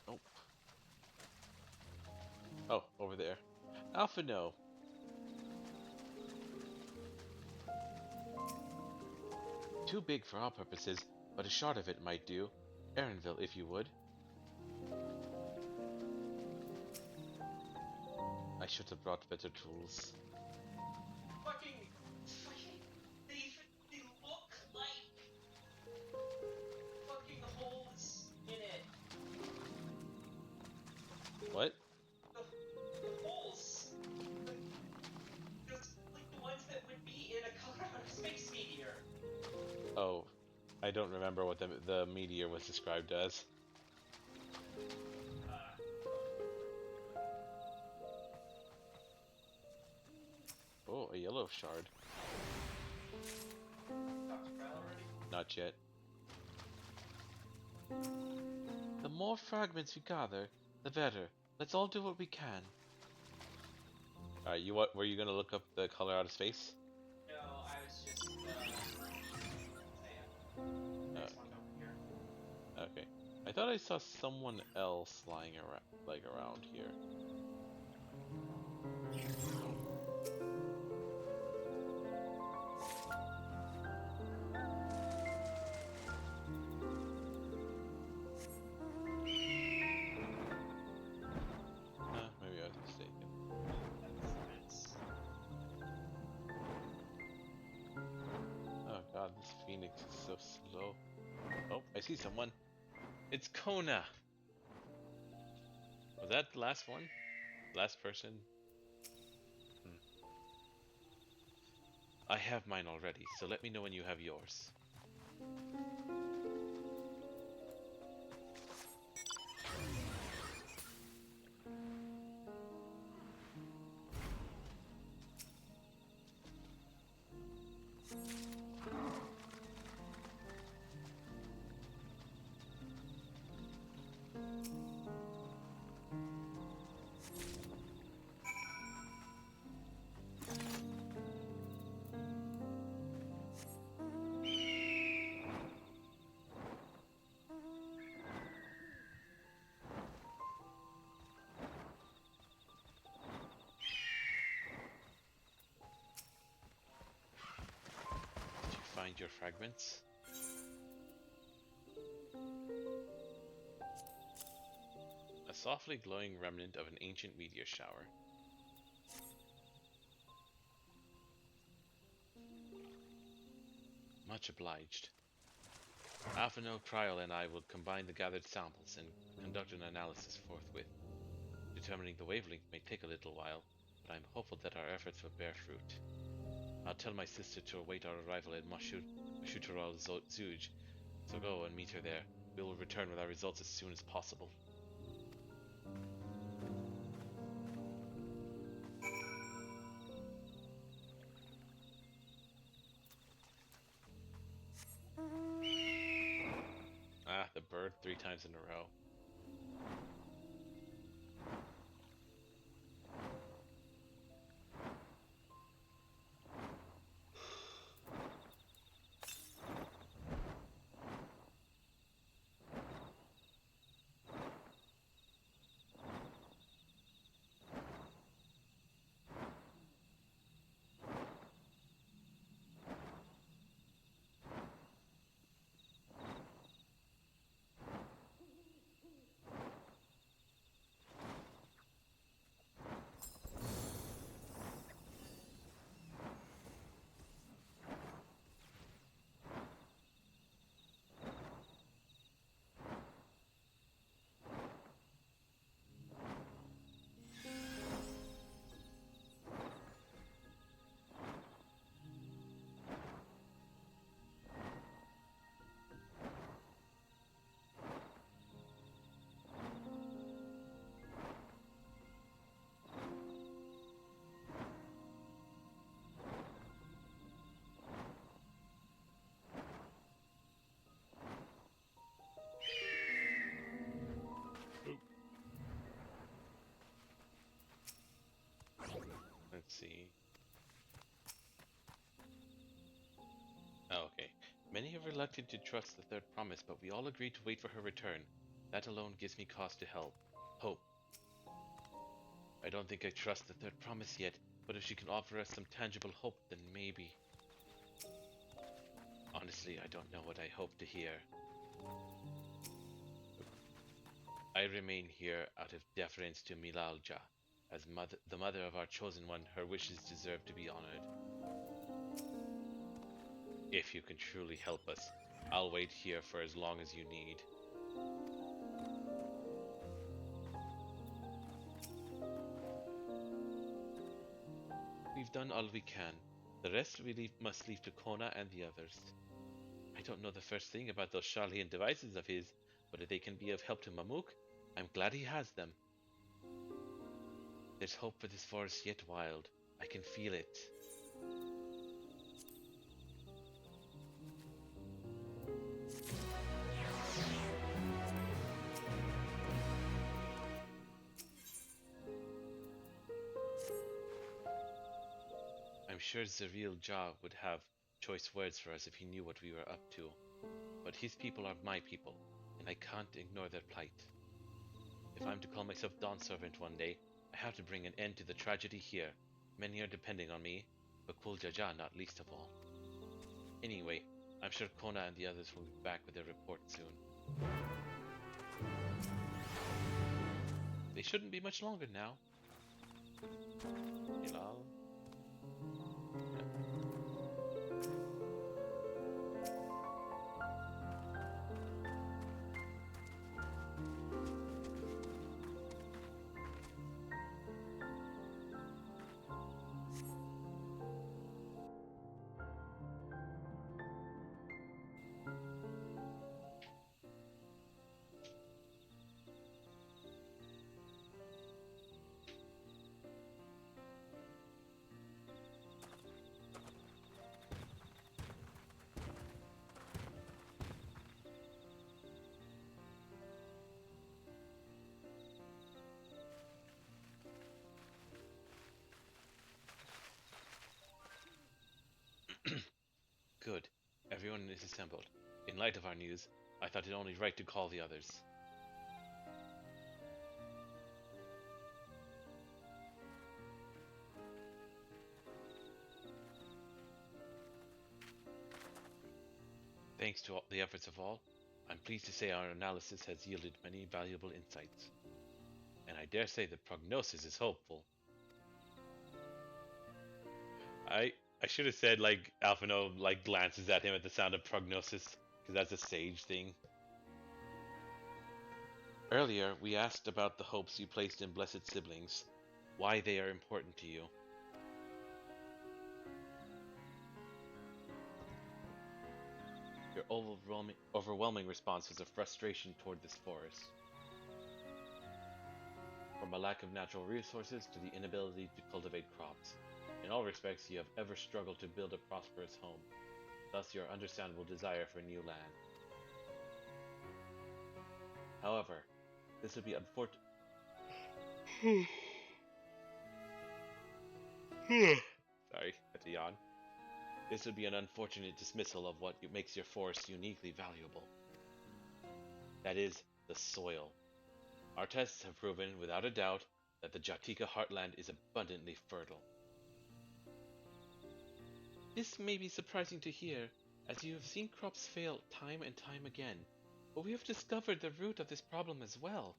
Oh. Oh, over there. Alpha, no. Too big for our purposes, but a shot of it might do. Erenville, if you would. I should have brought better tools. They look like fucking holes in it. I don't remember what the meteor was described as. Oh, a yellow shard. Not yet. The more fragments we gather, the better. Let's all do what we can. Alright, were you gonna look up the color out of space? No, I was just saying. Next one's over here. Okay. I thought I saw someone else lying around, around here. Maybe I was mistaken. Oh god, this phoenix is so slow. Oh, I see someone. It's Kona! Was that the last one? Last person? I have mine already, so let me know when you have yours. Find your fragments. A softly glowing remnant of an ancient meteor shower. Much obliged. Alphino, Trial, and I will combine the gathered samples and conduct an analysis forthwith. Determining the wavelength may take a little while, but I'm hopeful that our efforts will bear fruit. I'll tell my sister to await our arrival at Mashuteral Zuj, so go and meet her there. We will return with our results as soon as possible. Ah, the bird 3 times in a row. Let's see. Oh, okay. Many are reluctant to trust the third promise, but we all agreed to wait for her return. That alone gives me cause to hope. I don't think I trust the third promise yet, but if she can offer us some tangible hope, then maybe. Honestly, I don't know what I hope to hear. I remain here out of deference to Milalja. As the mother of our chosen one, her wishes deserve to be honored. If you can truly help us, I'll wait here for as long as you need. We've done all we can. The rest we must leave to Kona and the others. I don't know the first thing about those Charlian devices of his, but if they can be of help to Mamuk, I'm glad he has them. There's hope for this forest yet wild. I can feel it. I'm sure Zareel Ja would have choice words for us if he knew what we were up to. But his people are my people, and I can't ignore their plight. If I'm to call myself Dawn Servant one day, I have to bring an end to the tragedy here. Many are depending on me, Bakool Ja Ja not least of all. Anyway, I'm sure Kona and the others will be back with their report soon. They shouldn't be much longer now. Hilal. Good. Everyone is assembled. In light of our news, I thought it only right to call the others. Thanks to all the efforts of all, I'm pleased to say our analysis has yielded many valuable insights. And I dare say the prognosis is hopeful. I should have said, like, Alphino, like, glances at him at the sound of prognosis, because that's a sage thing. Earlier, we asked about the hopes you placed in blessed siblings, why they are important to you. Your overwhelming response was a frustration toward this forest. From a lack of natural resources to the inability to cultivate crops. In all respects, you have ever struggled to build a prosperous home. Thus, your understandable desire for new land. However, this would be unfortunate. Sorry, had to yawn. This would be an unfortunate dismissal of what makes your forest uniquely valuable. That is, the soil. Our tests have proven, without a doubt, that the Jatika heartland is abundantly fertile. This may be surprising to hear, as you have seen crops fail time and time again, but we have discovered the root of this problem as well.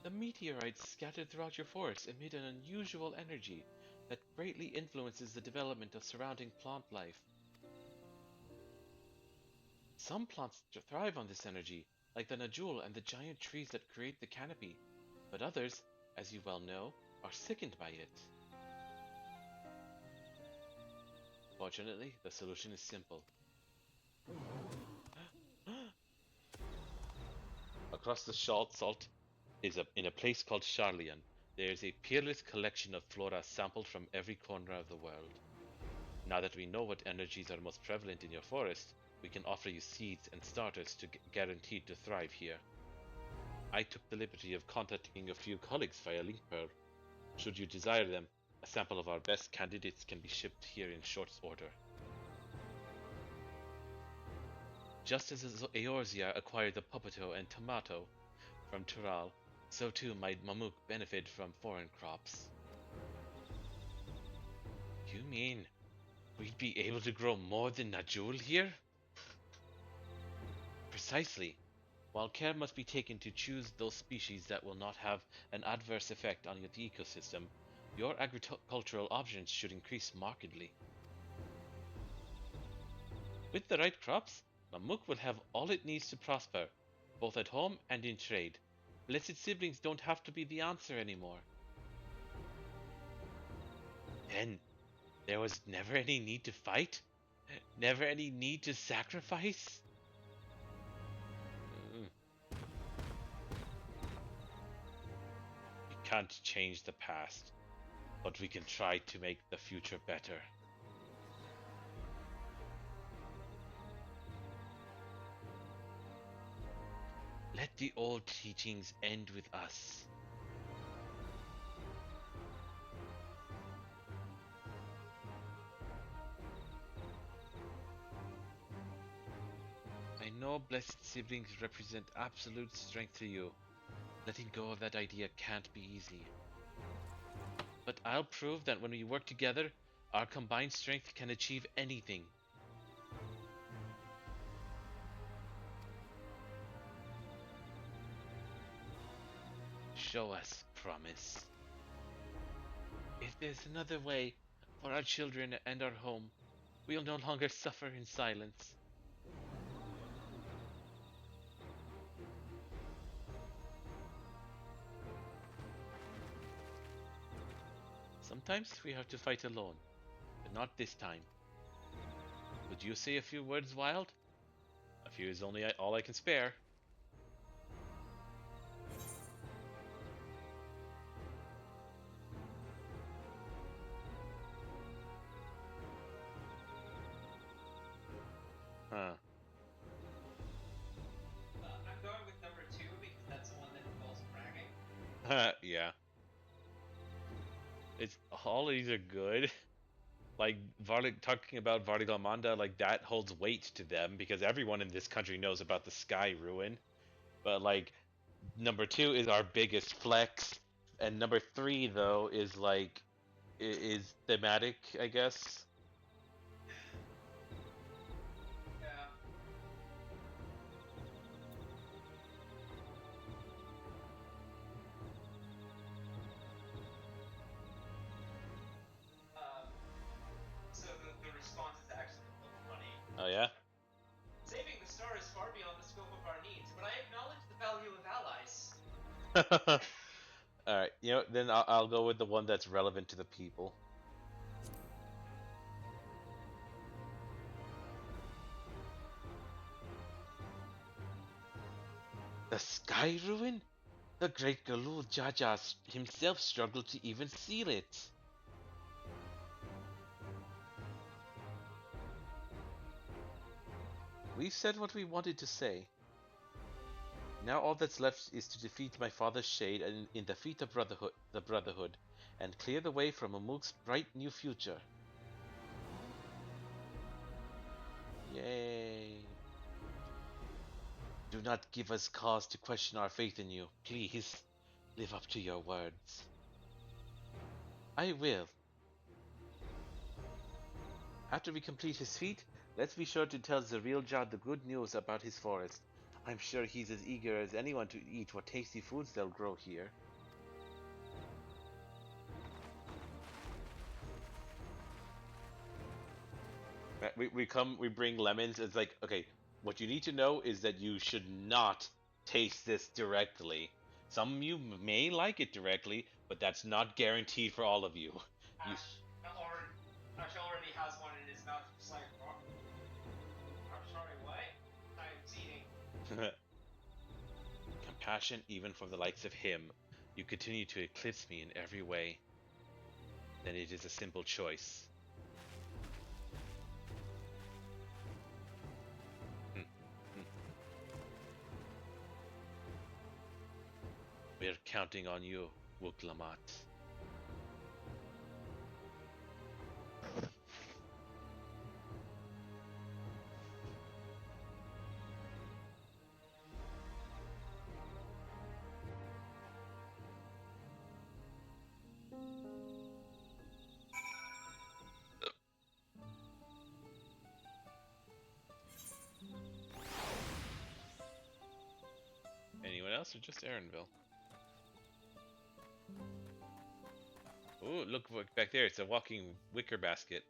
The meteorites scattered throughout your forest emit an unusual energy that greatly influences the development of surrounding plant life. Some plants thrive on this energy, like the Najul and the giant trees that create the canopy, but others, as you well know, are sickened by it. Fortunately, the solution is simple. Across the salt is in a place called Charlian. There is a peerless collection of flora sampled from every corner of the world. Now that we know what energies are most prevalent in your forest, we can offer you seeds and starters to guaranteed to thrive here. I took the liberty of contacting a few colleagues via Linkpearl. Should you desire them, a sample of our best candidates can be shipped here in short order. Just as Eorzea acquired the Puppetto and Tomato from Tural, so too might Mamuk benefit from foreign crops. You mean we'd be able to grow more than Najul here? Precisely. While care must be taken to choose those species that will not have an adverse effect on the ecosystem, your agricultural options should increase markedly. With the right crops, Mamuk will have all it needs to prosper, both at home and in trade. Blessed siblings don't have to be the answer anymore. Then, there was never any need to fight? Never any need to sacrifice? Mm. We can't change the past, but we can try to make the future better. Let the old teachings end with us. I know blessed siblings represent absolute strength to you. Letting go of that idea can't be easy. But I'll prove that when we work together, our combined strength can achieve anything. Show us, promise. If there's another way for our children and our home, we'll no longer suffer in silence. Sometimes we have to fight alone, but not this time. Would you say a few words, Wild? A few is only all I can spare. Huh. I'm going with number 2 because that's the one that involves bragging. Yeah. It's all of these are good. Like talking about Vardigamanda, like that holds weight to them because everyone in this country knows about the Sky Ruin. But like number 2 is our biggest flex, and number 3 though is like is thematic, I guess. Yeah. So the response is actually a little funny. Oh yeah. Saving the star is far beyond the scope of our needs, but I acknowledge the value of allies. All right, you know, then I'll go with the one that's relevant to the people. The Sky Ruin? The great Galul Ja Ja himself struggled to even seal it. We've said what we wanted to say. Now all that's left is to defeat my father's shade and in defeat the Brotherhood, and clear the way for Mamuk's bright new future. Yay! Do not give us cause to question our faith in you. Please, live up to your words. I will. After we complete his feat, let's be sure to tell Zareel Jah the good news about his forest. I'm sure he's as eager as anyone to eat what tasty foods they'll grow here. We bring lemons. It's like, okay, what you need to know is that you should not taste this directly. Some of you may like it directly, but that's not guaranteed for all of you. Ash already has one in his mouth, just like, oh, I'm sorry, what? I'm eating. Compassion even from the likes of him. You continue to eclipse me in every way. Then it is a simple choice. We're counting on you, Wuk Lamat. Anyone else or just Aaronville? Ooh, look back there. It's a walking wicker basket.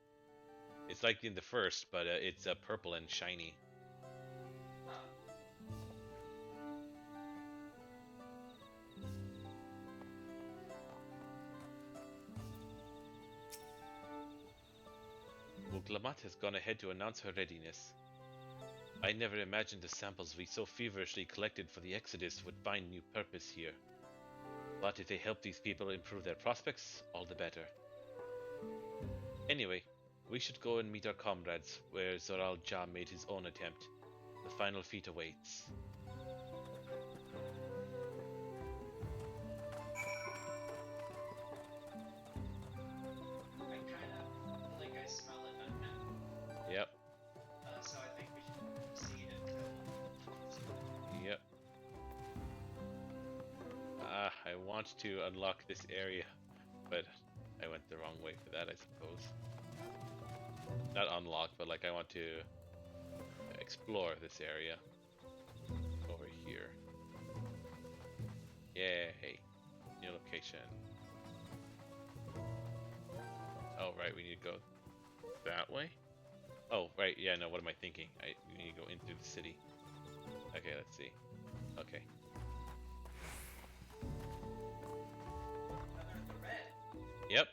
It's like in the first, but it's purple and shiny. Wuk Wuk Lamat has gone ahead to announce her readiness. I never imagined the samples we so feverishly collected for the Exodus would find new purpose here. But if they help these people improve their prospects, all the better. Anyway, we should go and meet our comrades where Zoral Ja made his own attempt. The final feat awaits. I kind of feel like I smell a dungeon. Yep. So I think we should proceed and Yep. I want to unlock this area, but I went the wrong way for that, I suppose. Not unlock, but like I want to explore this area. Over here. Yay! New location. Oh, right, we need to go that way? Oh, right, yeah, no, what am I thinking? We need to go in through the city. Okay, let's see. Okay. Yep.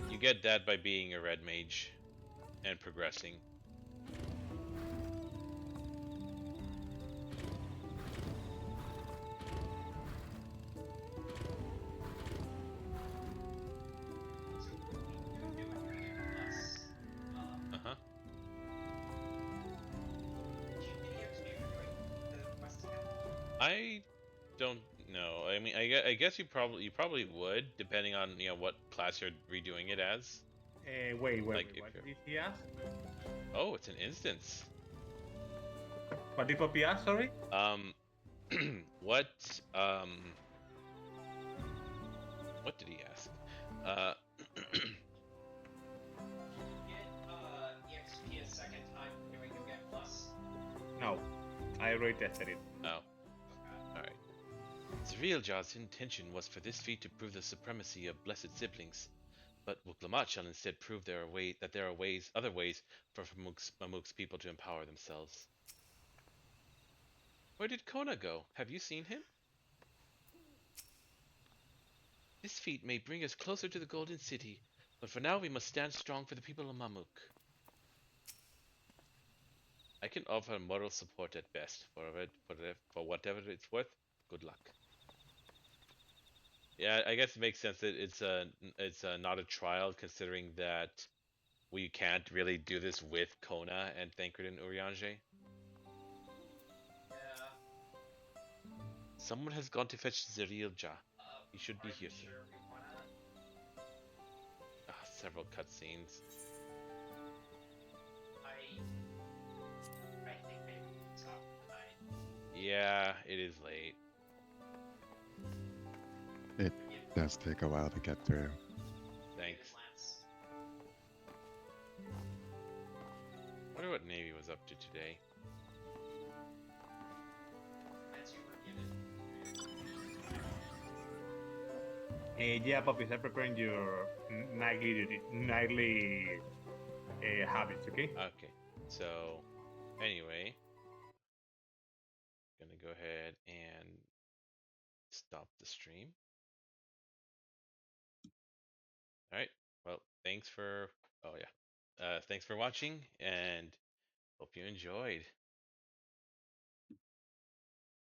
You get that by being a red mage and progressing. Uh-huh. I don't know. I mean, I guess you probably would, depending on what class you're redoing it as. Wait, Like, what did he ask? Oh, it's an instance. What did Poppy ask? Sorry. What what did he ask? EXP a second time doing the get plus. No, I already tested it. Oh. Alright. Zarielja's intention was for this feat to prove the supremacy of blessed siblings, but Wuk Lamat shall instead prove that there are other ways for Mamuk's people to empower themselves. Where did Kona go? Have you seen him? This feat may bring us closer to the Golden City, but for now we must stand strong for the people of Mamuk. I can offer moral support at best. For whatever it's worth, good luck. Yeah, I guess it makes sense that it's not a trial, considering that we can't really do this with Kona and Thancred and Urianger. Yeah. Someone has gone to fetch Zarielja. He should be here soon. Several cutscenes. I think maybe we can stop for the night. Yeah, it is late. It does take a while to get through. Thanks. Wonder what Navy was up to today. Yeah, Poppy, start preparing your nightly habits, okay? Okay, so anyway, gonna go ahead and stop the stream. Alright, well, thanks for watching, and hope you enjoyed.